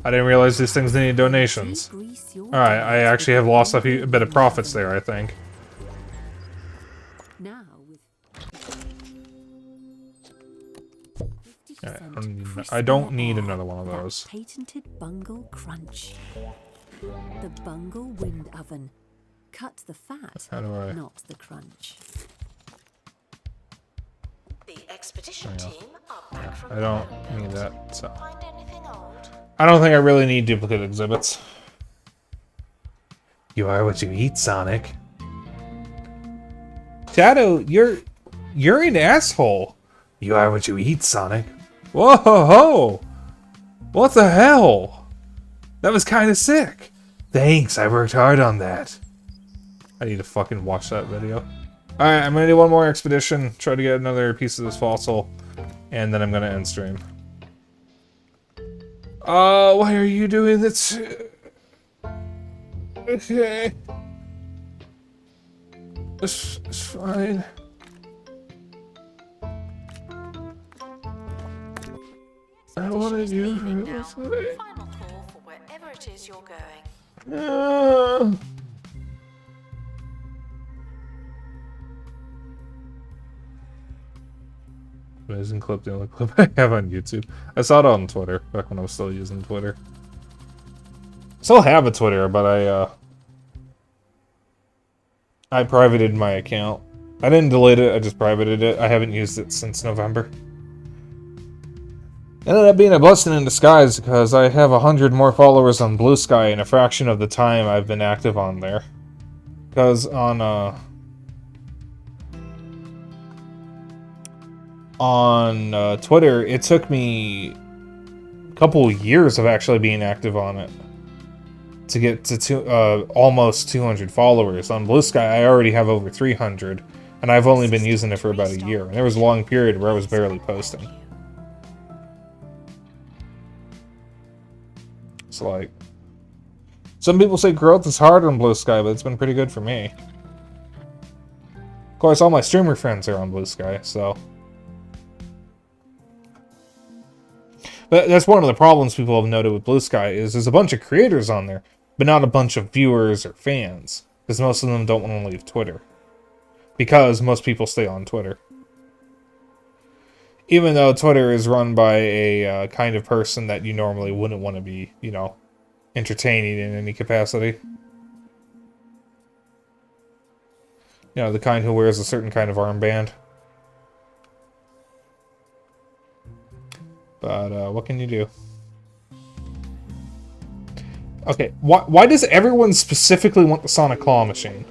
I didn't realize these things needed donations. Alright, I actually have lost a bit of profits there, I think. Now with I don't need another one of those. Patented Bungle Crunch. The Bungle Wind Oven. Cut the fat, How do I... not the crunch. The expedition team are back from I don't the need belt. that. So. Find anything old? I don't think I really need duplicate exhibits. You are what you eat, Sonic. Shadow, you're an asshole. You are what you eat, Sonic. Whoa ho ho! What the hell? That was kind of sick. Thanks, I worked hard on that. I need to fucking watch that video. Alright, I'm gonna do one more expedition, try to get another piece of this fossil, and then I'm gonna end stream. Why are you doing this? Okay. It's fine. I wanted you for Now, this. final call for wherever it is you're going. Amazing clip, the only clip I have on YouTube. I saw it on Twitter, back when I was still using Twitter. Still have a Twitter, but I privated my account. I didn't delete it, I just privated it. I haven't used it since November. Ended up being a blessing in disguise because I have 100 more followers on Blue Sky in a fraction of the time I've been active on there. Because on Twitter, it took me a couple years of actually being active on it to get to almost 200 followers. On Blue Sky, I already have over 300, and I've only been using it for about a year. And there was a long period where I was barely posting. It's like, some people say growth is hard on Blue Sky, but it's been pretty good for me. Of course, all my streamer friends are on Blue Sky, so. But that's one of the problems people have noted with Blue Sky is there's a bunch of creators on there, but not a bunch of viewers or fans, because most of them don't want to leave Twitter. Because most people stay on Twitter. Even though Twitter is run by a kind of person that you normally wouldn't want to be, you know, entertaining in any capacity. You know, the kind who wears a certain kind of armband. But, what can you do? Okay, why does everyone specifically want the Sonic Claw machine?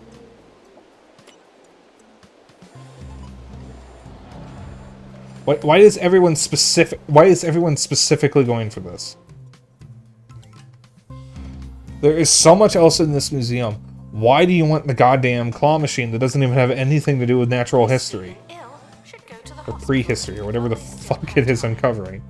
Why is everyone specifically going for this? There is so much else in this museum. Why do you want the goddamn claw machine that doesn't even have anything to do with natural history? Or prehistory, or whatever the fuck it is I'm covering.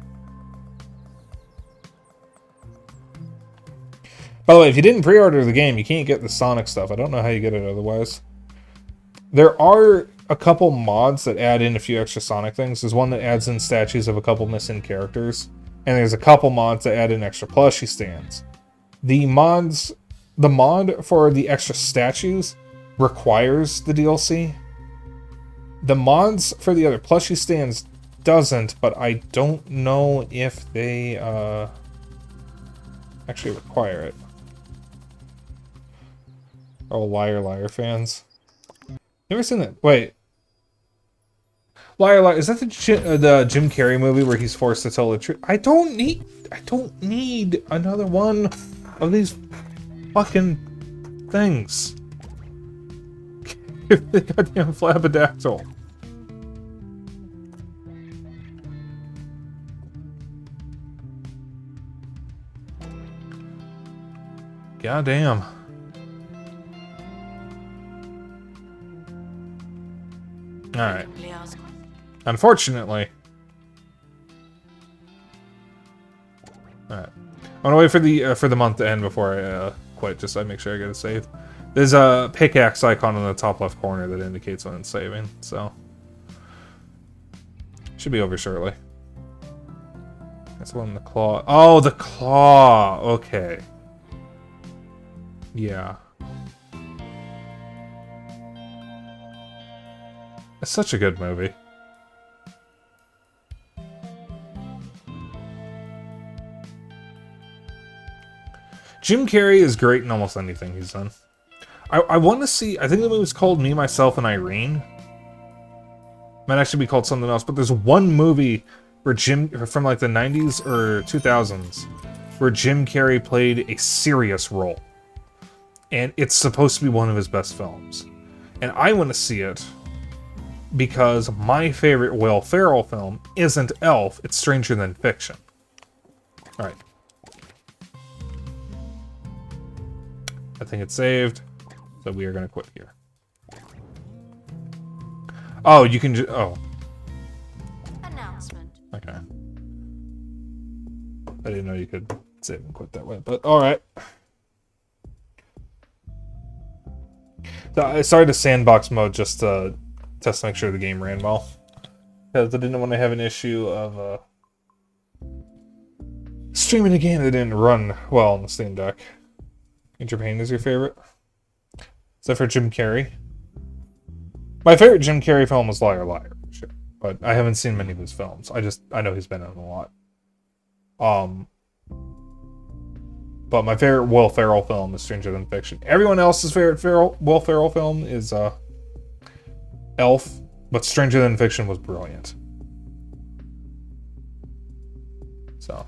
By the way, if you didn't pre-order the game, you can't get the Sonic stuff. I don't know how you get it otherwise. There are a couple mods that add in a few extra Sonic things. There's one that adds in statues of a couple missing characters. And there's a couple mods that add in extra plushie stands. The mod for the extra statues requires the DLC. The mods for the other plushie stands doesn't, but I don't know if they actually require it. Oh, Liar fans. Never seen that. Wait. Liar, is that the Jim Carrey movie where he's forced to tell the truth? I don't need another one of these fucking things. Give me the goddamn flabbergastal. Goddamn. Alright. Unfortunately. Alright. I'm gonna wait for the month to end before I quit, just so I make sure I get it saved. There's a pickaxe icon in the top left corner that indicates when it's saving, so. Should be over shortly. That's one, the claw. Oh, the claw! Okay. Yeah. It's such a good movie. Jim Carrey is great in almost anything he's done. I want to see, I think the movie's called Me, Myself, and Irene. Might actually be called something else, but there's one movie where from like the 90s or 2000s, where Jim Carrey played a serious role. And it's supposed to be one of his best films. And I want to see it because my favorite Will Ferrell film isn't Elf, it's Stranger Than Fiction. Alright. I think it's saved, so we are going to quit here. Oh, you can just... Oh. Announcement. Okay. I didn't know you could save and quit that way, but alright. So I started a sandbox mode just to test to make sure the game ran well. Because I didn't want to have an issue of streaming a game that didn't run well on the Steam Deck. Enter Pain is your favorite? Except for Jim Carrey. My favorite Jim Carrey film was Liar Liar, sure. But I haven't seen many of his films. I know he's been in a lot. But my favorite Will Ferrell film is Stranger Than Fiction. Everyone else's favorite Will Ferrell film is Elf, but Stranger Than Fiction was brilliant. So,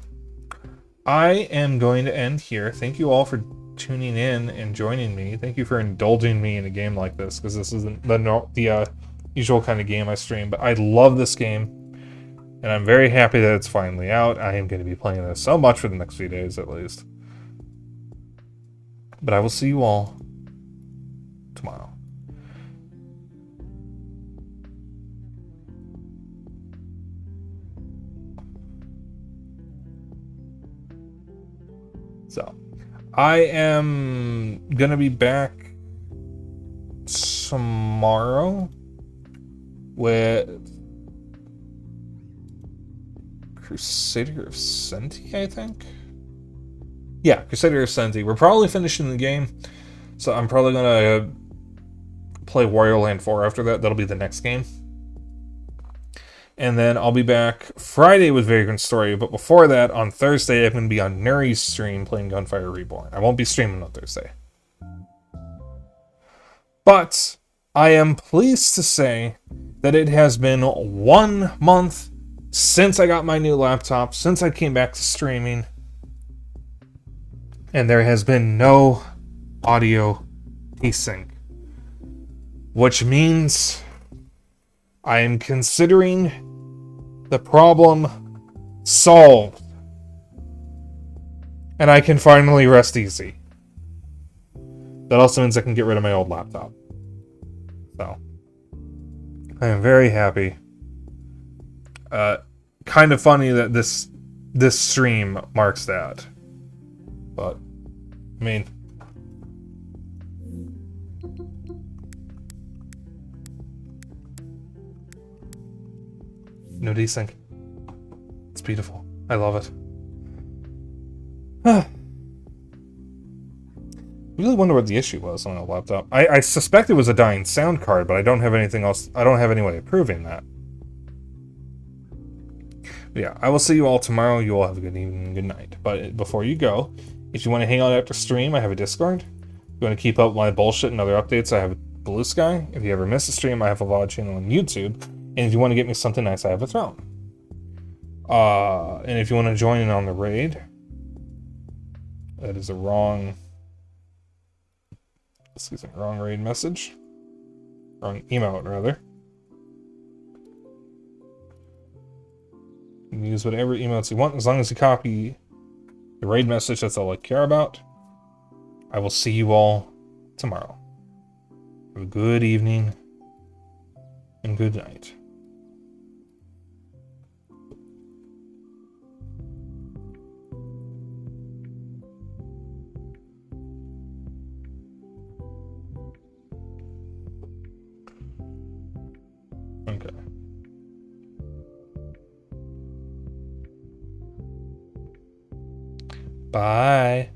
I am going to end here. Thank you all for tuning in and joining me. Thank you for indulging me in a game like this, because this isn't the usual kind of game I stream, but I love this game, and I'm very happy that it's finally out. I am going to be playing this so much for the next few days, at least. But I will see you all tomorrow. So, I am gonna be back tomorrow with Crusader of Senti, I think. Yeah, Crusader of Senti. We're probably finishing the game, so I'm probably gonna play Wario Land 4 after that. That'll be the next game. And then I'll be back Friday with Vagrant Story, but before that, on Thursday, I'm going to be on Nuri's stream playing Gunfire Reborn. I won't be streaming on Thursday. But I am pleased to say that it has been 1 month since I got my new laptop, since I came back to streaming, and there has been no audio desync. Which means I am considering the problem solved. And I can finally rest easy. That also means I can get rid of my old laptop. So, I am very happy. Kind of funny that this stream marks that. But, I mean... No desync. It's beautiful. I love it. I really wonder what the issue was on the laptop. I suspect it was a dying sound card, but I don't have anything else. I don't have any way of proving that. But yeah, I will see you all tomorrow. You all have a good evening and good night. But before you go, if you want to hang out after stream, I have a Discord. If you want to keep up my bullshit and other updates, I have Blue Sky. If you ever miss a stream, I have a VOD channel on YouTube. And if you want to get me something nice, I have a throne. And if you want to join in on the raid, that is a wrong raid message. Wrong email, rather. You can use whatever emails you want, as long as you copy the raid message, that's all I care about. I will see you all tomorrow. Have a good evening and good night. Okay. Bye.